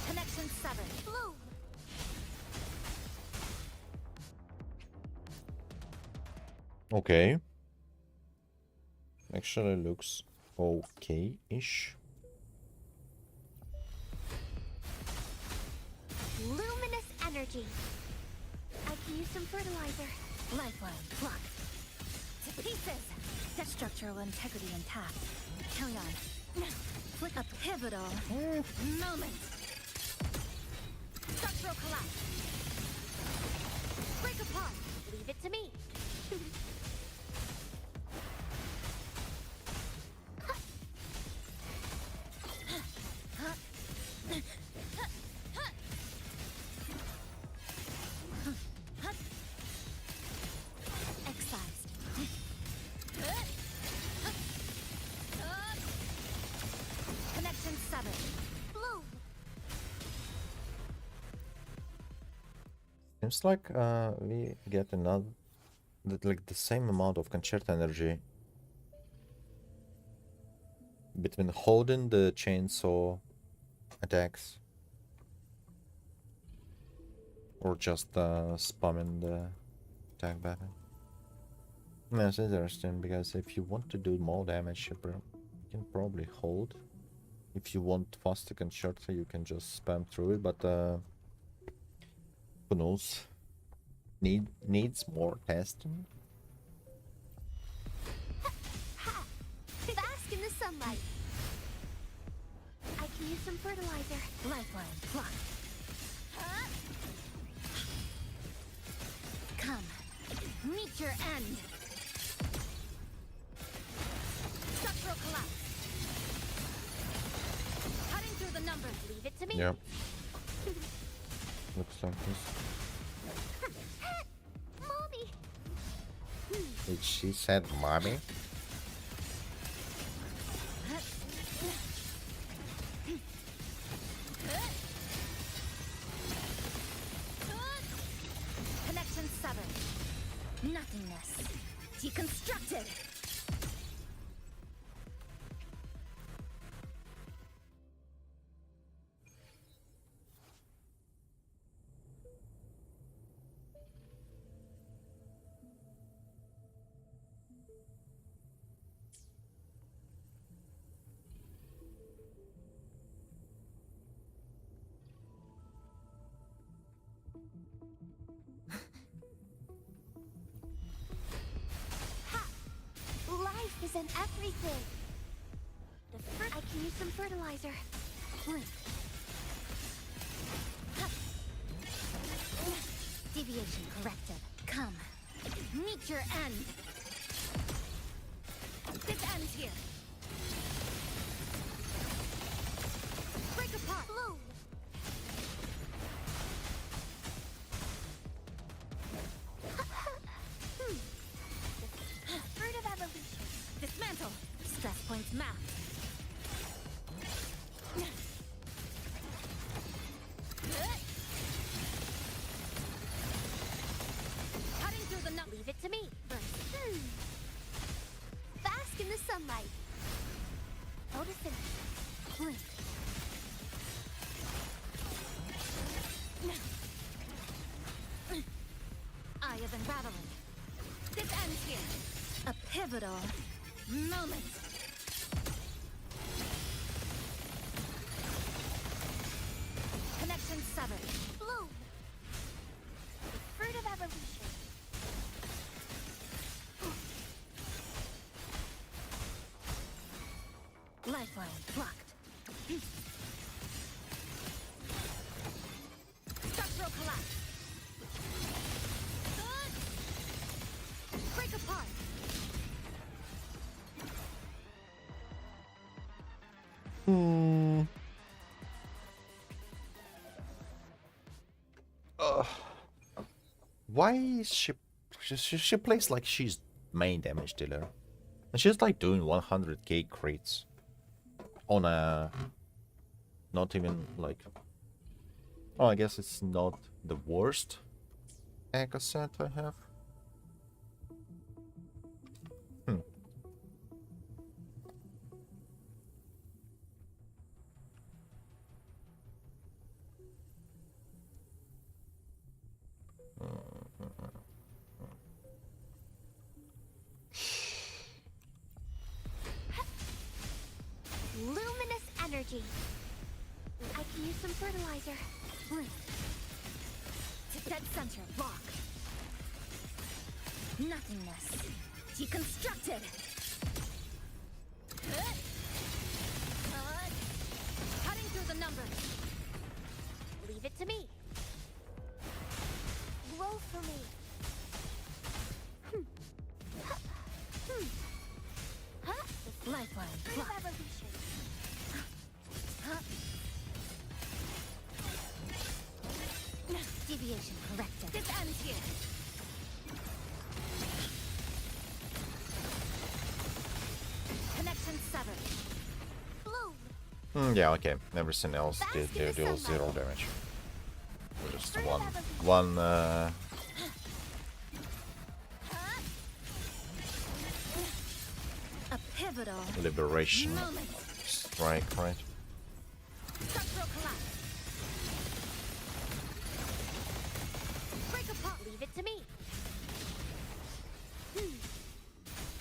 Connection severed. Bloom. Okay. Actually looks okay-ish. Luminous energy. I can use some fertilizer. Lifeline blocked. To pieces. That structural integrity intact. Carry on. Flick a pivotal moment. Structural collapse. Break apart. Leave it to me. Excised. Connection severed. Bloom. Seems like we get another, like the same amount of concerta energy between holding the chainsaw attacks or just spamming the attack button. That's interesting because if you want to do more damage, you can probably hold. If you want faster concerta, you can just spam through it, but who knows? Needs more testing. Bask in the sunlight. I can use some fertilizer. Lifeline blocked. Come, meet your end. Structural collapse. Cutting through the numbers. Leave it to me. Yep. Looks like this. Mommy. Did she said mommy? Connection severed. Nothingness. Deconstructed. Life is in everything. I can use some fertilizer. Blink. Deviation corrected. Come. Meet your end. This ends here. Break apart. apart. Bloom. Fruit of evolution. Dismantle. Stress points mapped. Cutting through the nut. Leave it to me. Bask in the sunlight. Photosynthesis. Blink. Eye of unraveling. This ends here. A pivotal moment. Connection severed. Bloom. Fruit of evolution. Lifeline blocked. Structural collapse. Break apart. Why is she plays like she's main damage dealer, and she's like doing 100k crits on a not even like. Oh, I guess it's not the worst Echo set I have. Luminous energy. I can use some fertilizer. Blink. Dead center block. Nothingness. Deconstructed. Cutting through the numbers. Leave it to me. Grow for me. Lifeline Fruit blocked. of evolution. Deviation corrected. This ends here. Connection severed. Bloom. Yeah, okay. Everything else did deal 0 damage. Just one A pivotal liberation moment. strike, right? Structural collapse. Break apart. Leave it to me.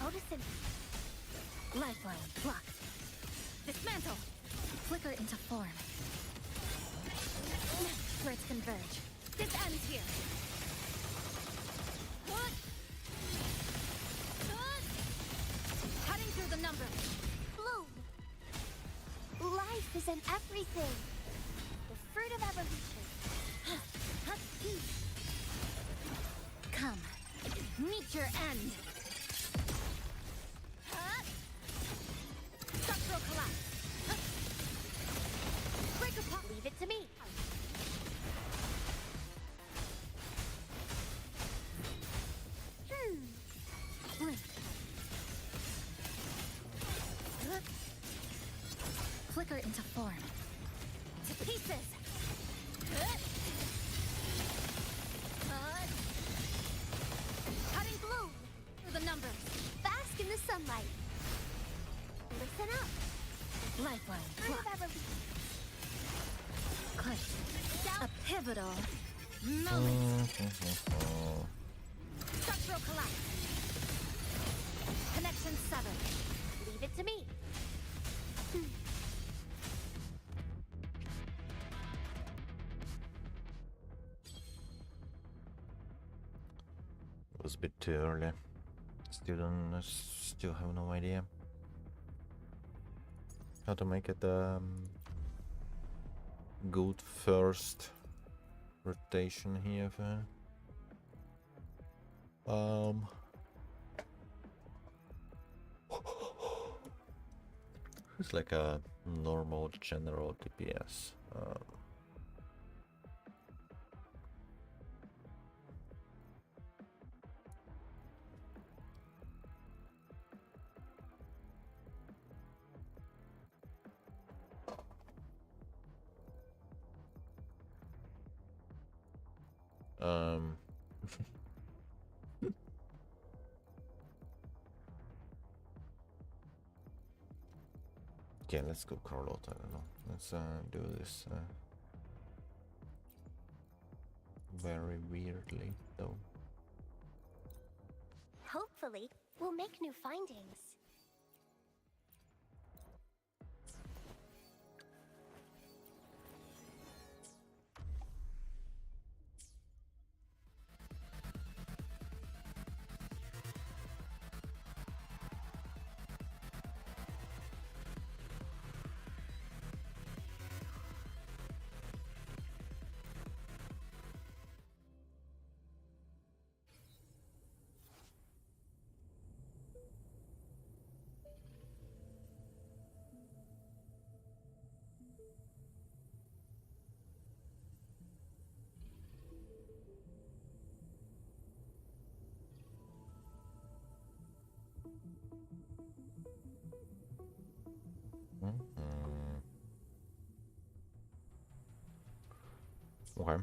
Photosynthesis. Lifeline blocked. Dismantle. Flicker into form. Threads converge. This ends here. Cutting through the numbers. Bloom. Life is in everything. The fruit of evolution. Come. Meet your end. Structural collapse. Break apart. Leave it to me. Blink. Flicker into form. To pieces. Cutting bloom. Through the numbers. Bask in the sunlight. Listen up. Lifeline Fruit of blocked. evolution. Click. A pivotal moment. Structural collapse. Connection severed. Leave it to me. It was a bit too early. Still have no idea how to make it good first rotation here. It's like a normal general DPS. Um, okay, let's go Carlotta. I don't know. Let's do this very weirdly though. Hopefully, we'll make new findings. Okay.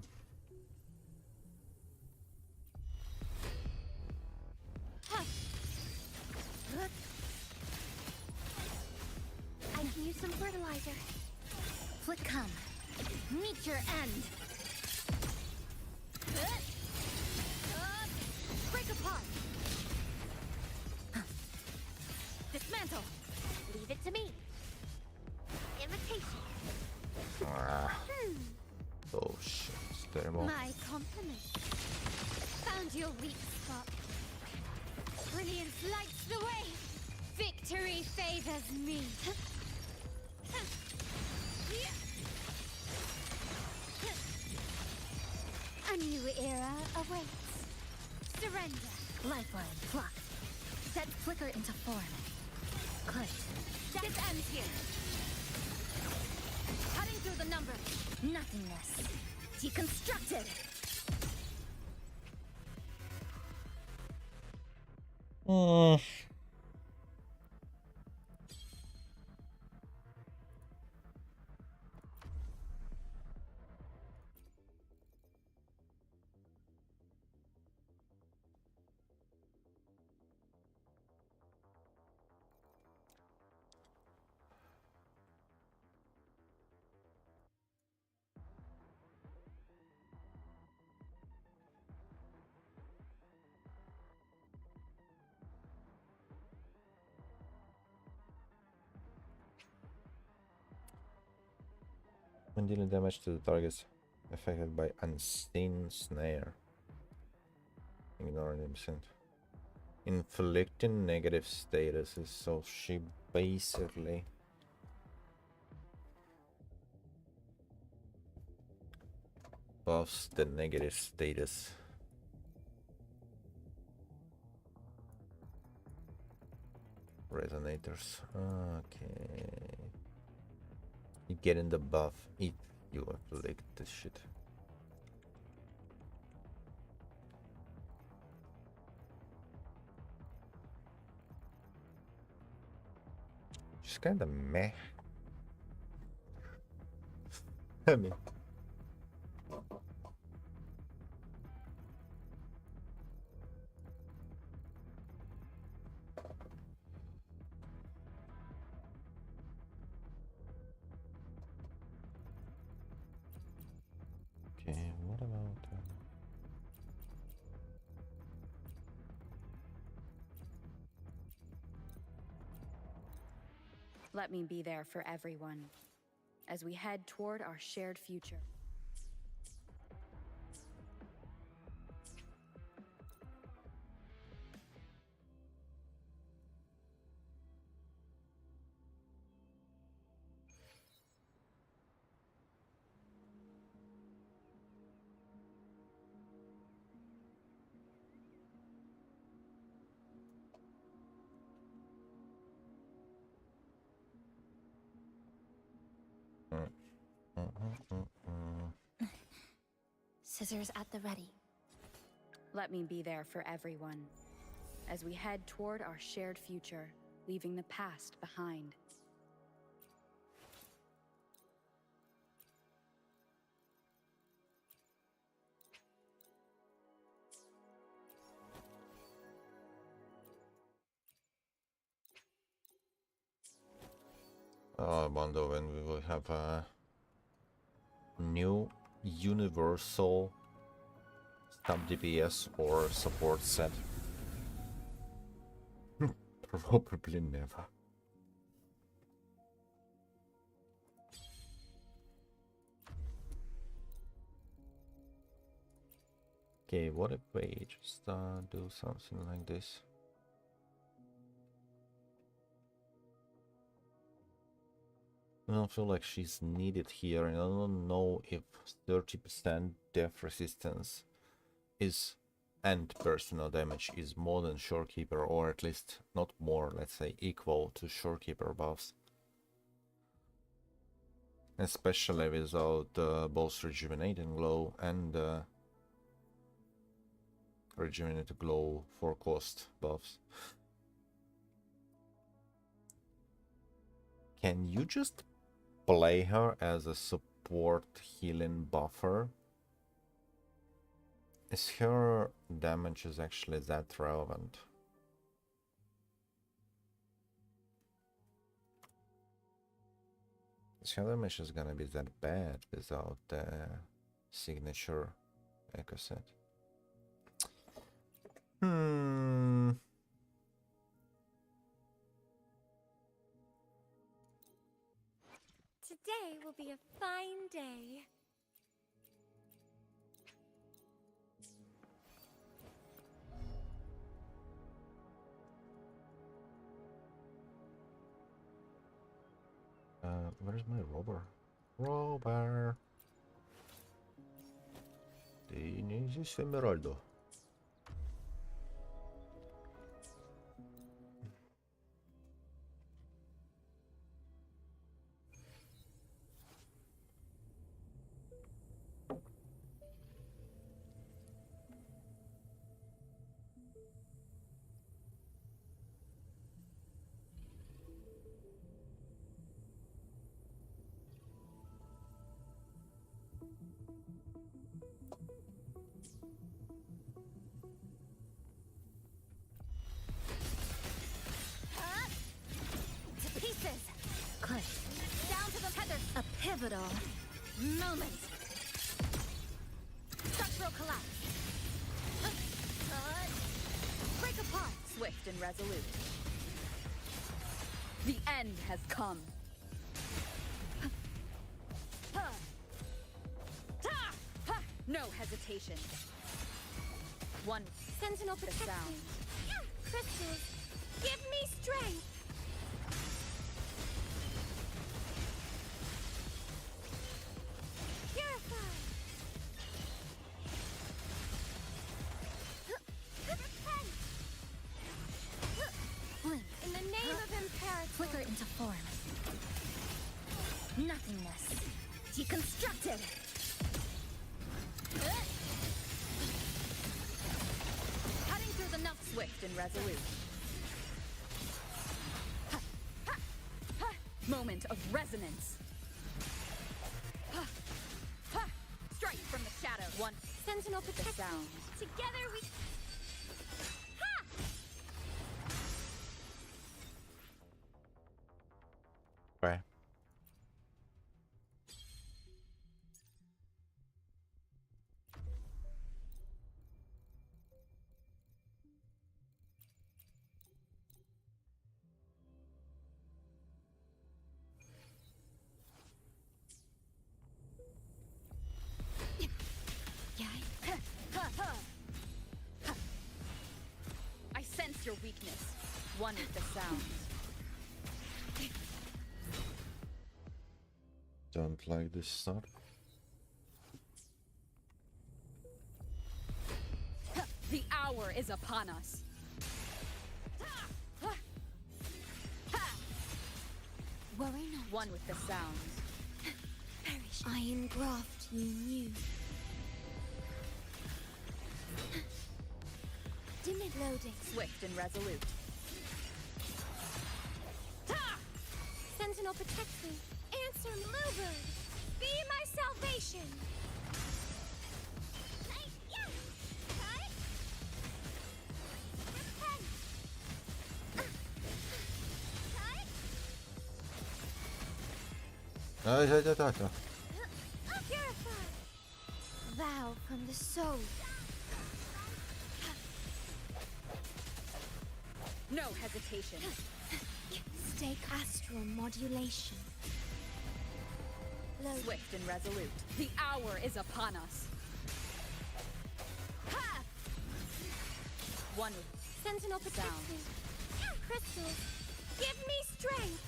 I can use some fertilizer. Flick come. Meet your end. Break apart. Dismantle. Leave it to me. Imitation. Oh shit, it's terrible. My compliments. Found your weak spot. Brilliance lights the way. Victory favors me. A new era awaits. Surrender. Lifeline plucked. Set flicker into form. Good. This ends here. Cutting through the numbers. Nothingness. Deconstructed. When dealing damage to the targets affected by unseen snare. Ignore an percent. Inflicting negative statuses, so she basically buffs the negative status. Resonators. Okay. You get in the buff if you afflict this shit. She's kinda meh. I mean, okay, what about Let me be there for everyone as we head toward our shared future. Scissors at the ready. Let me be there for everyone as we head toward our shared future, leaving the past behind. I wonder when we will have a new universal sub DPS or support set. Probably never. Okay, what if we just do something like this? I don't feel like she's needed here, and I don't know if 30% def resistance is and personal damage is more than Shorekeeper, or at least not more, let's say equal to Shorekeeper buffs. Especially without both Rejuvenating Glow and Rejuvenated Glow for cost buffs. Can you just play her as a support healing buffer? Is her damage is actually that relevant? Is her damage is gonna be that bad without the signature echo set? Today will be a fine day. Where's my robber? Robber! Ты не здесь, Эмеральдо. To pieces! Click. Down to the feathers! A pivotal moment! Structural collapse! Break apart! Swift and resolute. The end has come. No hesitation. One Sentinel the protection! sound. Crystals, give me strength! Purify! Blink. In the name of Imperator! Flicker into form. Nothingness. Deconstructed! Cutting through the nuts. Swift and resolute. Moment of resonance. Strike from the shadow. One Sentinel the protection! sound. Together we... Ha! Okay. I sense your weakness. One with the sound. Don't like this start. The hour is upon us. Worry not. One with the sound. Perish. Iron graft you knew. Loading. Swift and resolute. Sentinel protect me. Answer mover. Be my salvation. Purify. Vow from the soul. No hesitation. Stake astral modulation. Loading. Swift and resolute. The hour is upon us. Ha! One. Sentinel protect Down. me. Crystals, give me strength.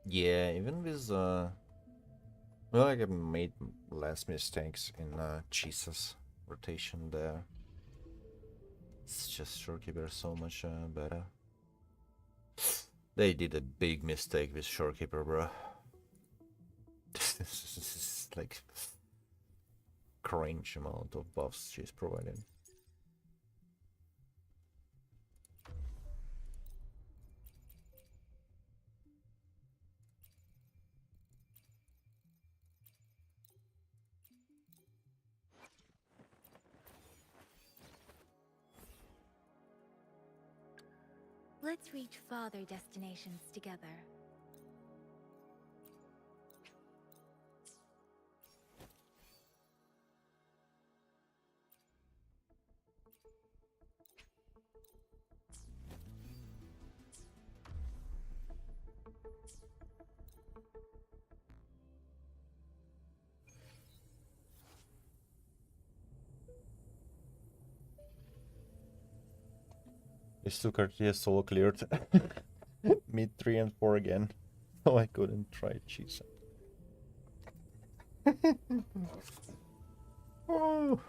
Yeah, even with well, I made less mistakes in Chisa's rotation there. It's just Shorekeeper so much better. They did a big mistake with Shorekeeper, bro. This is like cringe amount of buffs she's providing. Let's reach farther destinations together. This Stukartia solo cleared mid 3 and 4 again, so I couldn't try Chisa. Oh.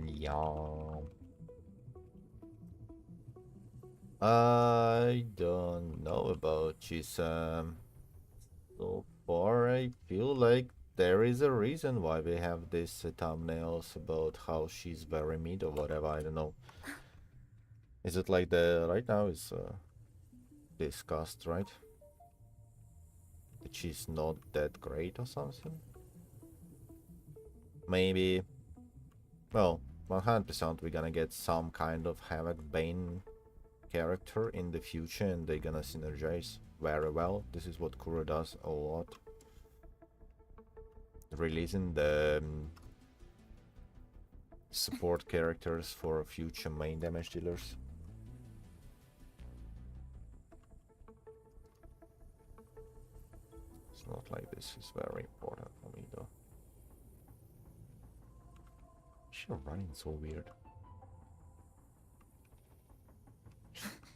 Yeah. I don't know about Chisa. So far, I feel like there is a reason why we have these thumbnails about how she's very mid or whatever, I don't know. Is it like the right now is discussed, right? That she's not that great or something? Maybe. Well, 100% we're gonna get some kind of Havoc Bane character in the future and they're gonna synergize very well. This is what Kura does a lot. Releasing the support characters for future main damage dealers. It's not like this is very important for me though. She's running so weird.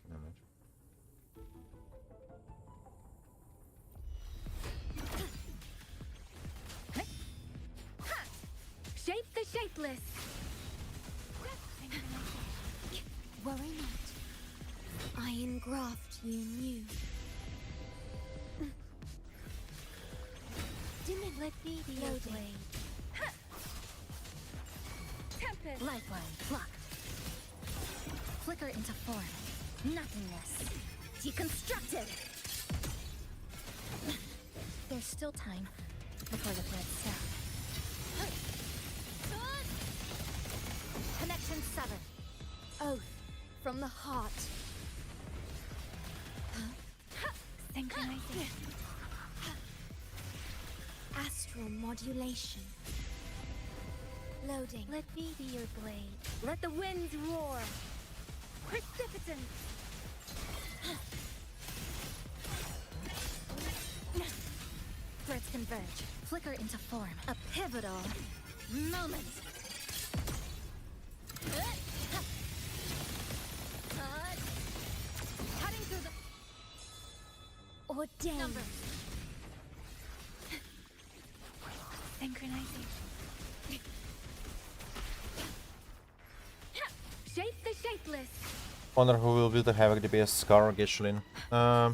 Damn it. Shape the shapeless. Worry not. Iron graft you knew. Didn't let me be your blade. Tempest. Lifeline blocked. Flicker into form. Nothingness. Deconstructed. There's still time before the thread snap. Connection severed. Oath from the heart. Synchronizing. Astral modulation. Loading. Let me be your blade. Let the winds roar. Precipitance. Threads converge. Flicker into form. A pivotal moment. Cutting through the ordained. Numbers. Synchronizing. Shape the shapeless. Wonder who will be the Havoc DPS, Scar or Geshelin. I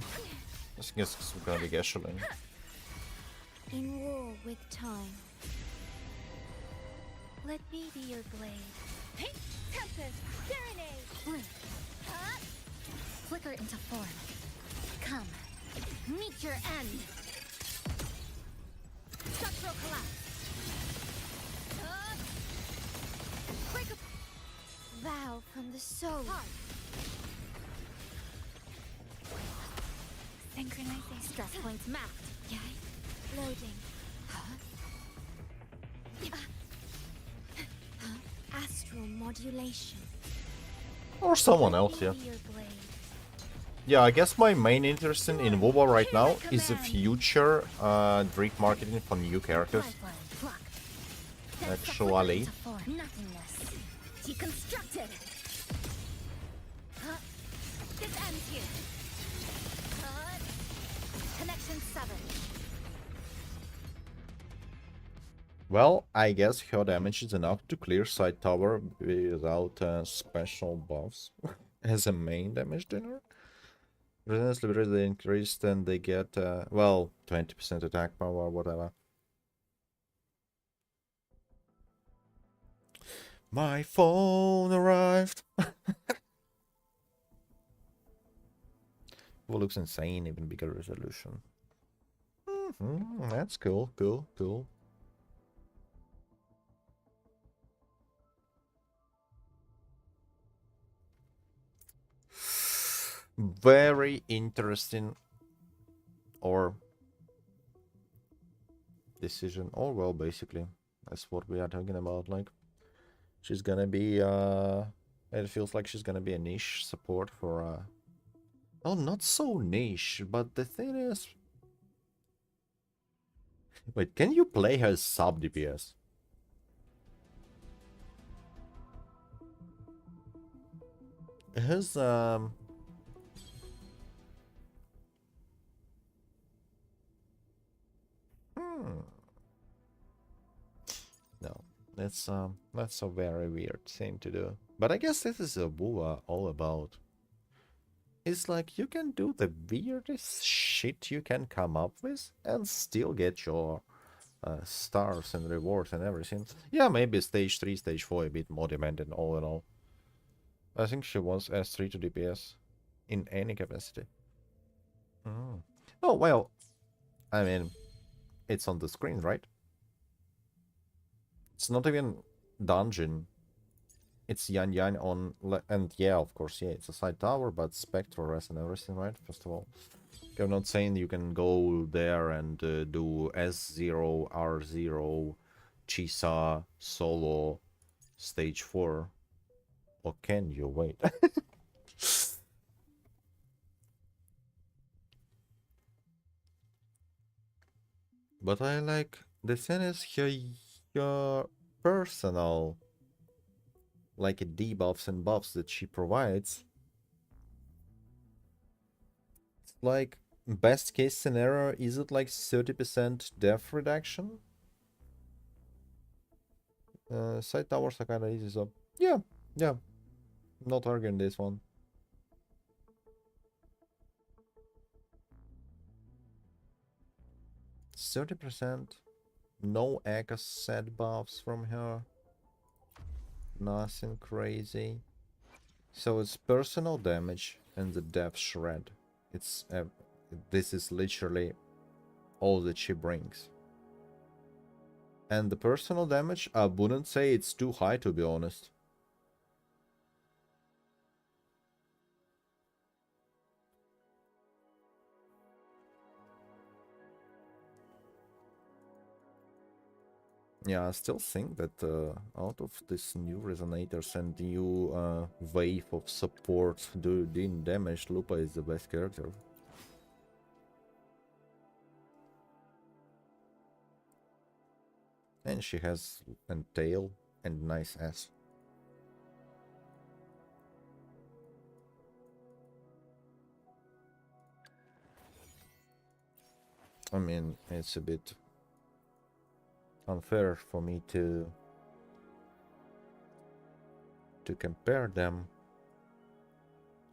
guess it's gonna be Geshelin. In war with time. Let me be your blade. Hey, Tempest! Serenade! Blink. Flicker into form. Come. Meet your end! Structural collapse! Break up! Vow from the soul. Hard! Synchronization. Stress points mapped! Yay. Loading. Astral modulation. Or someone Let else, me yeah. be your blade. Yeah, I guess my main interest in WoW right now is the future Greek marketing for new characters. Lifeline, pluck. Actually. Into form. Nothingness. Deconstructed! Huh? This ends here. Connection severed. Well, I guess her damage is enough to clear side tower without special buffs as a main damage dealer. Resistance liberty they increased and they get, well, 20% attack power or whatever. My phone arrived! Well, looks insane, even bigger resolution. That's cool, cool. Very interesting or decision, or well, basically that's what we are talking about. Like, she's gonna be it feels like she's gonna be a niche support for oh, not so niche, but the thing is, wait, can you play her sub DPS? His No, that's a very weird thing to do. But I guess this is a WoA all about. It's like you can do the weirdest shit you can come up with and still get your stars and rewards and everything. Yeah, maybe stage 3, stage 4 a bit more demanding all in all. I think she wants S3 to DPS in any capacity. Oh, well, I mean, it's on the screen, right? It's not even dungeon. It's Yan Yan on... And yeah, of course, yeah, it's a side tower, but spectral rest and everything, right? First of all. I'm not saying you can go there and do S0, R0, Chisa, solo, stage 4. Or can you? Wait. But I like... The thing is, your personal... like debuffs and buffs that she provides. Like, best case scenario, is it like 30% def reduction? Side towers are kinda easy, so yeah, not arguing this one. %, no echo set buffs from her. Nothing crazy. So it's personal damage and the def shred. It's this is literally all that she brings. And the personal damage, I wouldn't say it's too high, to be honest. Yeah, I still think that out of this new resonators and new wave of support doing damage, Lupa is the best character. And she has a tail and nice ass. I mean, it's a bit unfair for me to compare them,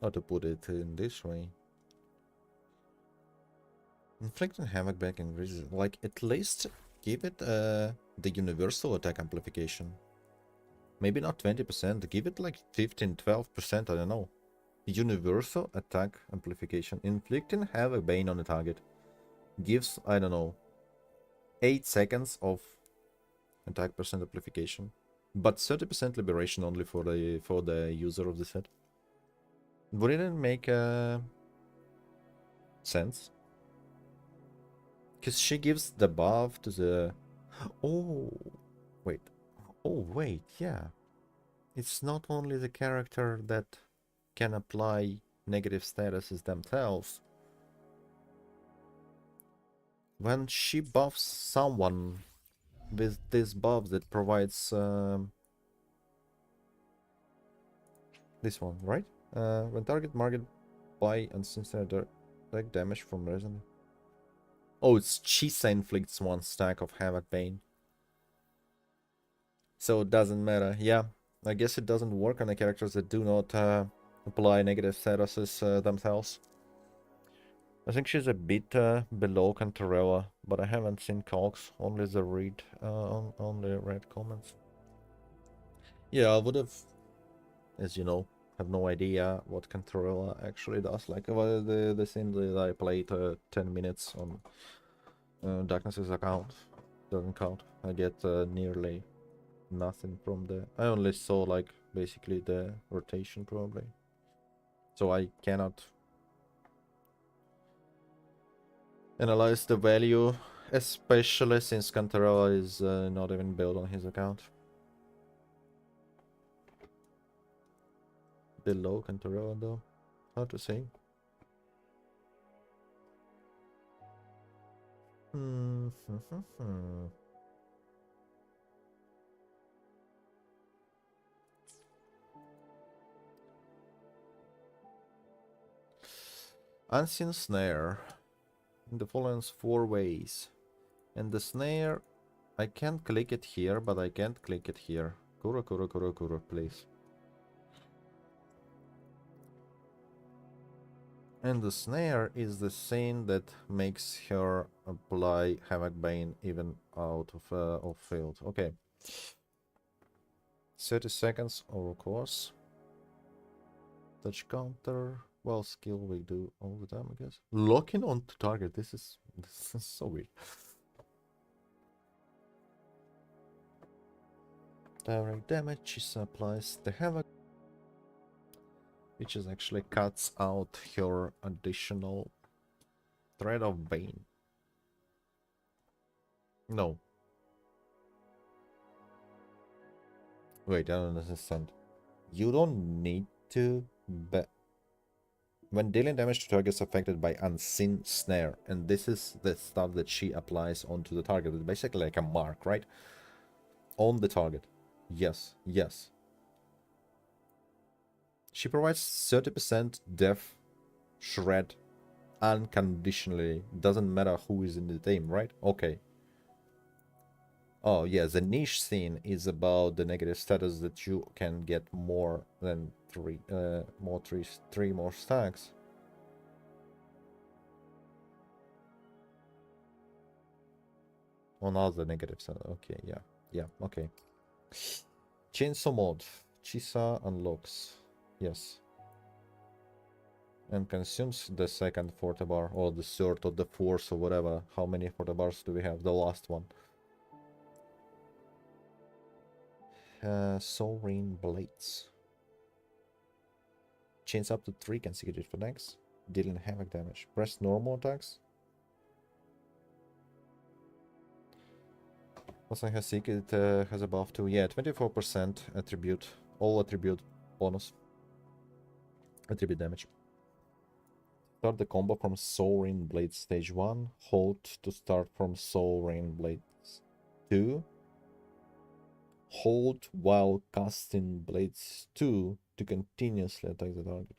or to put it in this way. Inflicting havoc back in resist. Like, at least give it the universal attack amplification. Maybe not 20%, give it like 15, 12%, I don't know. Universal attack amplification. Inflicting havoc bane on the target. Gives, I don't know, 8 seconds of attack percent amplification. But 30% liberation only for the user of the set. Would it make sense? Because she gives the buff to the... Oh, wait. Oh, wait, yeah. It's not only the character that can apply negative statuses themselves. When she buffs someone with this buff that provides... this one, right? When target marked by unseen direct damage from resin. Oh, it's Chisa inflicts 1 stack of Havoc Bane. So it doesn't matter. Yeah, I guess it doesn't work on the characters that do not apply negative statuses themselves. I think she's a bit below Cantarella, but I haven't seen calcs, only the only read comments. Yeah, I would have, as you know, have no idea what Cantarella actually does. Like the scene that I played 10 minutes on Darkness's account doesn't count. I get nearly nothing from the... I only saw like basically the rotation probably. So I cannot analyze the value, especially since Cantarella is not even built on his account. Below Cantarella though, hard to say. Unseen snare in the following 4 ways. And the snare, I can't click it here, but I can't click it here. Kuro, please. And the snare is the thing that makes her apply Havoc Bane even out of field. Okay. 30 seconds, of course. Touch counter. Well, skill we do all the time, I guess. Locking onto target. This is so weird. Direct damage. Chisa applies the Havoc, which is actually cuts out her additional threat of Bane. No. Wait, I don't understand. You don't need to when dealing damage to targets affected by unseen snare, and this is the stuff that she applies onto the target. It's basically like a mark, right? On the target. Yes, yes. She provides 30% death shred unconditionally. Doesn't matter who is in the team, right? Okay. Oh yeah, the niche scene is about the negative status that you can get more than three more stacks. On other negative status. Okay, yeah, okay. Chainsaw mode. Chisa unlocks. Yes. And consumes the second forte-bar, or the third, or the fourth, or whatever. How many forte-bars do we have? The last one. Sovereign Blades. Chains up to 3 consecutive attacks, dealing havoc damage. Press normal attacks. Also has secret, has a buff too. Yeah, 24% attribute, all attribute bonus. Attribute damage. Start the combo from Sovereign Blades stage 1. Hold to start from Sovereign Blades 2. Hold while casting Blades 2 to continuously attack the target.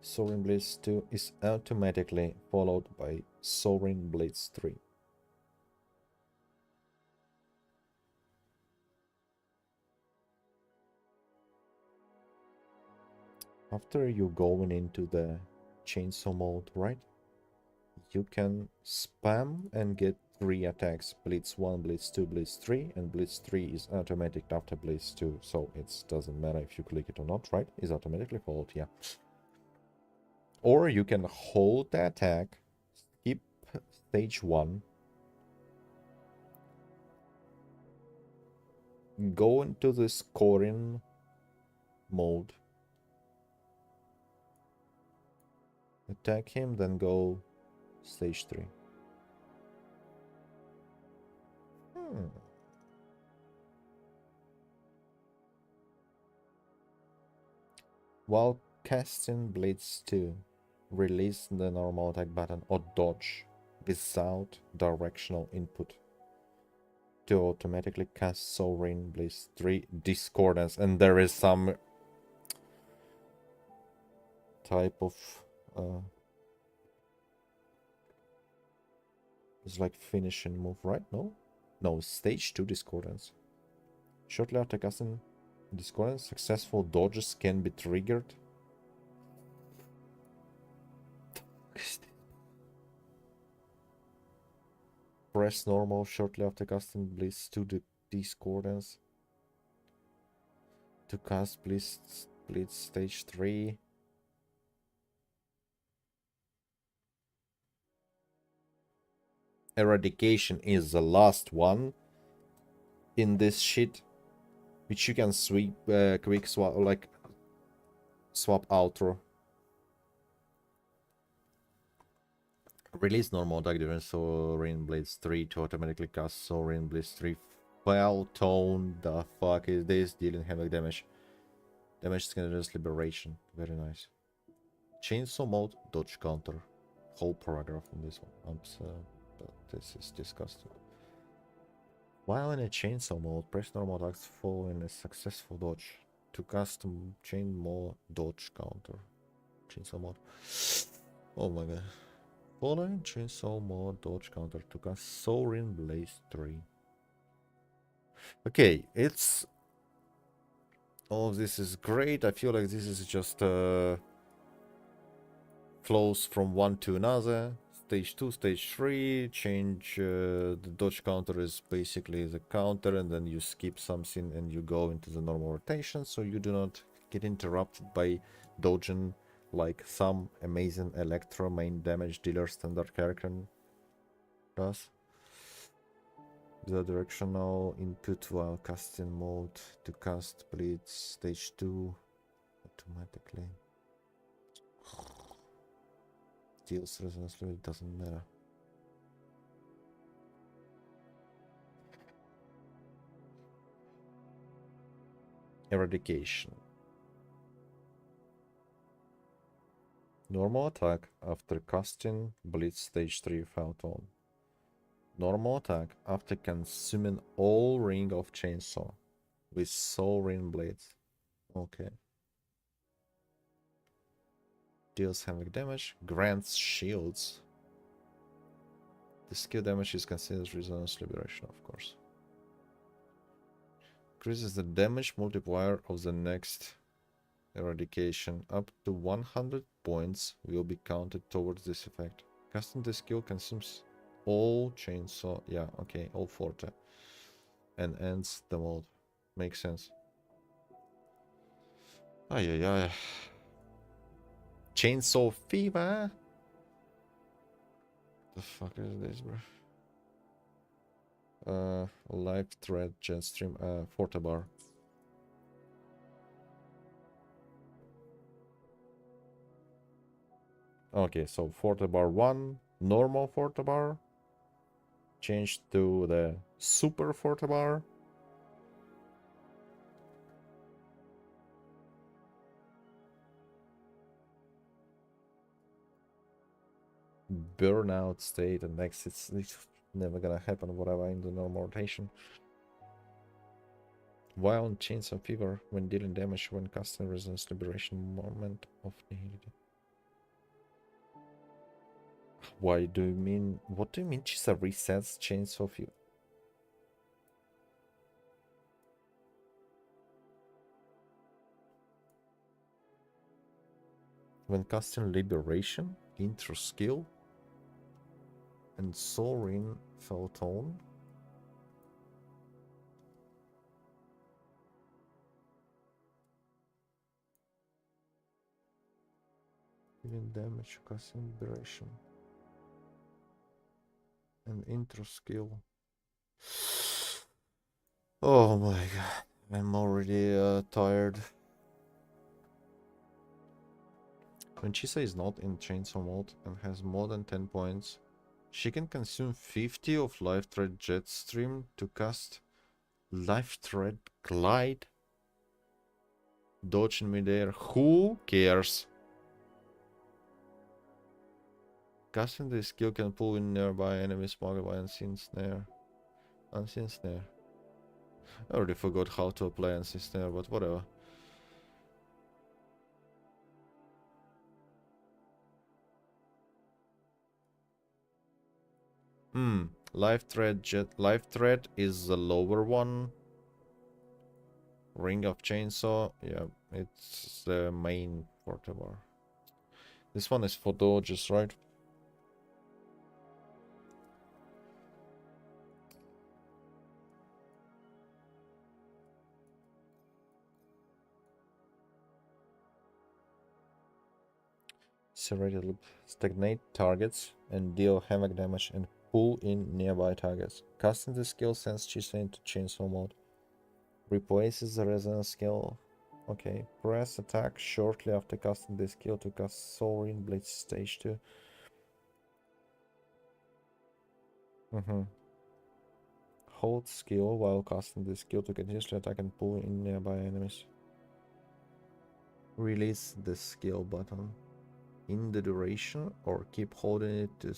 Sovereign Blades 2 is automatically followed by Sovereign Blades 3. After you going into the chainsaw mode, right? You can spam and get 3 attacks. Blitz 1, Blitz 2, Blitz 3, and Blitz 3 is automatic after Blitz 2, so it doesn't matter if you click it or not, right? It's automatically followed, yeah. Or you can hold the attack, skip stage 1, go into the scoring mode, attack him, then go stage 3. While casting Blitz 2, release the normal attack button or dodge without directional input to automatically cast Sovereign Blitz 3 Discordance. And there is some type of it's like finishing move, right? No, stage 2 Discordance. Shortly after casting Discordance, successful dodges can be triggered. Press normal shortly after casting Blitz 2 Discordance to cast Blitz stage 3. Eradication is the last one in this shit, which you can sweep quick swap, like swap outro. Release normal attack during Sovereign Blitz 3 to automatically cast Sovereign Blitz 3. Foul tone, the fuck is this? Dealing heavy damage. Damage scanner's liberation. Very nice. Chainsaw mode, dodge counter. Whole paragraph on this one. But this is disgusting. While in a chainsaw mode, press normal attacks following a successful dodge to custom chain mode dodge counter. Chainsaw mode. Oh my god. Following chainsaw mode dodge counter to cast Soaring Blaze 3. Okay, it's all of this is great. I feel like this is just flows from one to another. Stage 2, stage 3, change the dodge counter is basically the counter, and then you skip something and you go into the normal rotation, so you do not get interrupted by dodging like some amazing Electro main damage dealer standard character does. The directional input while casting mode to cast Blitz stage 2 automatically. Deals resonance level, it doesn't matter. Eradication. Normal attack after casting Blitz stage 3 Photon. Normal attack after consuming all ring of chainsaw with soul ring blades. Okay. Deals havoc damage, grants shields. The skill damage is considered resonance liberation, of course. Increases the damage multiplier of the next eradication. Up to 100 points will be counted towards this effect. Casting the skill consumes all chainsaw, yeah, okay, all forte, and ends the mode. Makes sense. Ay, ay, ay. Chainsaw fever. The fuck is this, bro? Live thread, Jetstream, Forte bar. Okay, so Forte bar 1, normal Forte bar. Changed to the super Forte bar. Burnout state, and next it's never gonna happen, whatever, in the normal rotation. While on Chainsaw Fever, when dealing damage when casting resonance liberation moment of nihility. Why do you mean? What do you mean Chisa resets Chainsaw Fever? When casting Liberation, Intro skill, and Soaring Photon. Dealing damage, casting Liberation. And Intro skill. Oh my god, I'm already tired. When Chisa is not in chainsaw mode and has more than 10 points, she can consume 50 of Life Thread Jetstream to cast Life Thread Glide. Dodge in midair. Who cares? Casting this skill can pull in nearby enemies marked by Unseen Snare. Unseen Snare. I already forgot how to apply Unseen Snare, but whatever. Life Thread is the lower one. Ring of Chainsaw, yeah, it's the main portable. This one is for dodges, right? Serrated Loop. Stagnate targets and deal havoc damage and pull in nearby targets. Casting the skill sends Chisa into chainsaw mode. Replaces the resonance skill. Okay. Press attack shortly after casting the skill to cast Soaring Blade stage 2. Hold skill while casting the skill to continuously attack and pull in nearby enemies. Release the skill button in the duration or keep holding it to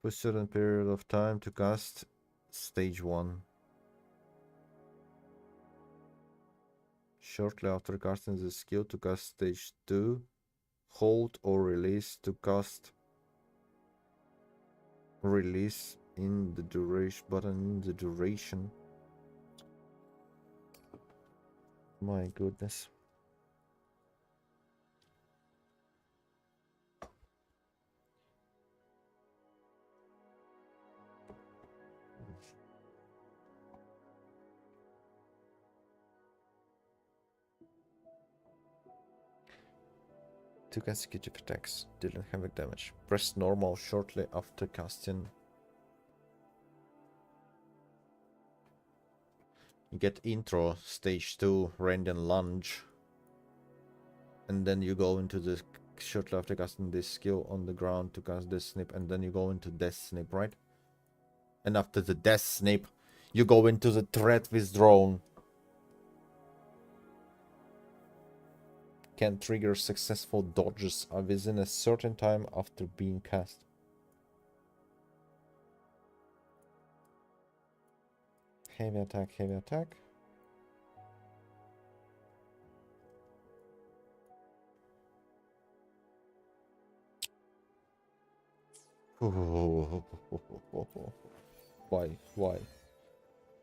for a certain period of time to cast stage 1. Shortly after casting the skill to cast stage 2, hold or release to cast release in the duration button in the duration. My goodness. Two consecutive attacks, dealing havoc damage. Press normal shortly after casting. You get intro, stage 2, random lunge. And then you go into the shortly after casting this skill on the ground to cast this snip, and then you go into death snip, right? And after the death snip, you go into the threat withdrawn. Can trigger successful dodges within a certain time after being cast. Heavy attack, heavy attack. Why? Why?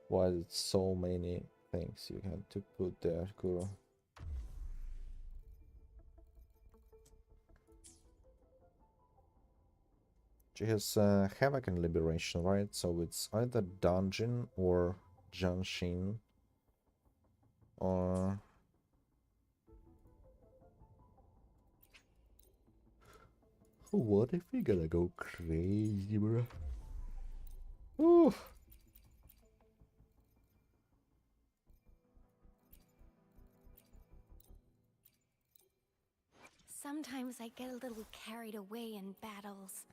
Why is it so many things you have to put there, Kuro? She has Havoc and Liberation, right? So it's either Dungeon or Janshin. Or... what if we gotta go crazy, bro? Ooh. Sometimes I get a little carried away in battles.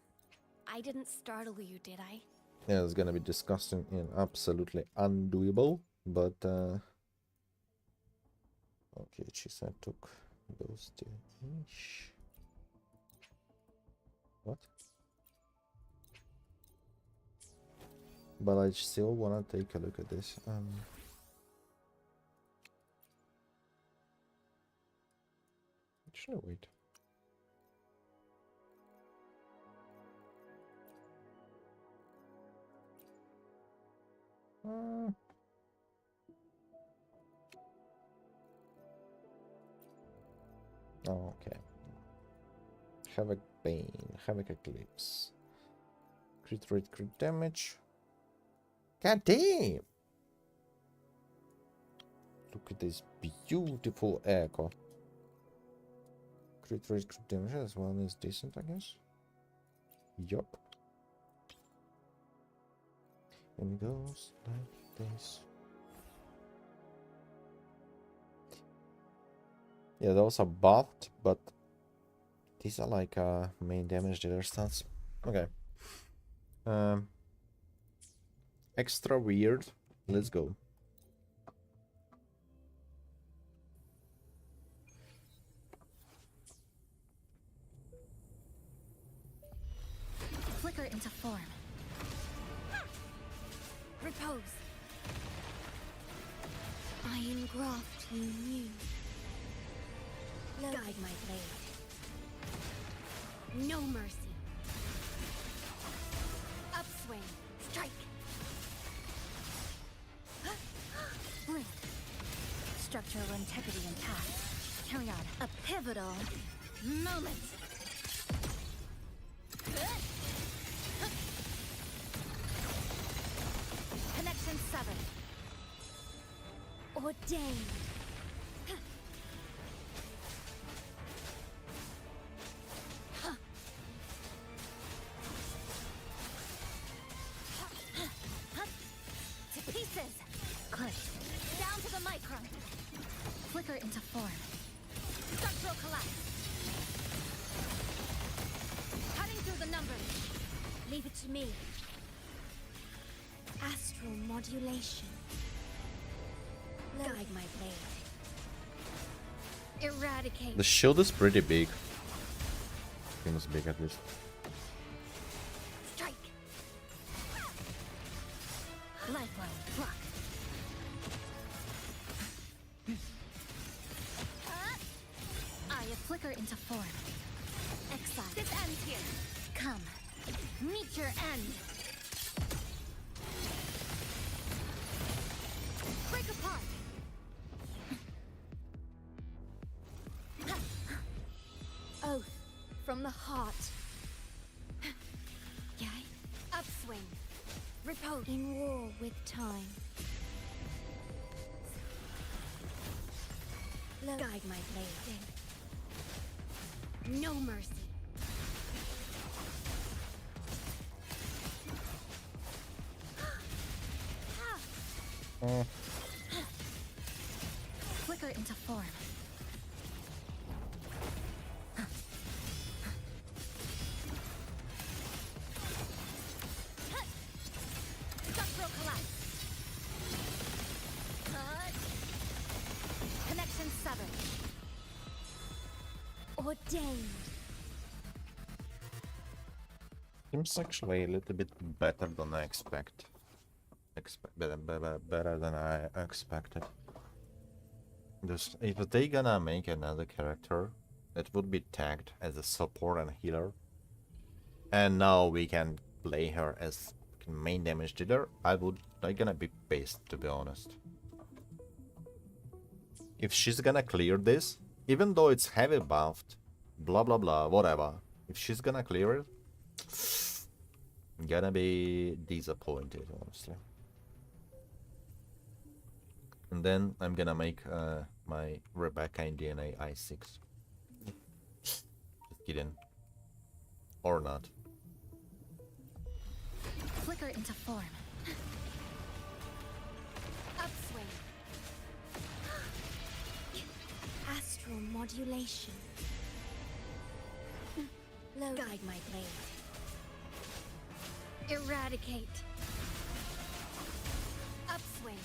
I didn't startle you, did I? Yeah, it's gonna be disgusting and absolutely undoable, but okay, Chisa took those two. Eesh. What? But I still wanna take a look at this. Actually, wait. Oh, okay. Havoc Bane, Havoc Eclipse. Crit rate, crit damage. God damn! Look at this beautiful echo. Crit rate, crit damage as well is decent, I guess. Yup. And it goes like this. Yeah, those are buffed, but these are like main damage dealer stats. Okay. Extra weird. Let's go. Flicker into form. Repose. Iron graft you knew. Guide my blade. No mercy. Upswing. Strike. Blink. Structural integrity intact. Carry on. A pivotal moment. Connection severed. Ordained. To pieces. Click. Down to the micron. Flicker into form. Structural collapse. Cutting through the numbers. Leave it to me. Astral modulation. Guide my blade. Eradicate. The shield is pretty big. Seems big at least. Strike. Lifeline. Block. I flicker into form. Exile. This ends here. Come. Meet your end. Break apart. Oath from the heart. Yay. Upswing. Repose. In war with time. Guide my blade. No mercy. Flicker into form. Structural collapse. Connection severed. Ordained. Seems actually a little bit better than I expect. Better than I expected. If they gonna make another character that would be tagged as a support and healer, and now we can play her as main damage dealer, I'm gonna be pissed, to be honest. If she's gonna clear this, even though it's heavy buffed, blah blah blah, whatever, if she's gonna clear it, I'm gonna be disappointed, honestly. And then I'm gonna make my Rebecca in DNA I6. Just kidding. Or not. Flicker into form. Upswing. Astral modulation. Guide my blade. Eradicate. Upswing.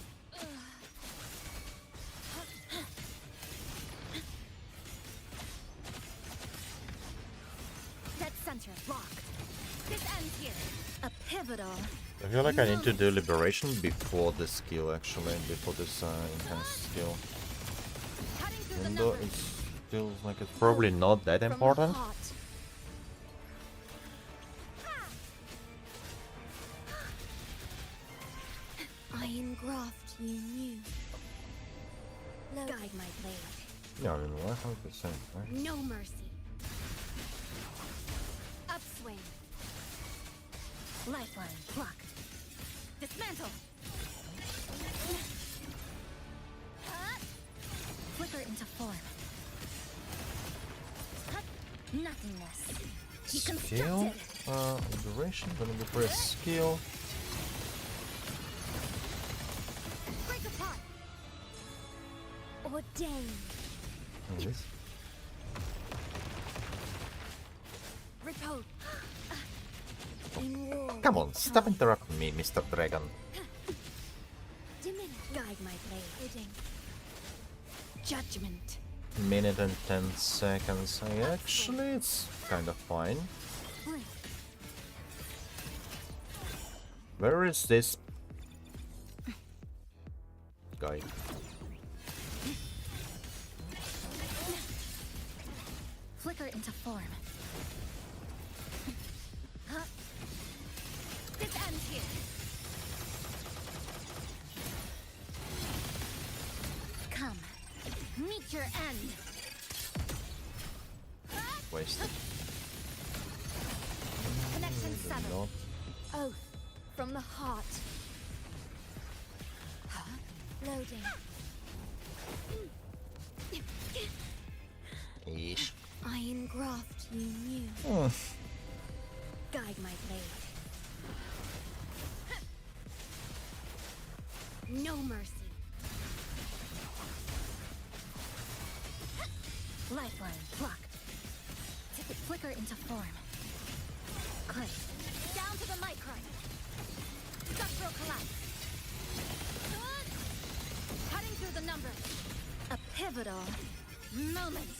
Dead center locked. This ends here. A pivotal. I feel like I need to do liberation before this skill, actually, before this intense skill. Cutting through Even the though numbers. it feels like it's probably not that From the important. heart. Iron graft you knew. Guide my blade. Yeah, I mean 100%. Right? No mercy. Upswing. Lifeline. Block. Dismantle. Flicker into form. Nothingness. Skill. Deconstructed. Duration. Gonna be press skill. Break apart. Ordain. And this. Repose. In war. Come on, stop interrupting me, Mr. Dragon. Diminish. Guide my blade. Bidding. Judgment. Minute and 10 seconds. Actually, it's kind of fine. Blink. Where is this guy? Flicker into form. This ends here. Come. Meet your end. Wasted. Connection severed. Not. Oath from the heart. Loading. Yeesh. I engraft you new. Guide my blade. No mercy. Lifeline. Blocked. Flicker into form. Click. Down to the micron. Structural collapse. Cutting through the numbers. A pivotal moment.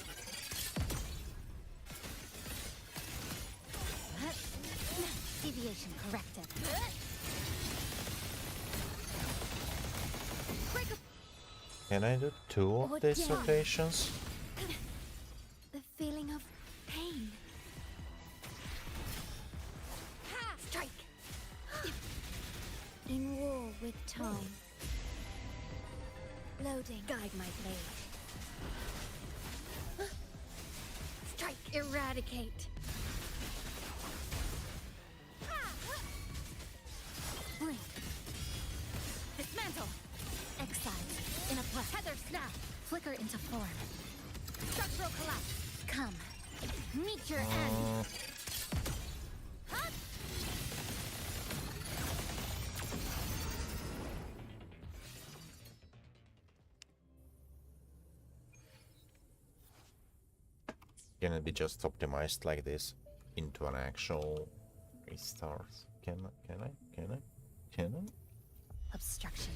Deviation corrected. Break up. Can I do 2 of these down. rotations? The feeling of pain. Ha! Strike. In war with time. Loading. Guide my blade. Strike. Eradicate. Blink. Dismantle. Exile. In a breath. Tether snap. Flicker into form. Structural collapse. Come. Meet your end. Can it be just optimized like this into an actual restart? Can I? Obstruction.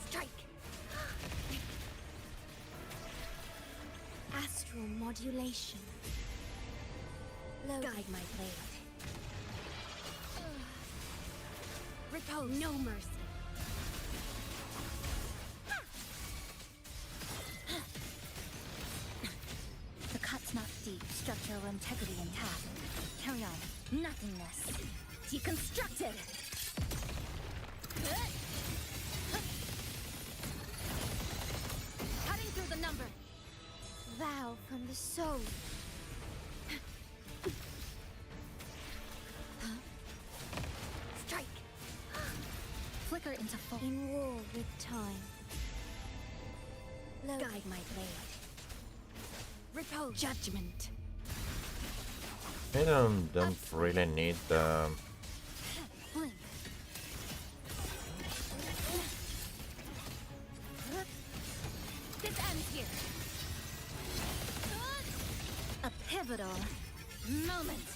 Strike. Astral modulation. Guide my blade. Repose. No mercy. The cut's not deep. Structural integrity intact. Carry on. Nothingness. Deconstructed. Cutting through the number. Vow from the soul. Strike. Flicker into form. In war with time. Guide my blade. Repose. Judgment. I don't really need the Blink. This ends here. A pivotal moment.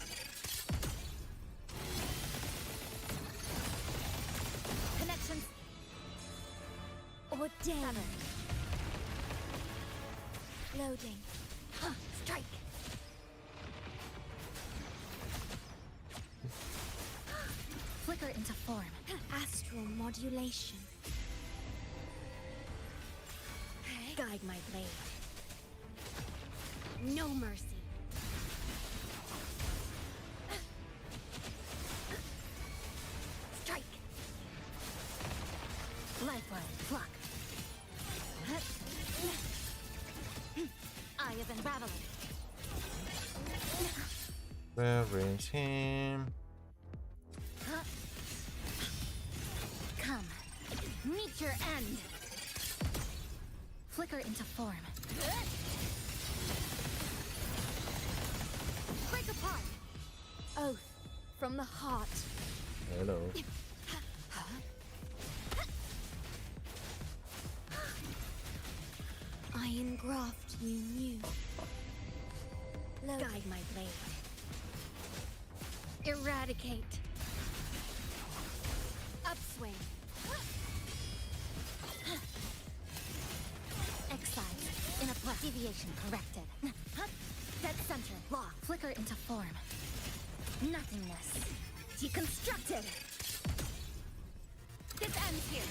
Connections. Ordain. Loading. Strike. Flicker into form. Astral modulation. Guide my blade. No mercy. Strike. Lifeline. Block. traveler. Where is him? Come, meet your end. Flicker into form. Break apart. Oath from the heart. Hello. I engraft you new. Guide my blade. Eradicate. Upswing. Exile. In a blast. Deviation corrected. Dead center. Lock. Flicker into form. Nothingness. Deconstructed. This ends here.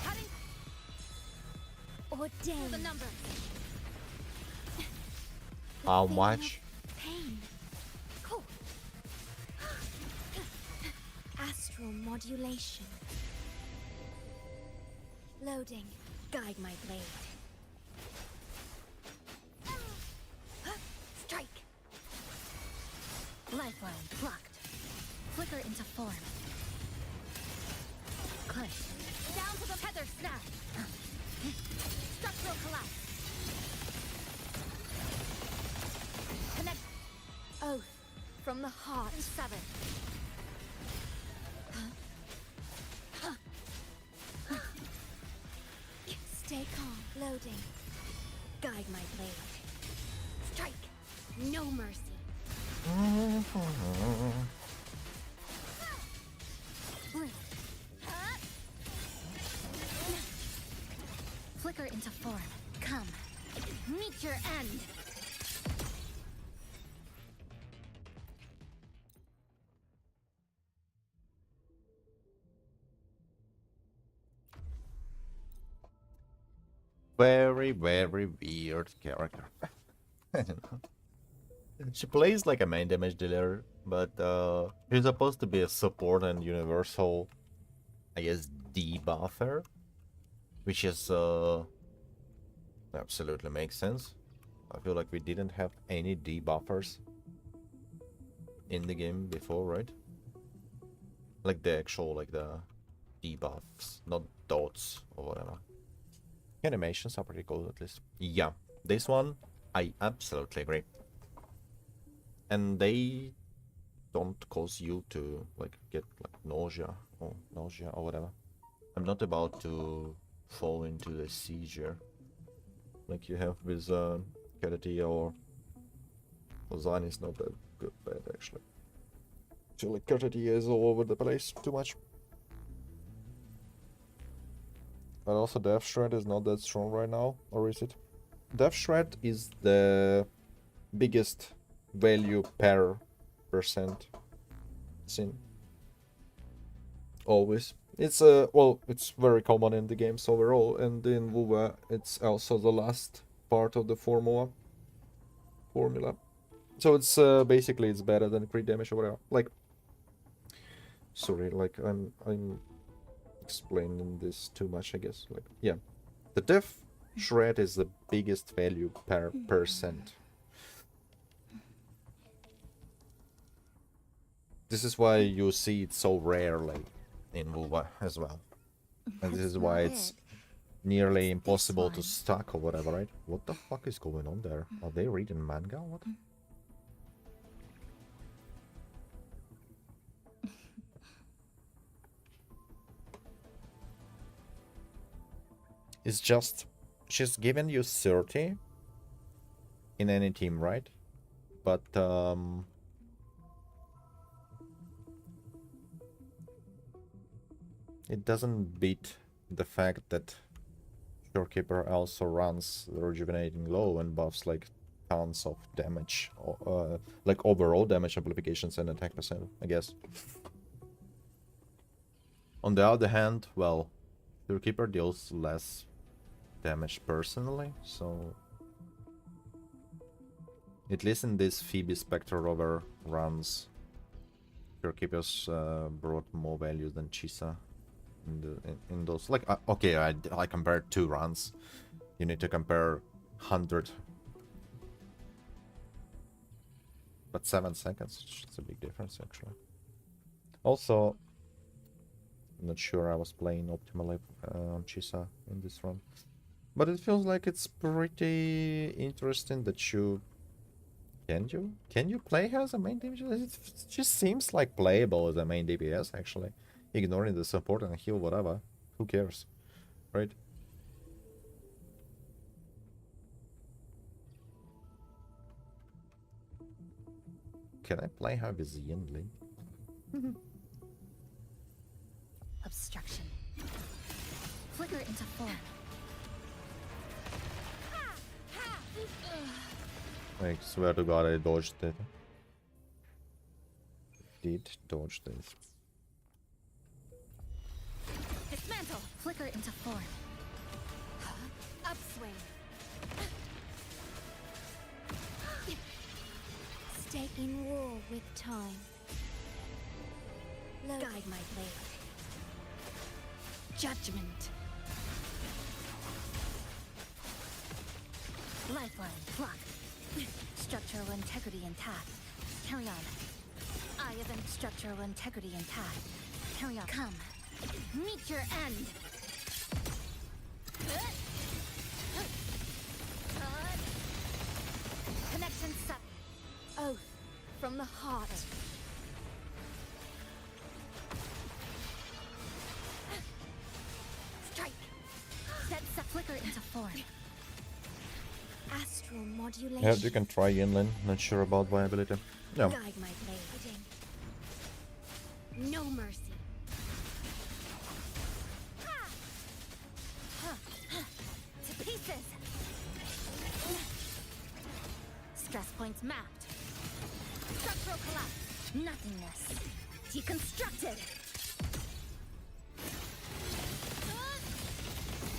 Cutting. Ordain. The number. How much? Pain. Cool. Astral modulation. Loading. Guide my blade. Strike. Lifeline blocked. Flicker into form. Click. Down to the tether snap. Structural collapse. Connect. Oath from the heart. Sever. Stay calm. Loading. Guide my blade. Strike. No mercy. Blink. Flicker into form. Come. Meet your end. Very, very weird character. I don't know. She plays like a main damage dealer, but she's supposed to be a support and universal, I guess, debuffer, which is absolutely makes sense. I feel like we didn't have any debuffers in the game before, right? Like the actual, like the debuffs, not dots or whatever. Animations are pretty cool, at least. Yeah, this one, I absolutely agree. And they don't cause you to like get like nausea or whatever. I'm not about to fall into the seizure like you have with Karatia or Ozani is not that good bad actually. So like Karatia is all over the place too much. But also Death Shred is not that strong right now, or is it? Death Shred is the biggest value per percent sin. Always. It's well, it's very common in the games overall, and in WoW it's also the last part of the formula. So it's basically it's better than crit damage or whatever. Like, sorry, like I'm explaining this too much, I guess. Like, yeah, the Death Shred is the biggest value per percent. This is why you see it so rarely in WoW as well. And this is why it's nearly impossible to stack or whatever, right? What the fuck is going on there? Are they reading manga or what? It's just, she's given you 30 in any team, right? But, it doesn't beat the fact that Shorekeeper also runs the Rejuvenating Glow and buffs like tons of damage, like overall damage amplifications and attack percent, I guess. On the other hand, well, Shorekeeper deals less damage personally, so at least in this Phoebe Spectre Rover runs, Shorekeepers brought more value than Chisa. In those, like, okay, I compared two runs, you need to compare 100. But 7 seconds, it's a big difference actually. Also, I'm not sure I was playing optimally on Chisa in this run. But it feels like it's pretty interesting that you... Can you play her as a main DPS? It just seems like playable as a main DPS actually. Ignoring the support and heal, whatever. Who cares? Right? Can I play her with Yinli? Obstruction. Flicker into form. I swear to God I dodged it. Did dodge this. Dismantle. Flicker into form. Upswing. Stay in war with time. Guide my blade. Judgment. Lifeline. Block. Structural integrity intact. Carry on. Eye of structural integrity intact. Carry on. Come. Meet your end. Connection set. Oath from the heart. Strike. Set flicker into form. Astral modulation. Yeah, you can try Yinlin. Not sure about viability. No. Guide my blade. No mercy. To pieces. Stress points mapped. Structural collapse. Nothingness. Deconstructed.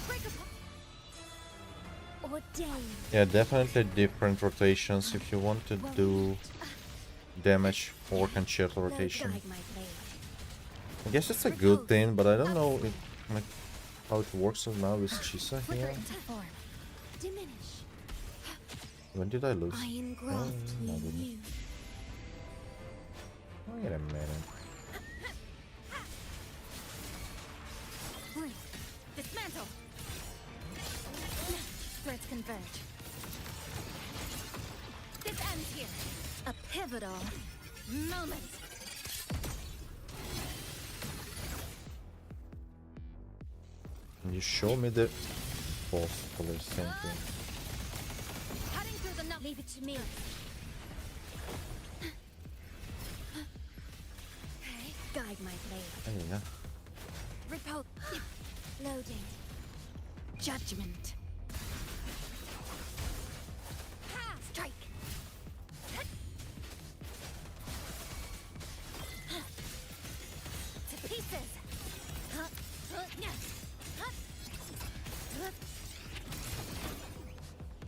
Break apart. Ordained. Yeah, definitely different rotations if you want to do damage or concerto rotation. Guide my blade. I guess it's a good thing, but I don't know if, like, how it works now with Chisa Flicker here. into form. Diminish. When did I lose? Iron graft no, I in didn't. you. Wait a minute. Blink. Dismantle. Threads converge. This ends here. A pivotal moment. Can you show me the boss colors? Thank you. Cutting through the nut. Leave it to me. Guide my blade. There you go. Repel. Loading. Judgment. Strike. To pieces.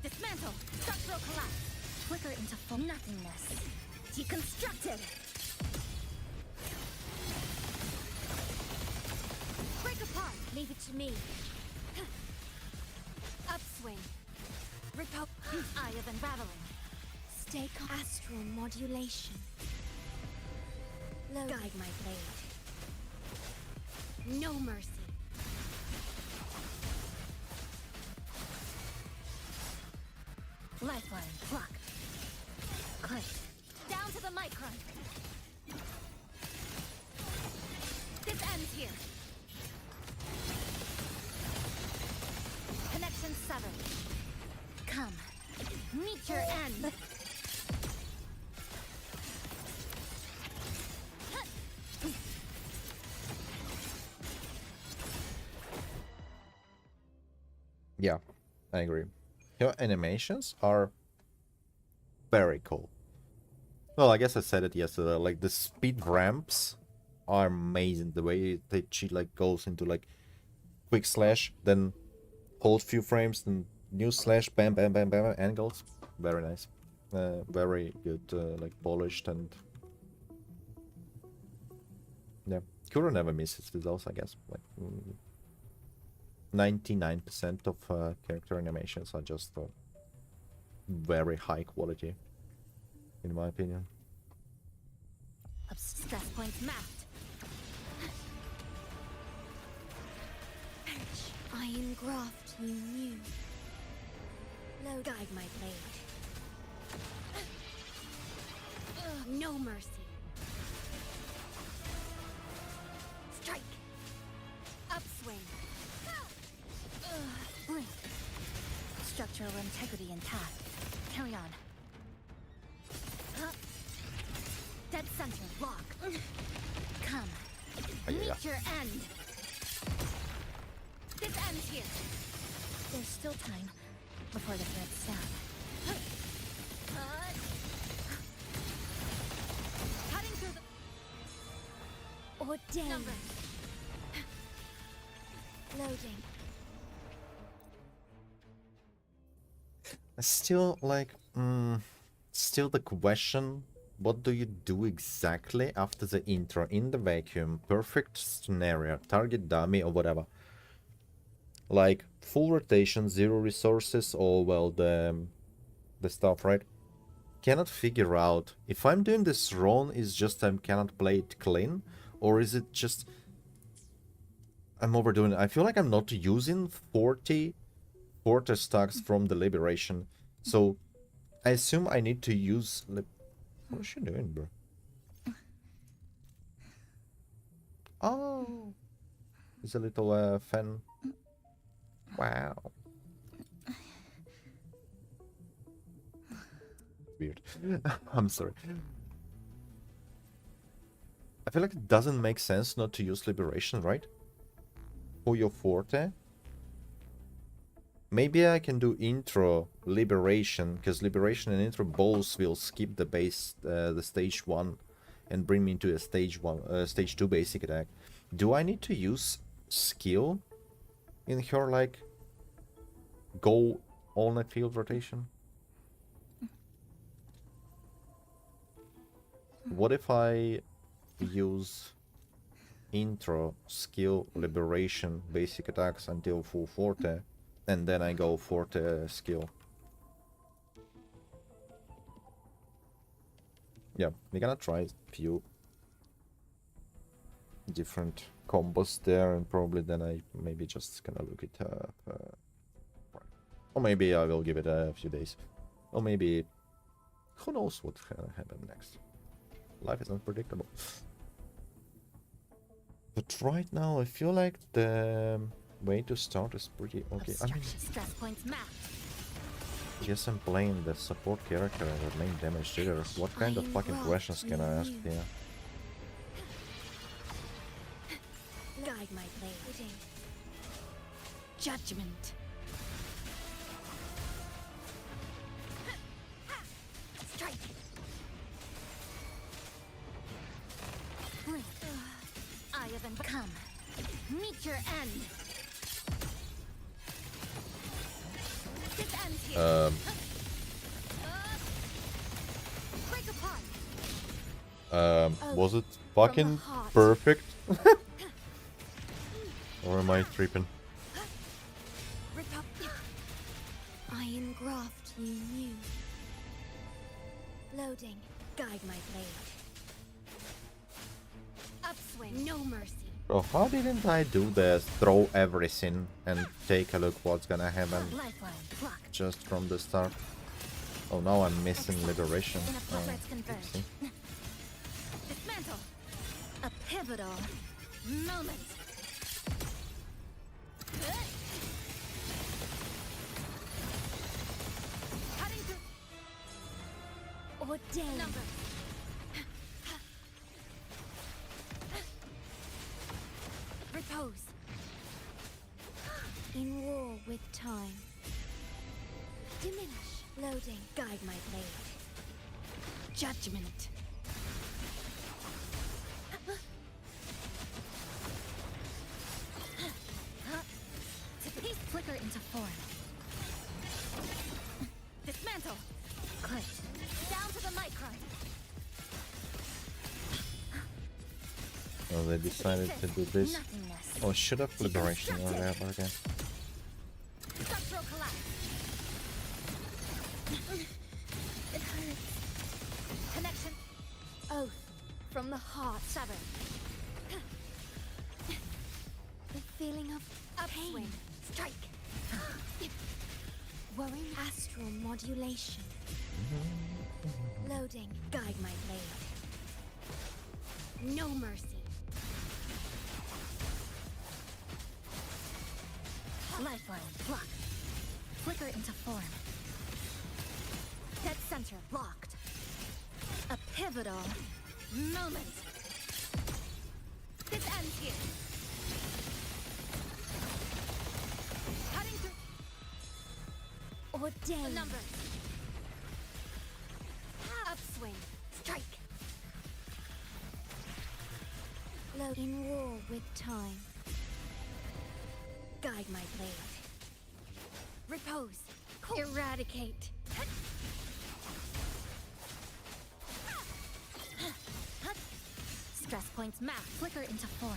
Dismantle. Structural collapse. Flicker into full nothingness. Deconstructed. Break apart. Leave it to me. Upswing. Repel. Eye of unraveling. Stay calm. Astral modulation. Guide my blade. No mercy. Lifeline. Block. Click. Down to the micron. This ends here. Connection severed. Come. Meet your end. Yeah, I agree. Your animations are very cool. Well, I guess I said it yesterday. Like the speed ramps are amazing. The way that she like goes into like quick slash, then hold few frames, then new slash, bam, bam, bam, bam, angles. Very nice. Very good, like polished and yeah. Kuro never misses with those, I guess. Like 99% of character animations are just very high quality, in my opinion. Stress points mapped. I engraft you new. Low guide my blade. No mercy. Strike. Upswing. Blink. Structural integrity intact. Carry on. Dead center, lock. Come. Meet your end. This ends here. There's still time before the thread stab. Cutting through the ordained. Loading. Still, like, still the question, what do you do exactly after the intro? In the vacuum, perfect scenario, target dummy or whatever. Like, full rotation, 0 resources, or, well, the stuff, right? Cannot figure out if I'm doing this wrong, is just I cannot play it clean, or is it just I'm overdoing it. I feel like I'm not using 40 stacks from the liberation, so I assume I need to use what is she doing, bro? Oh, it's a little fan. Wow. Weird. I'm sorry. I feel like it doesn't make sense not to use liberation, right? For your forte. Maybe I can do intro liberation, because liberation and intro both will skip the base, the stage 1, and bring me into a stage 2 basic attack. Do I need to use skill in her, like, go on a field rotation? What if I use intro, skill, liberation, basic attacks until full forte, and then I go forte skill? Yeah, we're gonna try a few different combos there, and probably then I maybe just gonna look it up. Or maybe I will give it a few days. Or maybe, who knows what's gonna happen next. Life is unpredictable. But right now, I feel like the way to start is pretty okay. I mean, Stress points mapped. I guess I'm playing the support character and the main damage dealer. What kind of fucking questions can I ask here? Guide my blade. Judgment. Strike. Blink. I have come. Meet your end. This ends here. Break apart. Was it fucking perfect? Or am I tripping? Rip up. I engraft you new. Loading. Guide my blade. Upswing. No mercy. Bro, how didn't I do this? Throw everything and take a look what's gonna happen Lifeline. Block. just from the start. Oh, now I'm missing liberation. Oopsie. Dismantle. A pivotal moment. Cutting through. Ordained. Number. Repose. In war with time. Diminish. Loading. Guide my blade. Judgment. Please flicker into form. Dismantle. Click. Down to the micron. Oh, they decided to do this. Nothingness. Oh, should have liberation earlier, but okay. the heart. Sever. The feeling of Upswing. pain. Strike. Worrying astral modulation. Loading. Guide my blade. No mercy. Lifeline. Block. Flicker into form. Dead center. Locked. A pivotal moment. This ends here. Cutting through. Ordained. The numbers. Upswing. Strike. In war with time. Guide my blade. Repose. Eradicate. Stress points map. Flicker into form.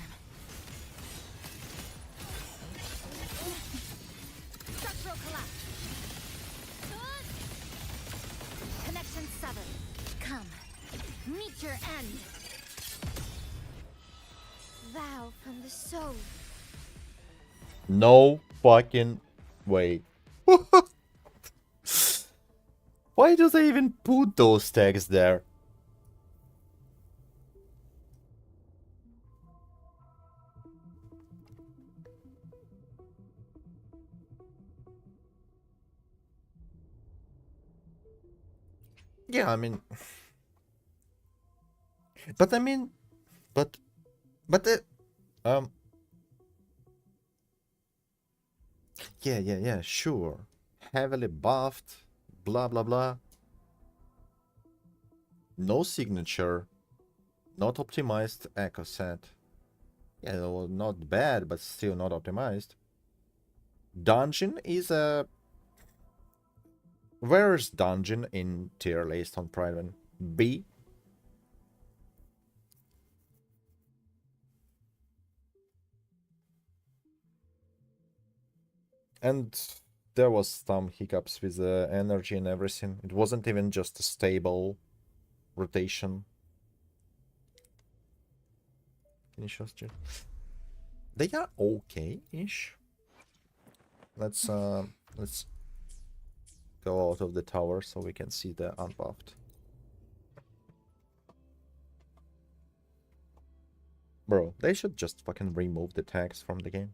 Structural collapse. Connection severed. Come. Meet your end. Vow from the soul. No fucking way. Why do they even put those tags there? Yeah, I mean, but I mean, but um, yeah, sure, heavily buffed, blah blah blah. No signature, not optimized echo set. Yeah, well, not bad, but still not optimized. Dungeon is a... Where's dungeon in tier list on Private? B? And there was some hiccups with the energy and everything. It wasn't even just a stable rotation. Finish us, they are okay-ish. Let's go out of the tower so we can see the unbuffed. Bro, they should just fucking remove the tags from the game.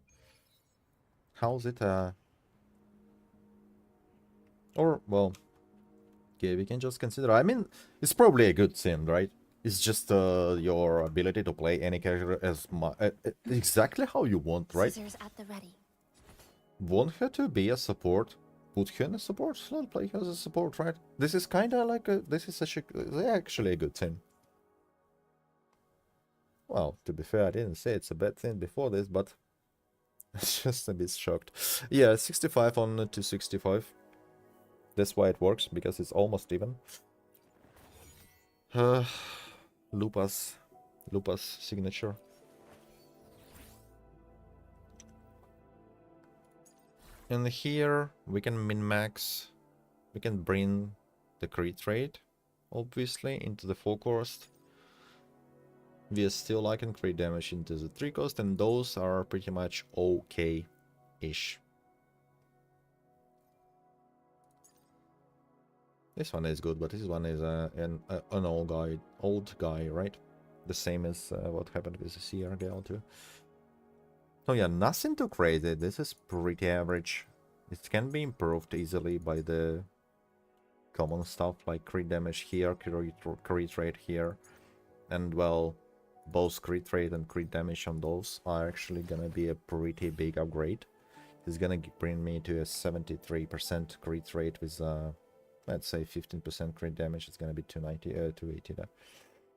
How's it or, well, okay, we can just consider... I mean, it's probably a good sim, right? It's just your ability to play any character as exactly how you want, right? Scissors at the ready. Want her to be a support? Put her in a support slot, play her as a support, right? This is kind of like a... This is actually a good thing. Well, to be fair, I didn't say it's a bad thing before this, but... It's just a bit shocked. Yeah, 65 on 265. That's why it works, because it's almost even. Lupa's signature. And here we can min-max. We can bring the crit rate, obviously, into the 4 cost. We are still liking crit damage into the 3 cost, and those are pretty much okay-ish. This one is good, but this one is an old guy, right? The same as what happened with the CRGL too. So yeah, nothing too crazy. This is pretty average. It can be improved easily by the common stuff like crit damage here, crit rate here, and well, both crit rate and crit damage on those are actually gonna be a pretty big upgrade. It's gonna bring me to a 73% crit rate with let's say 15% crit damage. It's gonna be 280 there.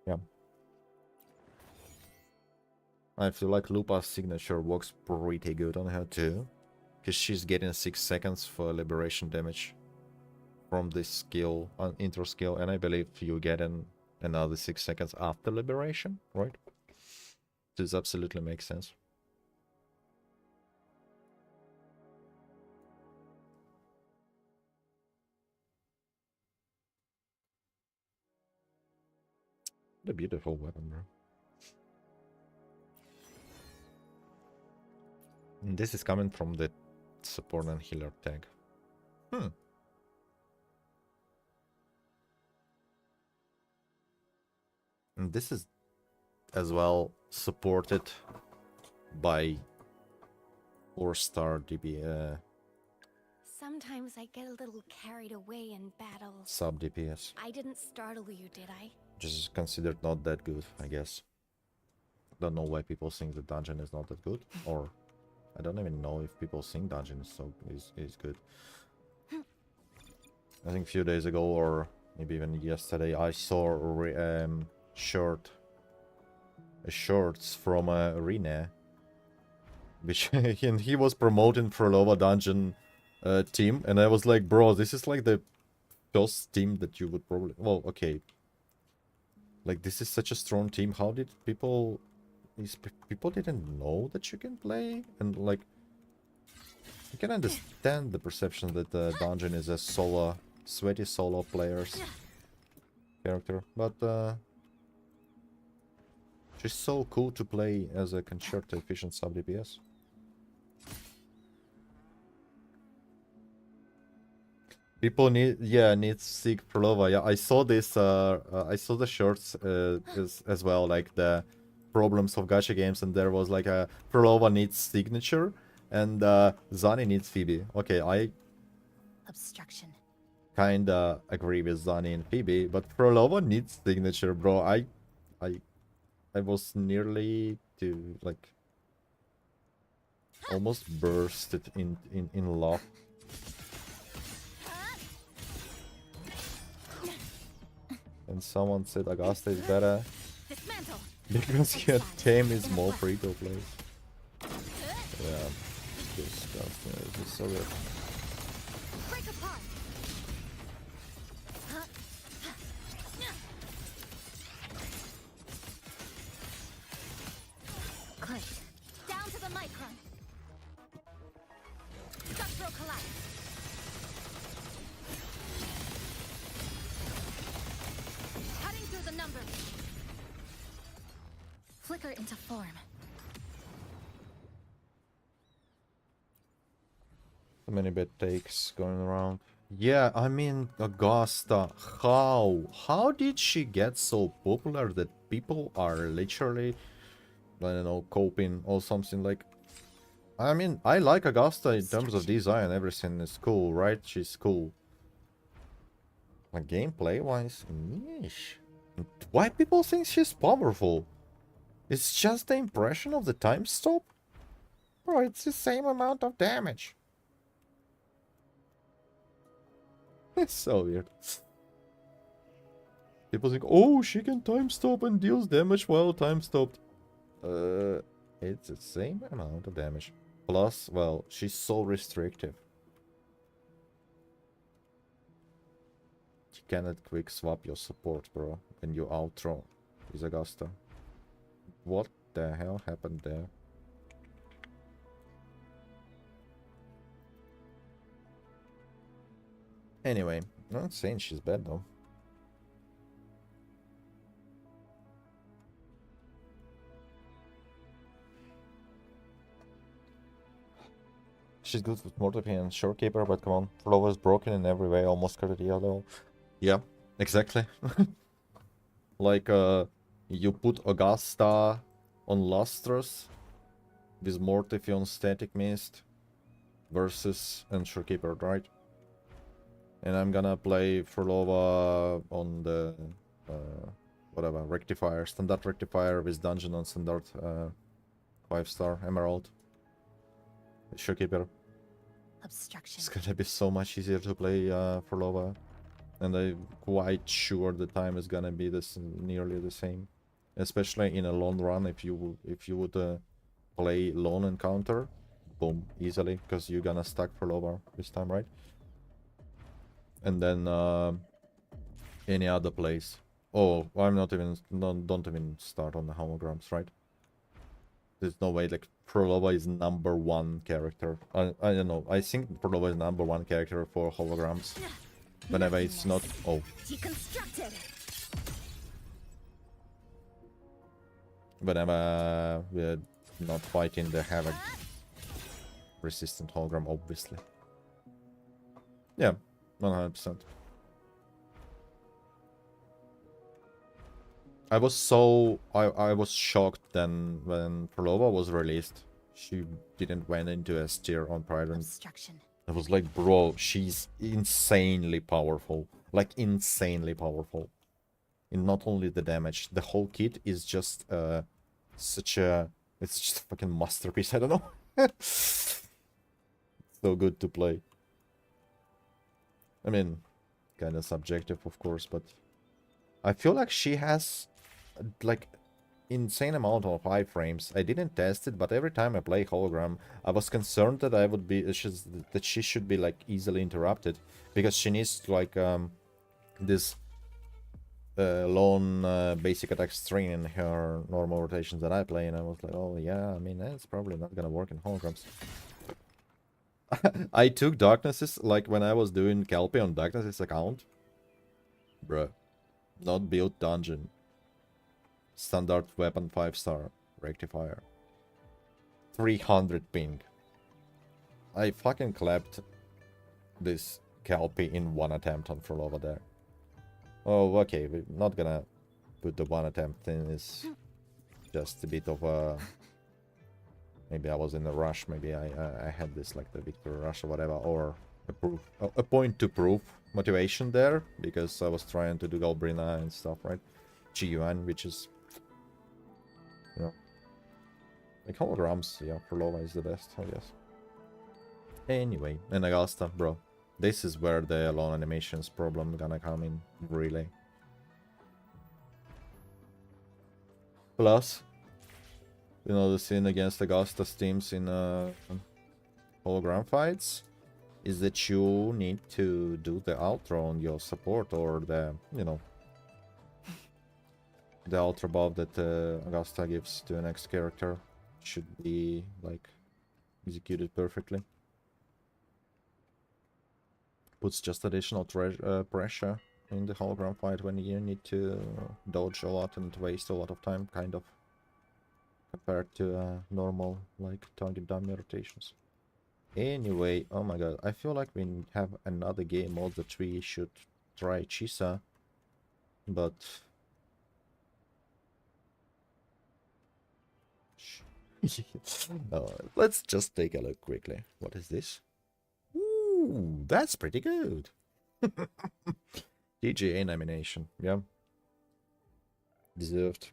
Yeah. I feel like Lupa's signature works pretty good on her too, because she's getting 6 seconds for liberation damage from this skill, intro skill, and I believe you get another 6 seconds after liberation, right? This absolutely makes sense. The beautiful weapon, bro. And this is coming from the support and healer tag. And this is as well supported by 4-star DB Sometimes I get a little carried away in battles. sub DPS. I didn't startle you, did I? Just considered not that good, I guess. Don't know why people think the dungeon is not that good, or I don't even know if people think dungeon is good. I think a few days ago, or maybe even yesterday, I saw shorts from Arena, which and he was promoting Frolova dungeon team, and I was like, bro, this is like the first team that you would probably, well, okay, like this is such a strong team. How did people people didn't know that you can play? And like, I can understand the perception that the dungeon is a solo, sweaty solo players character, but she's so cool to play as a concerto efficient sub DPS. People need to seek Frolova. Yeah, I saw this. I saw the shorts as well, like the problems of gacha games, and there was like a Frolova needs signature, and Zani needs Phoebe. Okay, I Obstruction. kinda agree with Zani and Phoebe, but Frolova needs signature, bro. I was nearly to like almost bursted in love. And someone said Augusta is better Dismantle. because your team is more free to play. Yeah, disgusting. This is so good. Break apart. Click. Down to the micron. Structural collapse. Cutting through the numbers. Flicker into form. So many bad takes going around. Yeah, I mean, Augusta, how did she get so popular that people are literally, I don't know, coping or something like... I mean, I like Augusta in terms of design, everything is cool, right? She's cool. Like, gameplay-wise, yeesh. Why people think she's powerful? It's just the impression of the time stop? Bro, it's the same amount of damage. It's so weird. People think, oh, she can time stop and deals damage while time stopped. It's the same amount of damage. Plus, well, she's so restrictive. You cannot quick swap your support, bro, when you outthrow with Augusta. What the hell happened there? Anyway, I'm not saying she's bad though. She's good with Mortopy and Shorekeeper, but come on, Frolova is broken in every way, almost cut the level. Yeah, exactly. Like, you put Augusta on Lustrous with Mortopy on Static Mist versus and Shorekeeper, right? And I'm gonna play Frolova on the whatever rectifier, standard rectifier with dungeon on standard 5-star emerald. Shorekeeper. Obstruction. It's gonna be so much easier to play Frolova, and I'm quite sure the time is gonna be nearly the same, especially in a long run. If you would play lone encounter, boom, easily, because you're gonna stack Frolova this time, right? And then any other place. Oh, I'm not even don't even start on the holograms, right? There's no way. Like, Frolova is #1 character. I don't know. I think Frolova is #1 character for holograms. Whenever it's not. Oh, Deconstructed. whenever we're not fighting the Havoc resistant hologram, obviously. Yeah, 100%. I was shocked then when Prolova was released. She didn't went into S tier on Pride, and Obstruction. I was like, bro, she's insanely powerful. Like, insanely powerful. And not only the damage, the whole kit is just such a... It's just a fucking masterpiece, I don't know. So good to play. I mean, kind of subjective, of course, but I feel like she has like insane amount of iframes. I didn't test it, but every time I play hologram, I was concerned that I would be that she should be like easily interrupted, because she needs like this lone basic attack string in her normal rotations that I play, and I was like, oh yeah, I mean, that's probably not gonna work in holograms. I took Darknesses, like when I was doing Kelpie on Darknesses account. Bruh. Not built dungeon. Standard weapon 5-star. Rectifier. 300 ping. I fucking clapped this Kelpie in one attempt on Frolova there. Oh, okay, we're not gonna put the one attempt in. It's just a bit of a... Maybe I was in a rush, maybe I had this like the victory rush or whatever, or a point to prove motivation there, because I was trying to do Galbrina and stuff, right? Chi-Yuan, which is, you know, like holograms, yeah, Prolova is the best, I guess. Anyway, and Augusta, bro, this is where the alone animations problem gonna come in, really. Plus, you know, the scene against Augusta's teams in hologram fights is that you need to do the outro on your support, or the, you know, the ultra buff that Augusta gives to the next character should be, like, executed perfectly. Puts just additional pressure in the hologram fight when you need to dodge a lot and waste a lot of time, kind of, compared to normal, like, target dummy rotations. Anyway, oh my god, I feel like we have another game mode that we should try Chisa, but... let's just take a look quickly. What is this? Ooh, that's pretty good. DGA nomination, yeah. Deserved.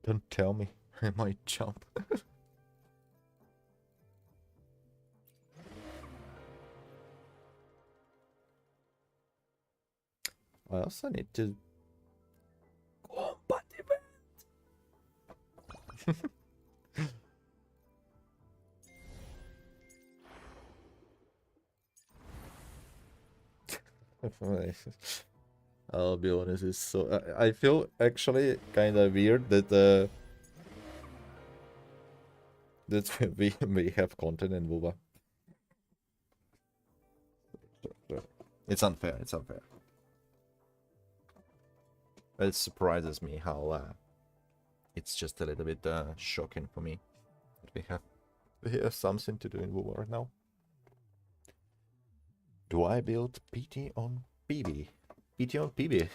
Don't tell me. I might jump. I also need to... Combat event! I'll be honest, it's so... I feel actually kind of weird that that we have content in WoWa. It's unfair, it's unfair. It surprises me how it's just a little bit shocking for me that we have something to do in WoWa right now. Do I build PT on PB? PT on PB.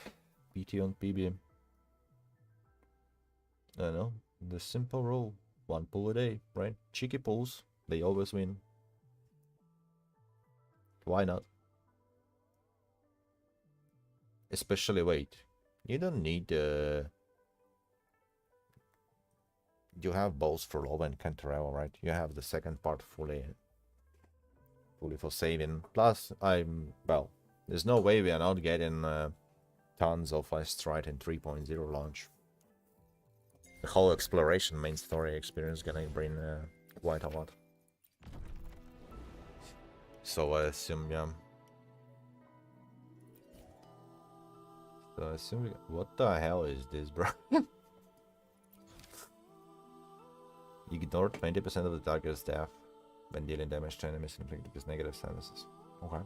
PT on PB. I don't know. The simple rule. One pull a day, right? Cheeky pulls. They always win. Why not? Especially, wait. You don't need... You have both for Lova and Cantarell, right? You have the second part fully for saving. Plus, well, there's no way we are not getting tons of Stride in 3.0 launch. The whole exploration main story experience gonna bring quite a lot. So I assume, yeah. So I assume what the hell is this, bro? Ignore 20% of the target's staff when dealing damage to enemies inflicted with negative sentences. Okay.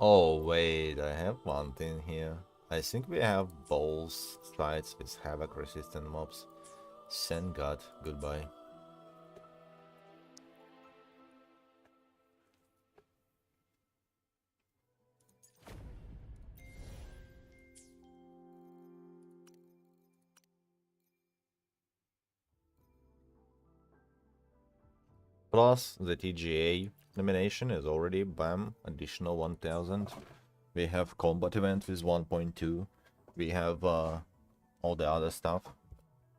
Oh wait, I have one thing here. I think we have bowls sites with havoc resistant mobs. Send God, goodbye. Plus the TGA elimination is already bam, additional 1000. We have combat event with 1.2. We have all the other stuff.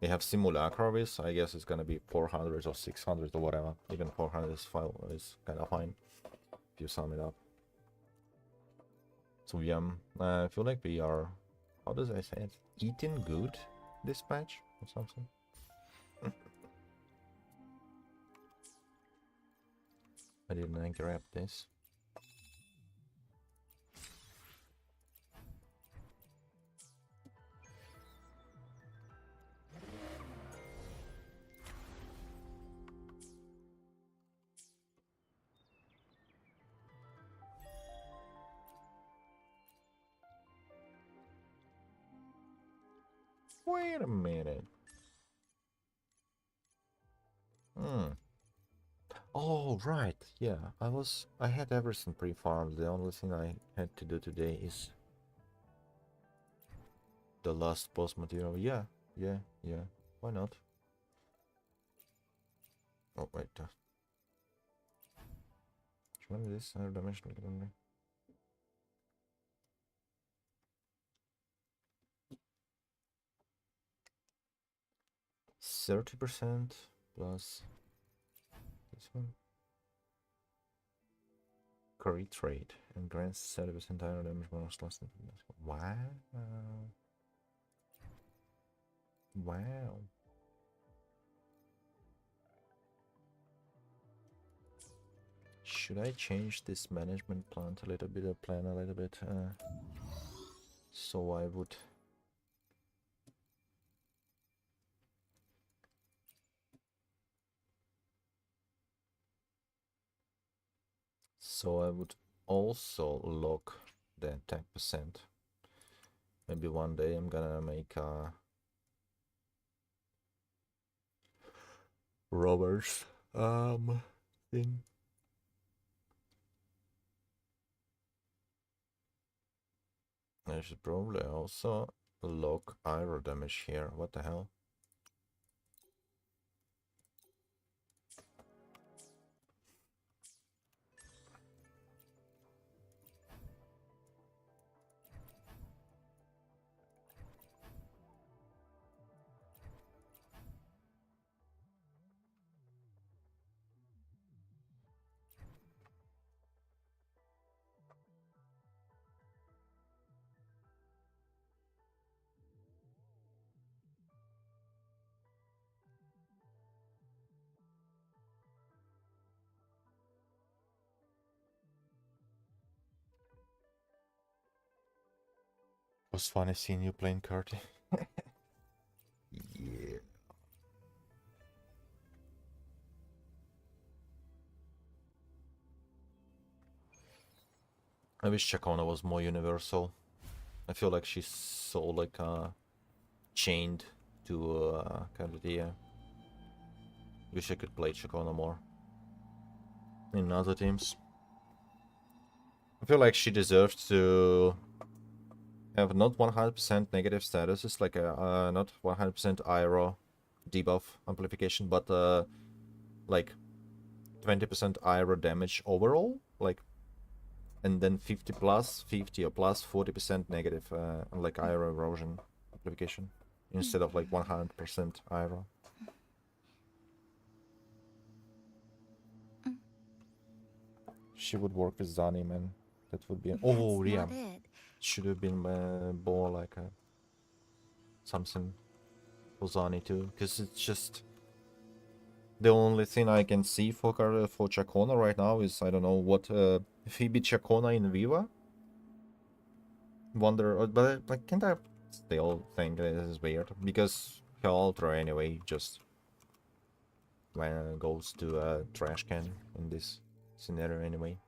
We have simulacra with, I guess it's gonna be 400 or 600 or whatever. Even 400 is kind of fine if you sum it up. So yeah, I feel like we are, how does I say it? Eating good this patch or something. I didn't grab this. Wait a minute. Oh, right. Yeah, I had everything pre-farmed. The only thing I had to do today is the last post material. Yeah. Why not? Oh, wait. Which one is this? Another dimensional. 30% plus this one. Curry trade and grants 30% higher damage bonus less than. Wow. Wow. Should I change this management plan a little bit, so I would also lock the attack percent. Maybe one day I'm gonna make a robbers thing. I should probably also lock aero damage here. What the hell? Was funny seeing you playing Curty. Yeah. I wish Chakona was more universal. I feel like she's so like chained to Cardia. Wish I could play Chakona more in other teams. I feel like she deserves to have not 100% negative status. It's like a not 100% aero debuff amplification, but like 20% aero damage overall, like, and then 50 plus 50 or plus 40% negative like aero erosion amplification instead of like 100% aero. She would work with Zani, man. That would be. Oh, yeah. Should have been more like something for Zani too, because it's just the only thing I can see for Chakona right now is, I don't know what Phoebe Chakona in Viva. Wonder, but like, can't I still think this is weird because her ultra anyway just goes to a trash can in this scenario anyway.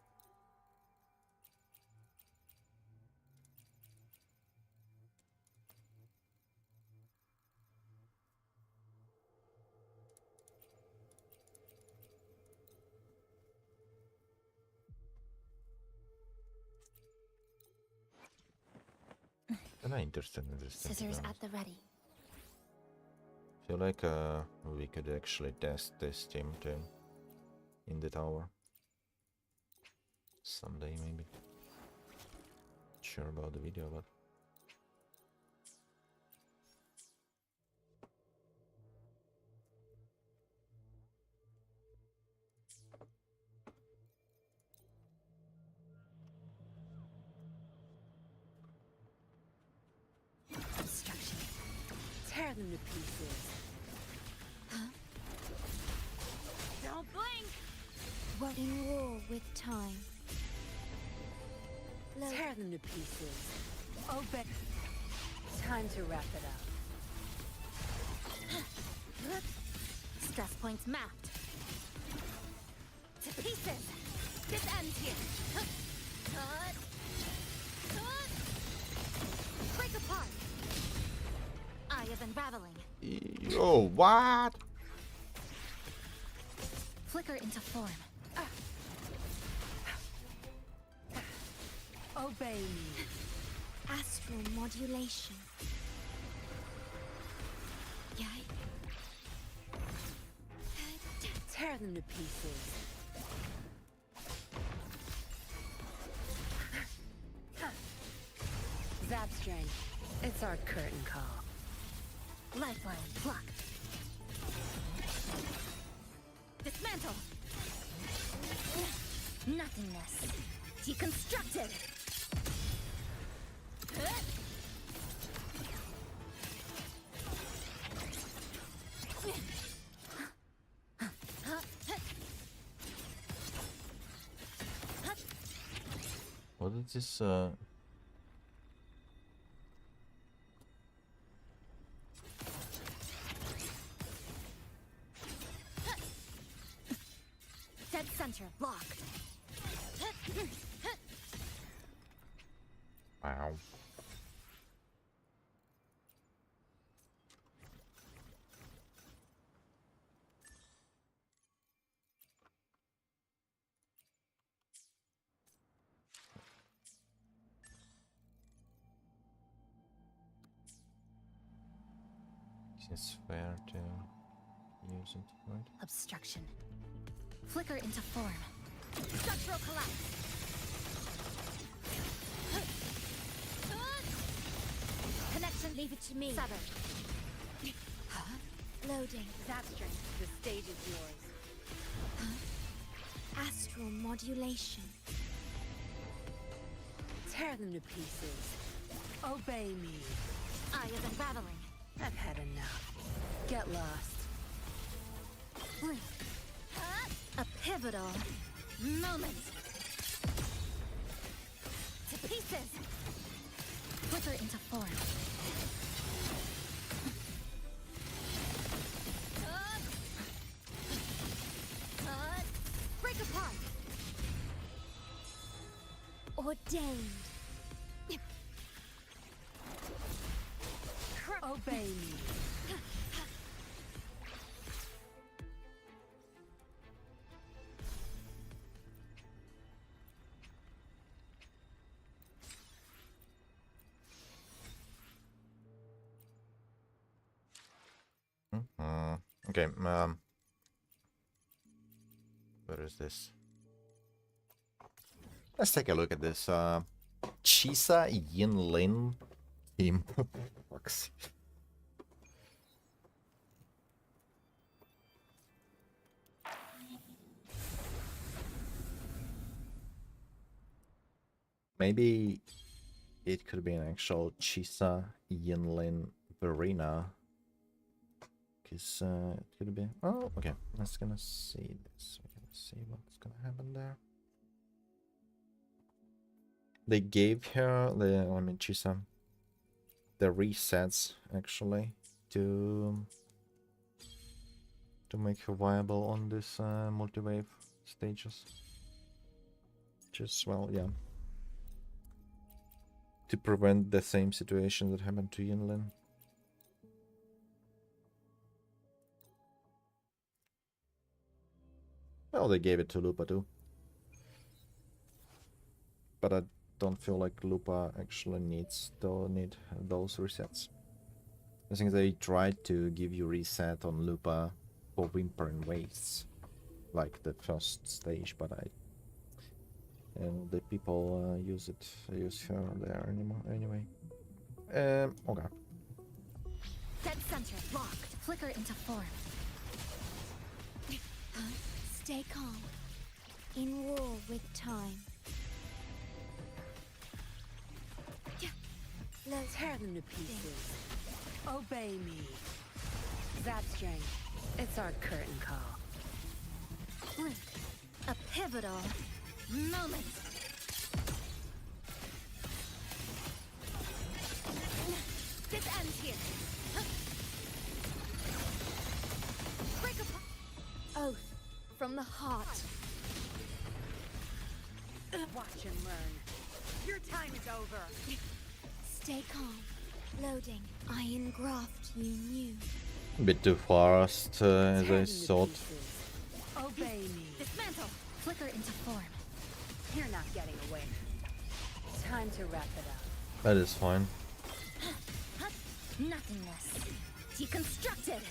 Kinda interested in this thing, to be Scissors honest. at the ready. Feel like we could actually test this team too in the tower someday, maybe. Sure about the video, but Obstruction. Tear them to pieces. Don't blink! What in war with time? Tear them to pieces. Obey. Time to wrap it up. Stress points mapped. To pieces! This ends here. Break apart! Eye of unraveling. yo, what? Flicker into form. Obey me. Astral modulation. Yay. Tear them to pieces. Zap strength. It's our curtain call. Lifeline blocked. Dismantle. Nothingness. Deconstructed. What is this? Dead center locked. Wow. It's fair to use it, right? Obstruction. Flicker into form. Structural collapse. Connection. Leave it to me. Severed. Loading. Zap strength. The stage is yours. Astral modulation. Tear them to pieces. Obey me. Eye of unraveling. I've had enough. Get lost. Blink. A pivotal moment. To pieces. Flicker into form. Break apart. Ordained. Obey me. Okay, where is this? Let's take a look at this. Chisa Yinlin team. Fuck's. Maybe it could be an actual Chisa Yinlin Verena. Because it could be. Oh, okay. Let's gonna see this. We're gonna see what's gonna happen there. They gave her the Chisa the resets actually to make her viable on this multi-wave stages. Just well, yeah. To prevent the same situation that happened to Yinlin. Well, they gave it to Lupa too. But I don't feel like Lupa actually needs to need those resets. I think they tried to give you reset on Lupa for Whimpering Wastes, like the first stage, but and the people use her there anymore anyway. Okay. Dead center locked. Flicker into form. Stay calm. In war with time. Let's Tear them to pieces. Obey me. Zap strength. It's our curtain call. Blink. A pivotal moment. This ends here. Break apart. oath from the heart. Watch and learn. Your time is over. Stay calm. Loading. Iron graft you knew. A bit too fast, as I Tear them to thought. pieces. Obey me. Dismantle. Flicker into form. You're not getting away. Time to wrap it up. That is fine. Nothingness. Deconstructed.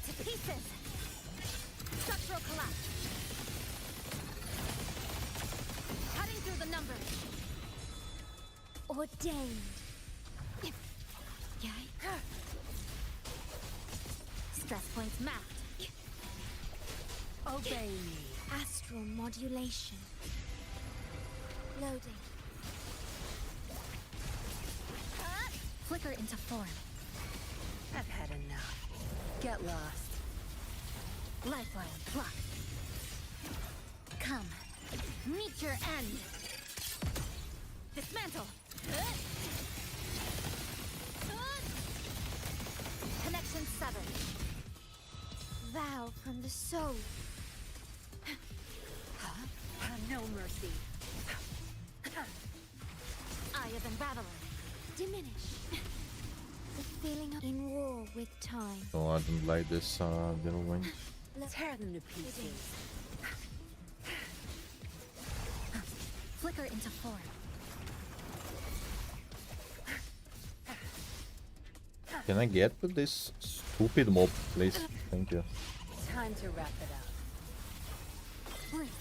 To pieces. Structural collapse. Cutting through the numbers. Ordained. Yay. Stress points mapped. Obey me. Astral modulation. Loading. Flicker into form. I've had enough. Get lost. Lifeline blocked. Come. Meet your end. Dismantle. Connection severed. Vow from the soul. No mercy. Eye of Unraveling. Diminish. The feeling of in war with time. Oh, I don't like this little wing. Tear them to pieces. Flicker into form. Can I get with this stupid mob, please? Thank you. Time to wrap it up. Blink.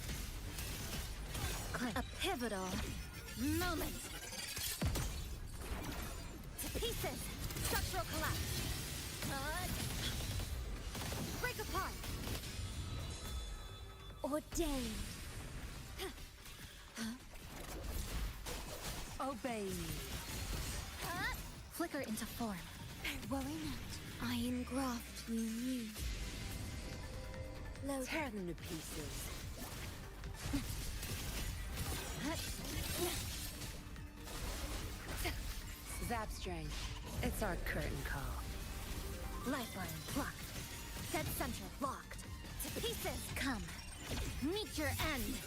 A pivotal moment. To pieces. Structural collapse. Break apart. Ordained. Obey me. Flicker into form. Worry not. Iron graft you knew. Loading. Tear them to pieces. Zap strength. It's our curtain call. Lifeline blocked. Dead center locked. To pieces. Come. Meet your end.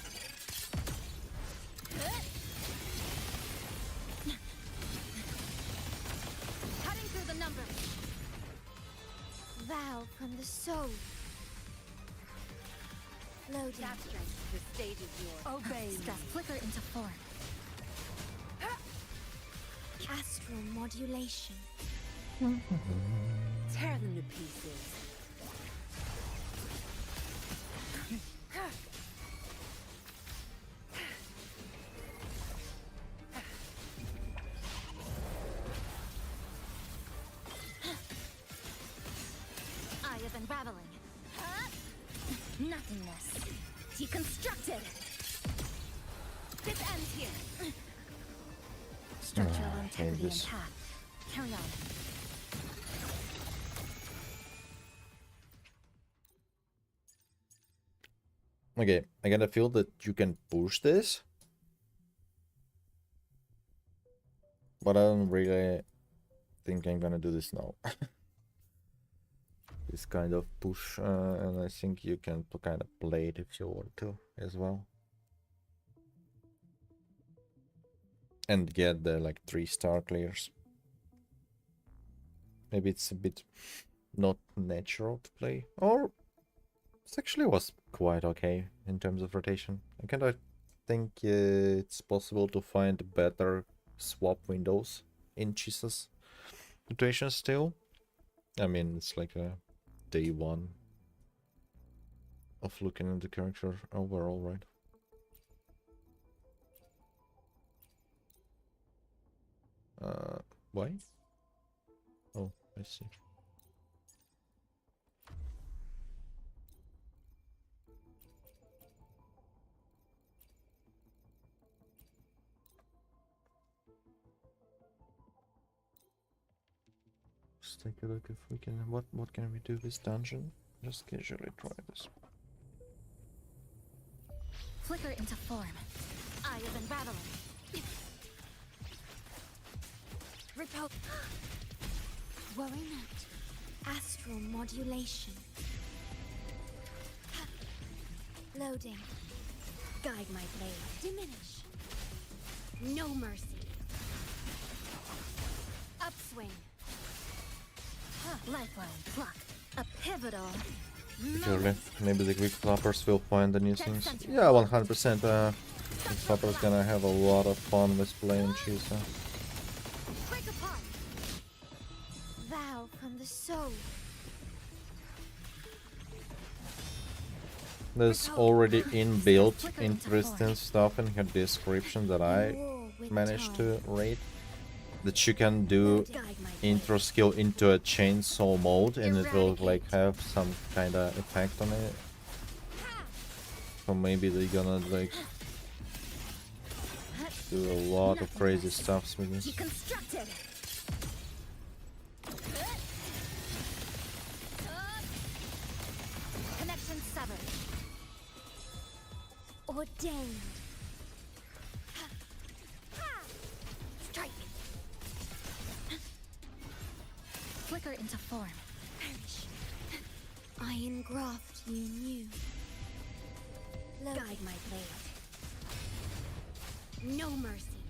Cutting through the numbers. Vow from the soul. Loading. Zap strength. The stage is yours. Obey me. Stress flicker into form. Astral modulation. Tear them to pieces. Eye of Unraveling. Nothingness. Deconstructed. This ends here. Structural integrity this. intact. Carry on. Okay, I gotta feel that you can push this. But I don't really think I'm gonna do this now. This kind of push, and I think you can kind of play it if you want to as well. And get the like 3-star clears. Maybe it's a bit not natural to play, or it actually was quite okay in terms of rotation. I kind of think it's possible to find better swap windows in Chisa's situation still. I mean, it's like a day one of looking at the character overall, right? Why? Oh, I see. Let's take a look if we can. What can we do with dungeon? Just casually try this. Flicker into form. Eye of unraveling. Repel. Worry not. Astral modulation. Loading. Guide my blade. Diminish. No mercy. Upswing. Lifeline. Block. A pivotal. Surely, maybe the Greek flappers will find the new things. Yeah, 100%. Greek flappers gonna have a lot of fun with playing Chisa. Break apart. Vow from the soul. There's already inbuilt interesting stuff in her description that I managed to rate. That you can do intro skill into a chainsaw mode and it will like have some kind of effect on it. So maybe they're gonna like do a lot of crazy stuffs with this. Deconstructed. Connection severed. Ordained. Strike. Flicker into form. Perish. I engraft you new. Guide my blade. No mercy.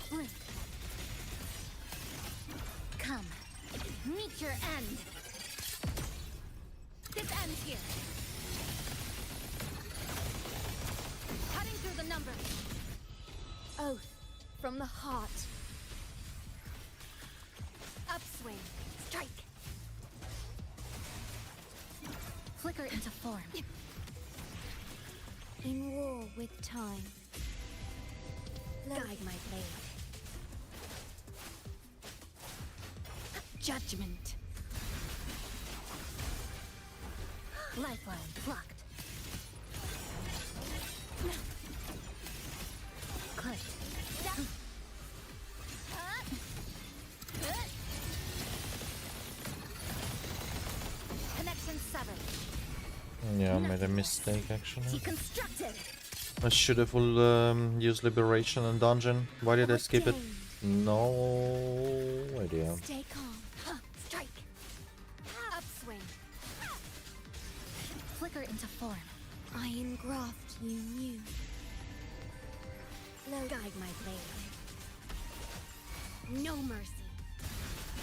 Blink. Come. Meet your end. This ends here. Cutting through the numbers. Oath from the heart. Upswing. Strike. Flicker into form. In war with time. Guide my blade. Judgment. Lifeline blocked. Click. Connection severed. Yeah, I made a mistake actually. Deconstructed. I should have used Liberation and Dungeon. Why did I skip it? No idea. Stay calm. Strike. Upswing. Flicker into form. I engraft you new. Guide my blade. No mercy.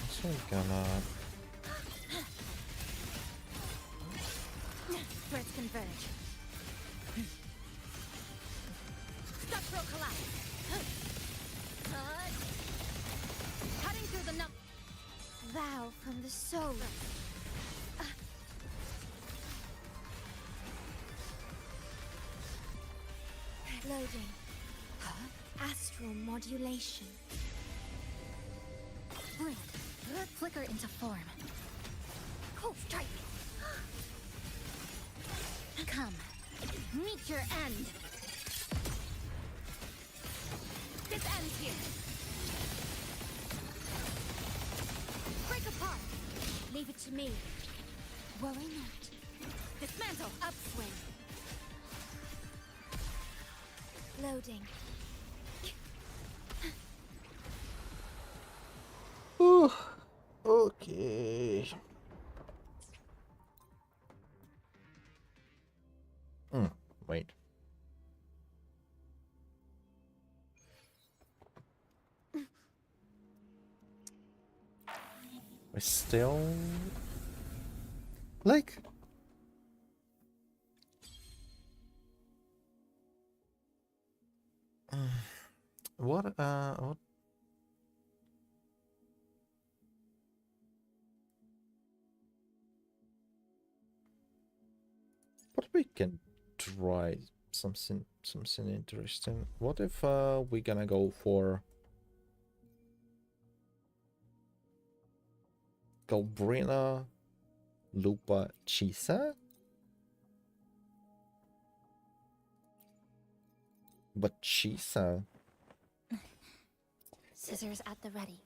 So I'm gonna. Threads converge. Structural collapse. Cutting through the vow from the soul. Loading. Astral modulation. Blink. Flicker into form. Cool strike. Come. Meet your end. This ends here. Break apart. Leave it to me. Worry not. Dismantle. Upswing. Loading. Okay. Wait. I still like What But we can try something interesting. What if we gonna go for Galbrina Lupa Chisa? But Chisa, Scissors at the ready.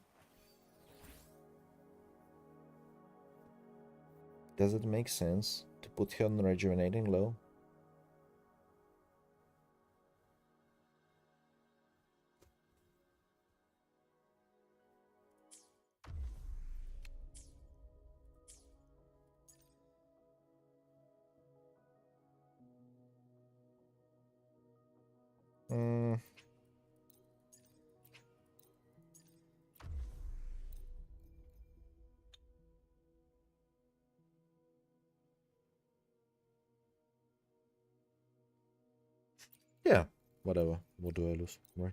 does it make sense to put her on rejuvenating low? Hmm. Yeah, whatever. What do I lose, right?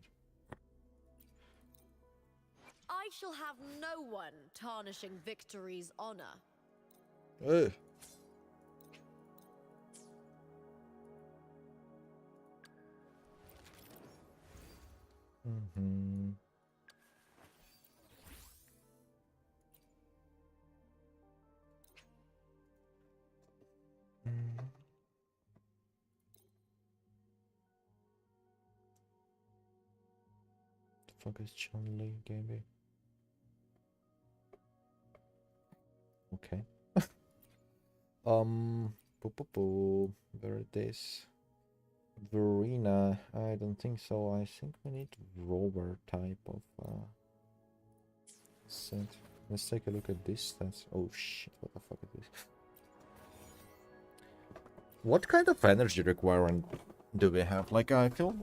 I shall have no one tarnishing Victory's honor. Hey. Mm-hmm. The fuck is Chun-Li gaming? Okay. Where it is? Verena, I don't think so. I think we need rover type of set. Let's take a look at this. That's oh shit, what the fuck is this? What kind of energy requirement do we have? Like I feel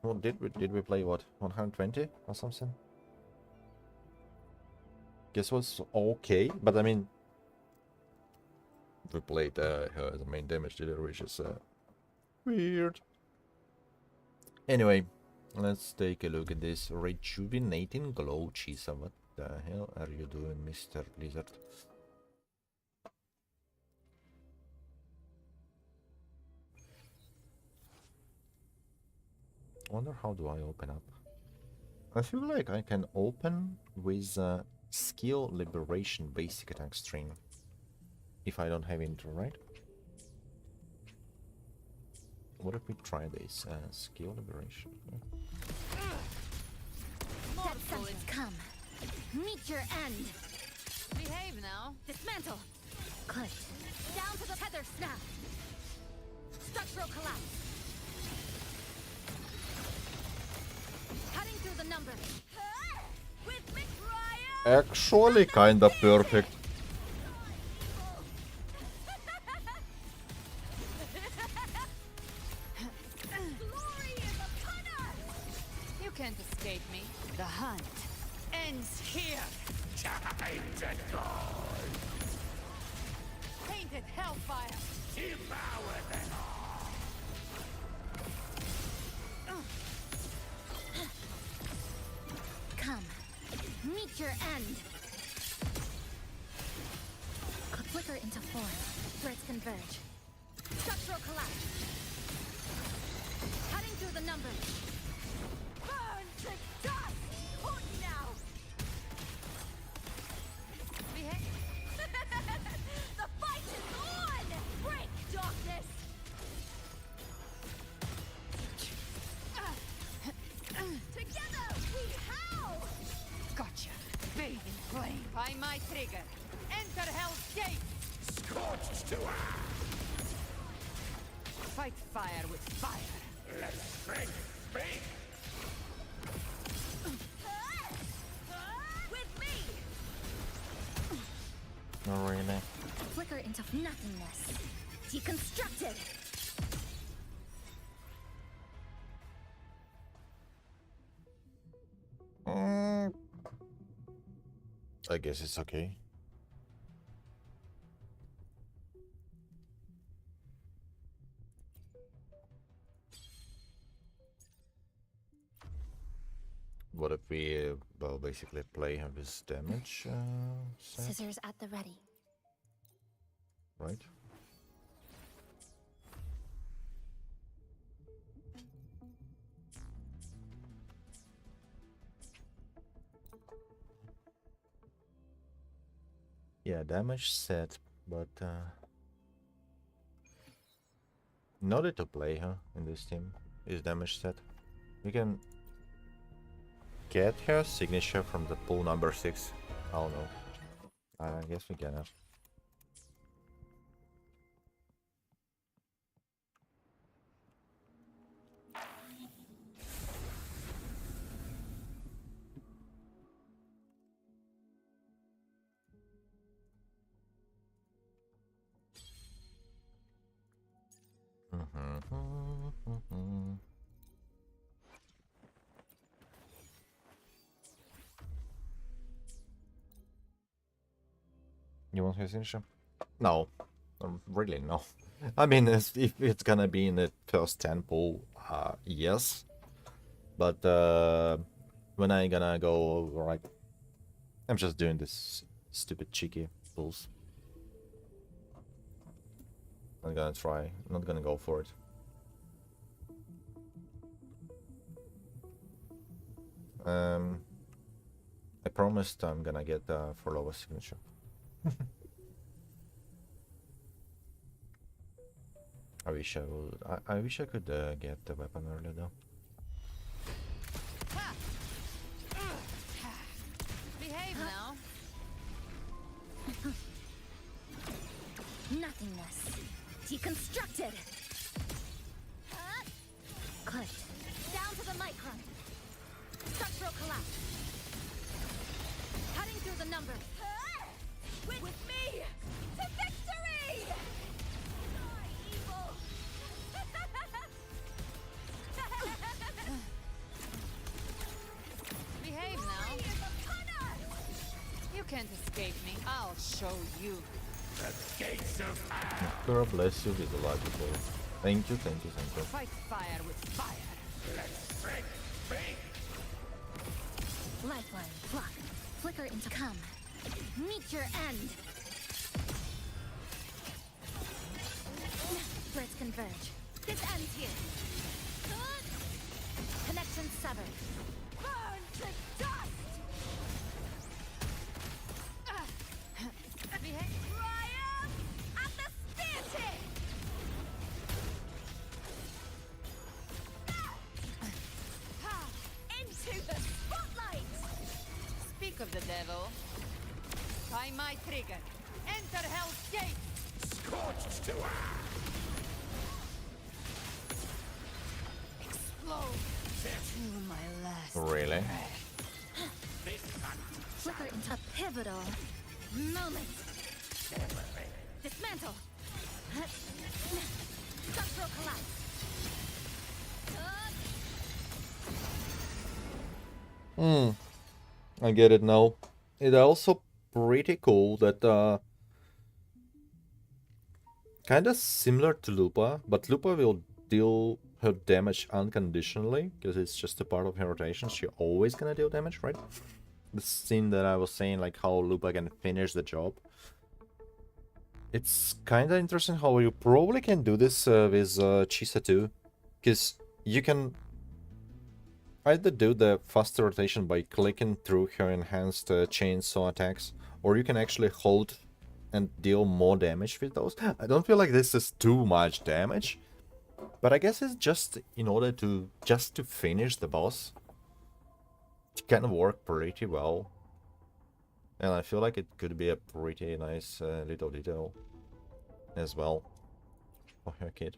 what did we play what 120 or something? Guess was okay, but I mean we played her as a main damage dealer, which is weird. Anyway, let's take a look at this rejuvenating glow. Chisa, what the hell are you doing, Mr. Blizzard? Wonder how do I open up? I feel like I can open with skill liberation basic attack string if I don't have intro, right? What if we try this skill liberation? That sentence come. Meet your end. Behave now. Dismantle. Good. Down to the tether snap. Structural collapse. Cutting through the numbers. With me, Ryan! Actually, kinda perfect. Glory is upon us! You can't escape me. The hunt ends here. Time to go. Painted hellfire. Devour them all. Come. Meet your end. Could flicker into form. Threads converge. Structural collapse. Cutting through the numbers. Burn to dust! Hold now! Behave. The fight is on! Break, darkness! Together we howl! Gotcha. Bathe in flame. By my trigger. Enter Hell's Gate! Scorched to ash. Fight fire with fire. Let strength speak. With me! Not really. Flicker into nothingness. Deconstructed. I guess it's okay. What if we, well, basically play him with damage set, Scissors at the ready. right? Yeah, damage set, but in order to play her in this team is damage set. We can get her signature from the pool number 6. I don't know. I guess we can. You want his signature? No, really no. I mean, if it's gonna be in the first 10 pool, yes. But when I gonna go like, I'm just doing this stupid cheeky pulls. I'm gonna try. I'm not gonna go for it. I promised I'm gonna get for lowest signature. I wish I would. I wish I could get the weapon earlier though. Behave now. Nothingness. Deconstructed. Clicked. Down to the micron. Structural collapse. Cutting through the numbers. With me to victory! Die, evil! Behave now. You can't escape me. I'll show you. The gates of hell. God bless you with the lucky ball. Thank you, thank you, thank you. Fight fire with fire. Let strength speak. Lifeline. Block. Flicker into come. Meet your end. Threads converge. This ends here. Connection severed. Burn to dust! Behave. Triumph at the spear tip! Into the spotlight! Speak of the devil. By my trigger. Enter Hell's Gate! Scorched to earth. Explode to my last. Really? Flicker into a pivotal moment. Dismantle. Structural collapse. I get it now. It's also pretty cool that kind of similar to Lupa, but Lupa will deal her damage unconditionally because it's just a part of her rotation. She always gonna deal damage, right? The scene that I was saying, like how Lupa can finish the job. It's kind of interesting how you probably can do this with Chisa too, because you can either do the faster rotation by clicking through her enhanced chainsaw attacks, or you can actually hold and deal more damage with those. I don't feel like this is too much damage, but I guess it's just in order to finish the boss. It can work pretty well, and I feel like it could be a pretty nice little detail as well for her kid.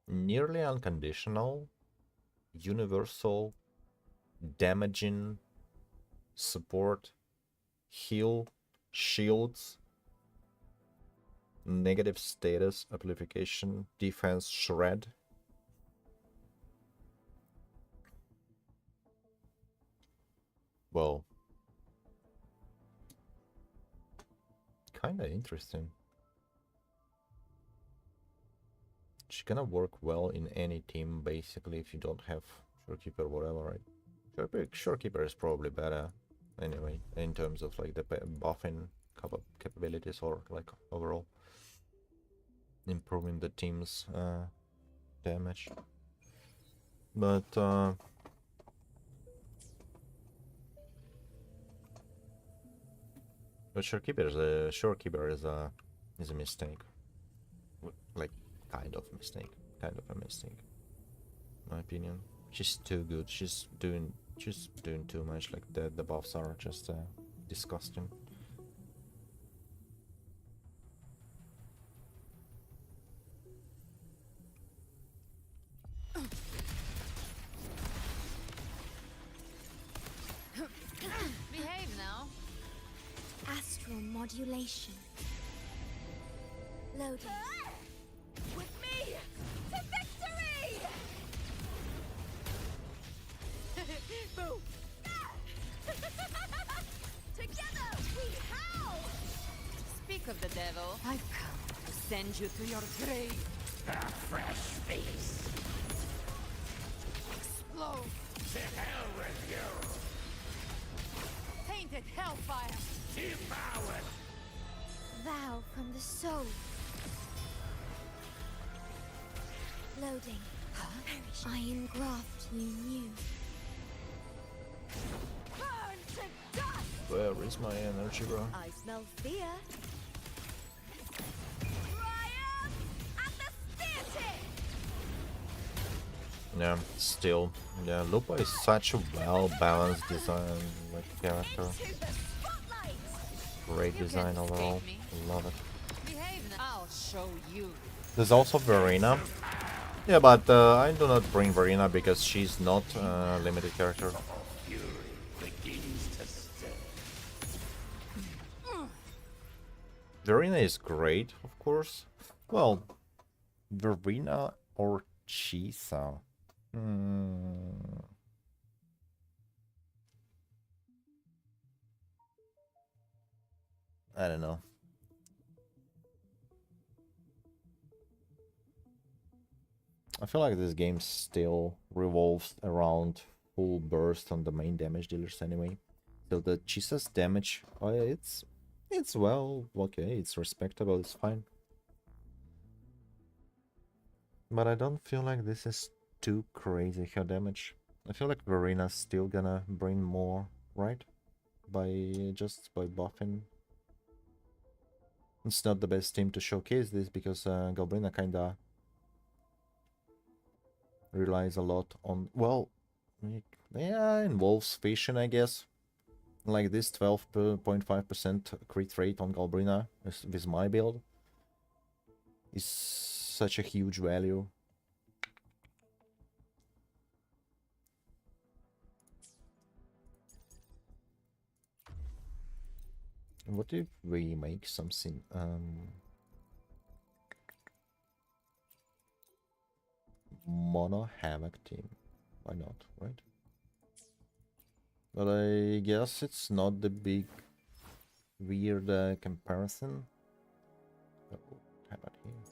Nearly unconditional, universal, damaging, support, heal, shields, negative status, amplification, defense, shred. Well, kinda interesting. She's gonna work well in any team, basically, if you don't have Shorekeeper, whatever, right? Shorekeeper is probably better, anyway, in terms of like the buffing capabilities or like overall improving the team's damage. But Shorekeeper is a mistake, like kind of a mistake, in my opinion. She's too good. She's doing too much. Like the buffs are just disgusting. Behave now. Astral modulation. Loading. With me to victory! Boom! Together we howl! Speak of the devil. I've come to send you to your grave. A fresh feast. Explode. To hell with you. Tainted hellfire. Devoured. Vow from the soul. Loading. Perish. I engraft you new. Burn to dust! Where is my energy, bro? I smell fear. Triumph at the theater! Yeah, still. Yeah, Lupa is such a well-balanced design, like character. Into the spotlight! Great You design can't overall. escape me. Love it. Behave now. I'll show you. There's also Verena. Yeah, but I do not bring Verena because she's not a limited character. Fury begins to stir. Verena is great, of course. Well, Verena or Chisa? I don't know. I feel like this game still revolves around full burst on the main damage dealers anyway. So the Chisa's damage, it's well, okay, it's respectable, it's fine. But I don't feel like this is too crazy her damage. I feel like Verena's still gonna bring more, right? Just by buffing. It's not the best team to showcase this because Galbrina kinda relies a lot on, well, yeah, involves fishing, I guess. Like this 12.5% crit rate on Galbrina with my build is such a huge value. What if we make something mono havoc team? Why not, right? But I guess it's not the big weird comparison. Oh, how about here?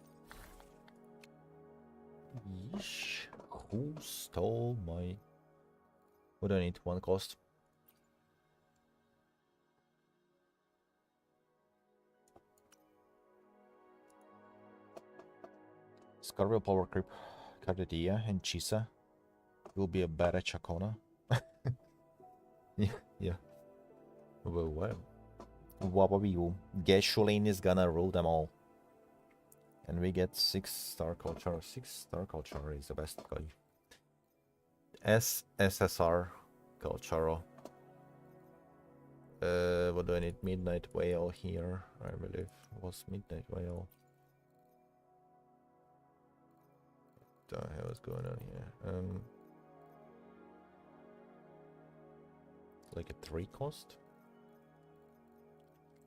Yeesh. Who stole my... What do I need? One cost. Scarvel Power Creep, Cardedia, and Chisa will be a better Chacona. Yeah. Well. Wababiu. Geshuline is gonna rule them all. And we get 6-star culture. 6-star culture is the best guy. SSR culture. What do I need? Midnight Whale here, I believe. Was Midnight Whale. What the hell is going on here? Like a 3 cost?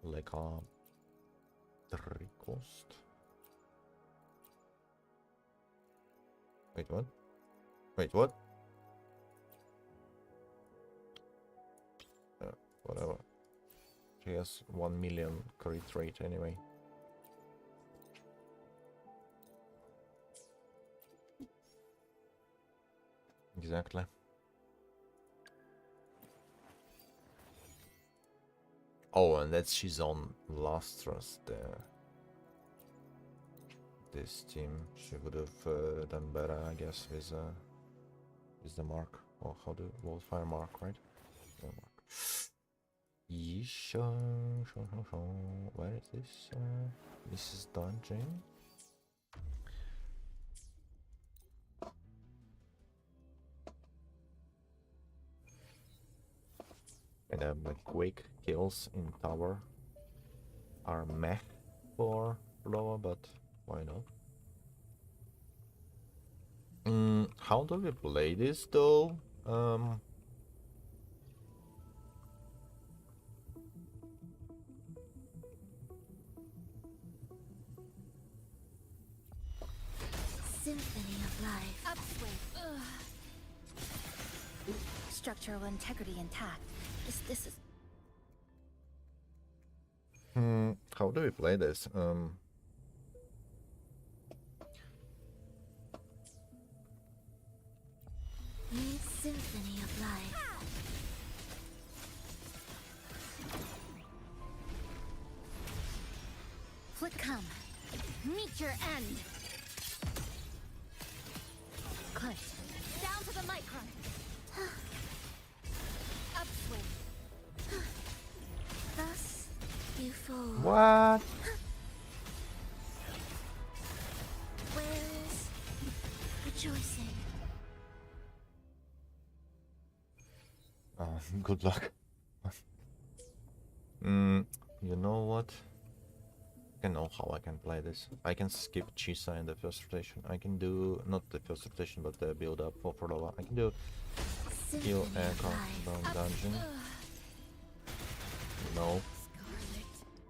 Like a 3 cost? Wait, what? Wait, what? Whatever. She has 1 million crit rate anyway. exactly. Oh, and that's she's on Lastras there. This team, she would have done better, I guess, with the mark. Or how do wildfire mark, right? Yeah, mark. Yeesha, where is this? This is dungeon. And like quick kills in tower are meh for Loa, but why not? How do we play this though? Symphony of life. Upswing. Structural integrity intact. This is. How do we play this? New symphony of life. Flick, come. Meet your end. Cliff. Down to the micron. Upswing. Thus you fall. What? Where is rejoicing? Good luck. You know what? I know how I can play this. I can skip Chisa in the first rotation. I can do, not the first rotation, but the build up for Lova. I can do heal Symphony of Echo life. down dungeon. No.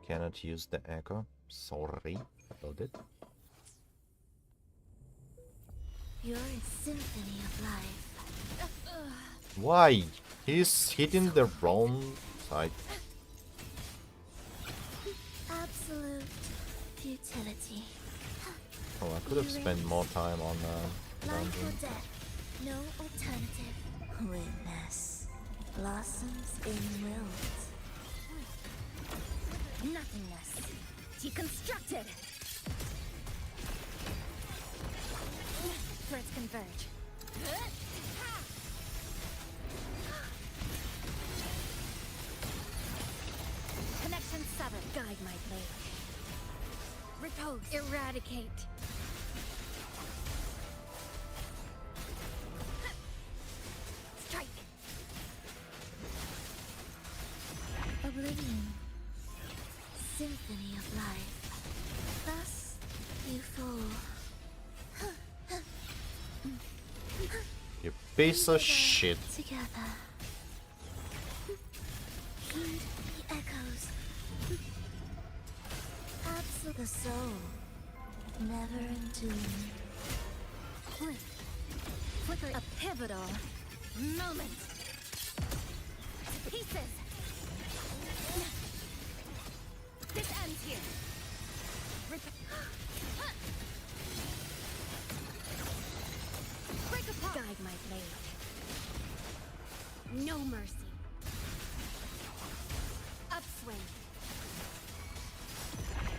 Cannot use the Echo. Sorry about it. You're a symphony of life. Why? He's hitting the wrong side. Absolute futility. Oh, I could have spent more time on Life dungeon. or death. No alternative. Witness. Blossoms in wilt. Nothingness. Deconstructed. Threads converge. Connection severed. Guide my blade. Repose. Eradicate. Strike. Oblivion. Symphony of life. Thus you fall. You piece of shit. Together. Heed the echoes. Absolute the soul. Never entombed. Flicker. A pivotal moment. Pieces. This ends here. Break apart. Guide my blade. No mercy. Upswing.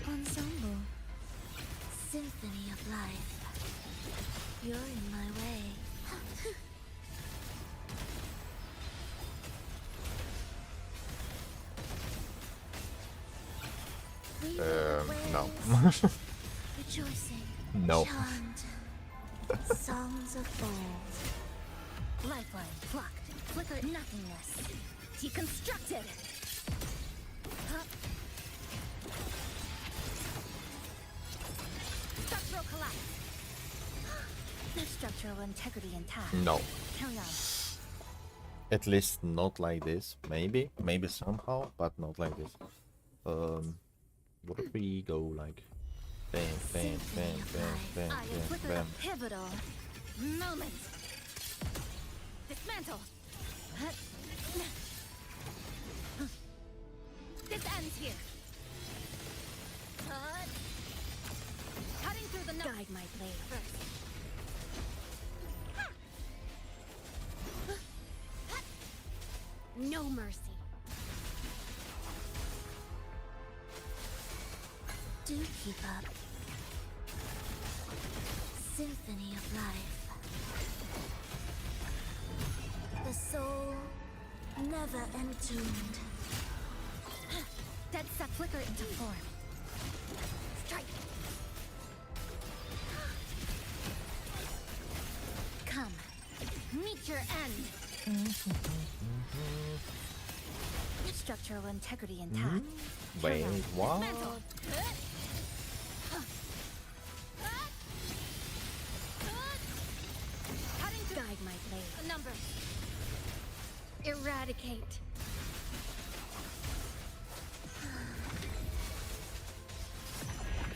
Ensemble. Symphony of life. You're in my way. No. Rejoicing. No. Chant. Songs of old. Lifeline blocked. Flicker. Nothingness. Deconstructed. Structural collapse. Structural integrity intact. No. Carry on. At least not like this. Maybe somehow, but not like this. What if we go like bam, bam, bam, bam, bam, I am bam, flicker. bam. A pivotal moment. Dismantle. This ends here. Cutting through the guide my blade first. No mercy. Do keep up. Symphony of life. The soul never entombed. Dead set flicker into form. Strike. Come, meet your end. Structural integrity intact. Wait, what? Mantle. Guide my blade. A number. Eradicate.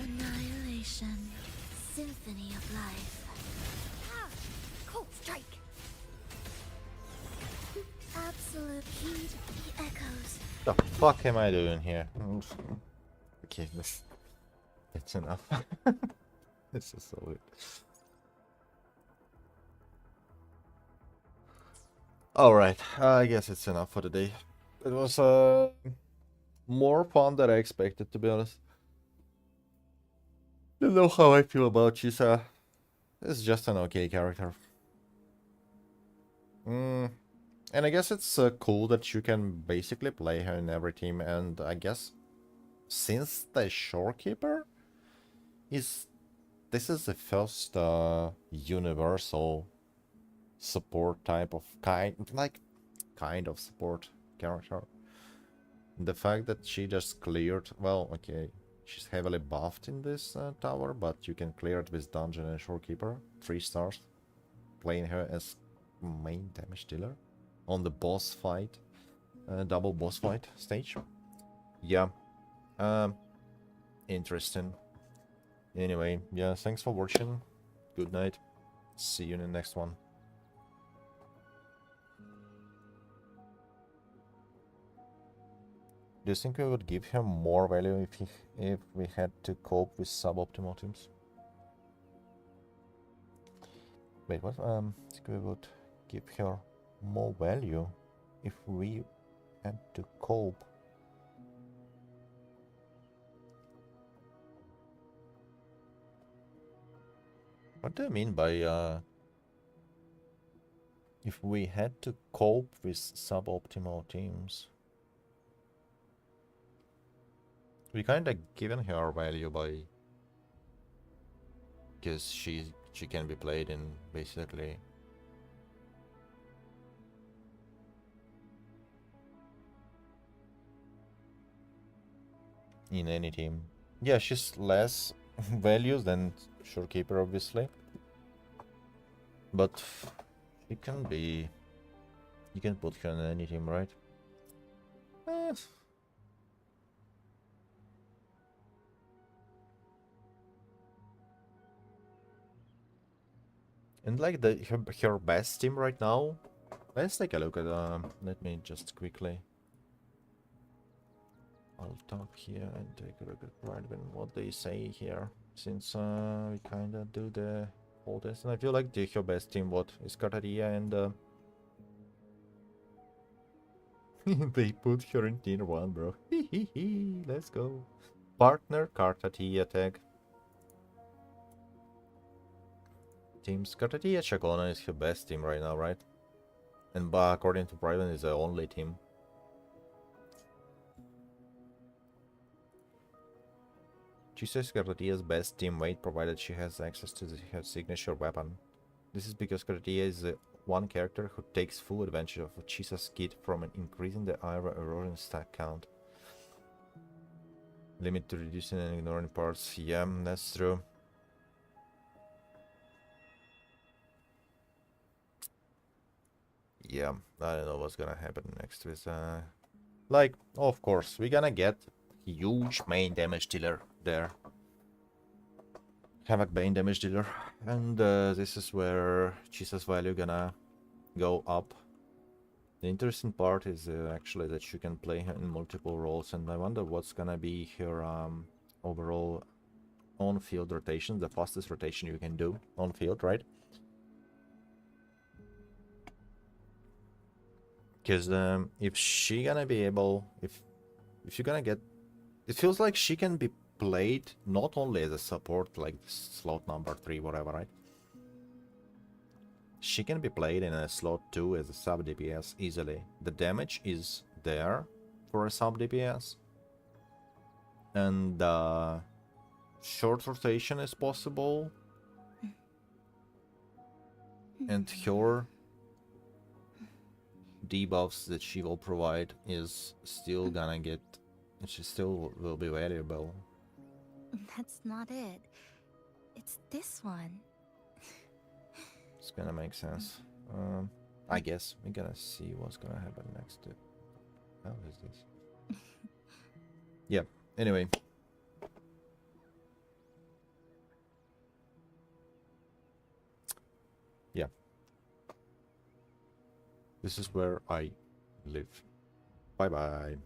Annihilation. Symphony of life. Ah, cool strike. Absolute heat. The echoes. The fuck am I doing here? Okay, it's enough. This is so weird. Alright, I guess it's enough for the day. It was more fun than I expected, to be honest. Don't know how I feel about Chisa. It's just an okay character. And I guess it's cool that you can basically play her in every team, and I guess since the Shorekeeper is... This is the first universal support type of kind of support character. The fact that she just cleared, well, okay, she's heavily buffed in this tower, but you can clear it with Dungeon and Shorekeeper, 3 stars, playing her as main damage dealer on the boss fight, double boss fight stage. Yeah, interesting. Anyway, yeah, thanks for watching. Good night. See you in the next one. Do you think we would give him more value if we had to cope with suboptimal teams? Wait, what? Think we would give her more value if we had to cope. What do you mean by if we had to cope with suboptimal teams? We kinda given her value by because she can be played in basically in any team. Yeah, she's less values than Shorekeeper, obviously, but she can be. You can put her in any team, right? And like her best team right now. Let's take a look at let me just quickly. I'll talk here and take a look at what they say here, since we kinda do the whole test. And I feel like her best team is Cartaria and they put her in tier 1, bro. Let's go. Partner Cartaria tag. Teams Cartaria Chacona is her best team right now, right? And according to Private is the only team. Chisa is Cartatia's best teammate provided she has access to her signature weapon. This is because Cartatia is the one character who takes full advantage of Chisa's kit from increasing the Ira erosion stack count. Limit to reducing and ignoring parts. Yeah, that's true. Yeah, I don't know what's gonna happen next with like, of course, we're gonna get huge main damage dealer there. Havoc Bane damage dealer. And this is where Chisa's value gonna go up. The interesting part is actually that you can play her in multiple roles, and I wonder what's gonna be her overall on-field rotation, the fastest rotation you can do on-field, right? Because if she gonna be able, if you're gonna get, it feels like she can be played not only as a support like slot number 3, whatever, right? She can be played in a slot 2 as a sub DPS easily. The damage is there for a sub DPS, and short rotation is possible, and her debuffs that she will provide is still gonna get, she still will be valuable. That's not it. It's this one. It's gonna make sense. I guess we're gonna see what's gonna happen next. How is this? Yeah. Anyway. Yeah. This is where I live. Bye bye.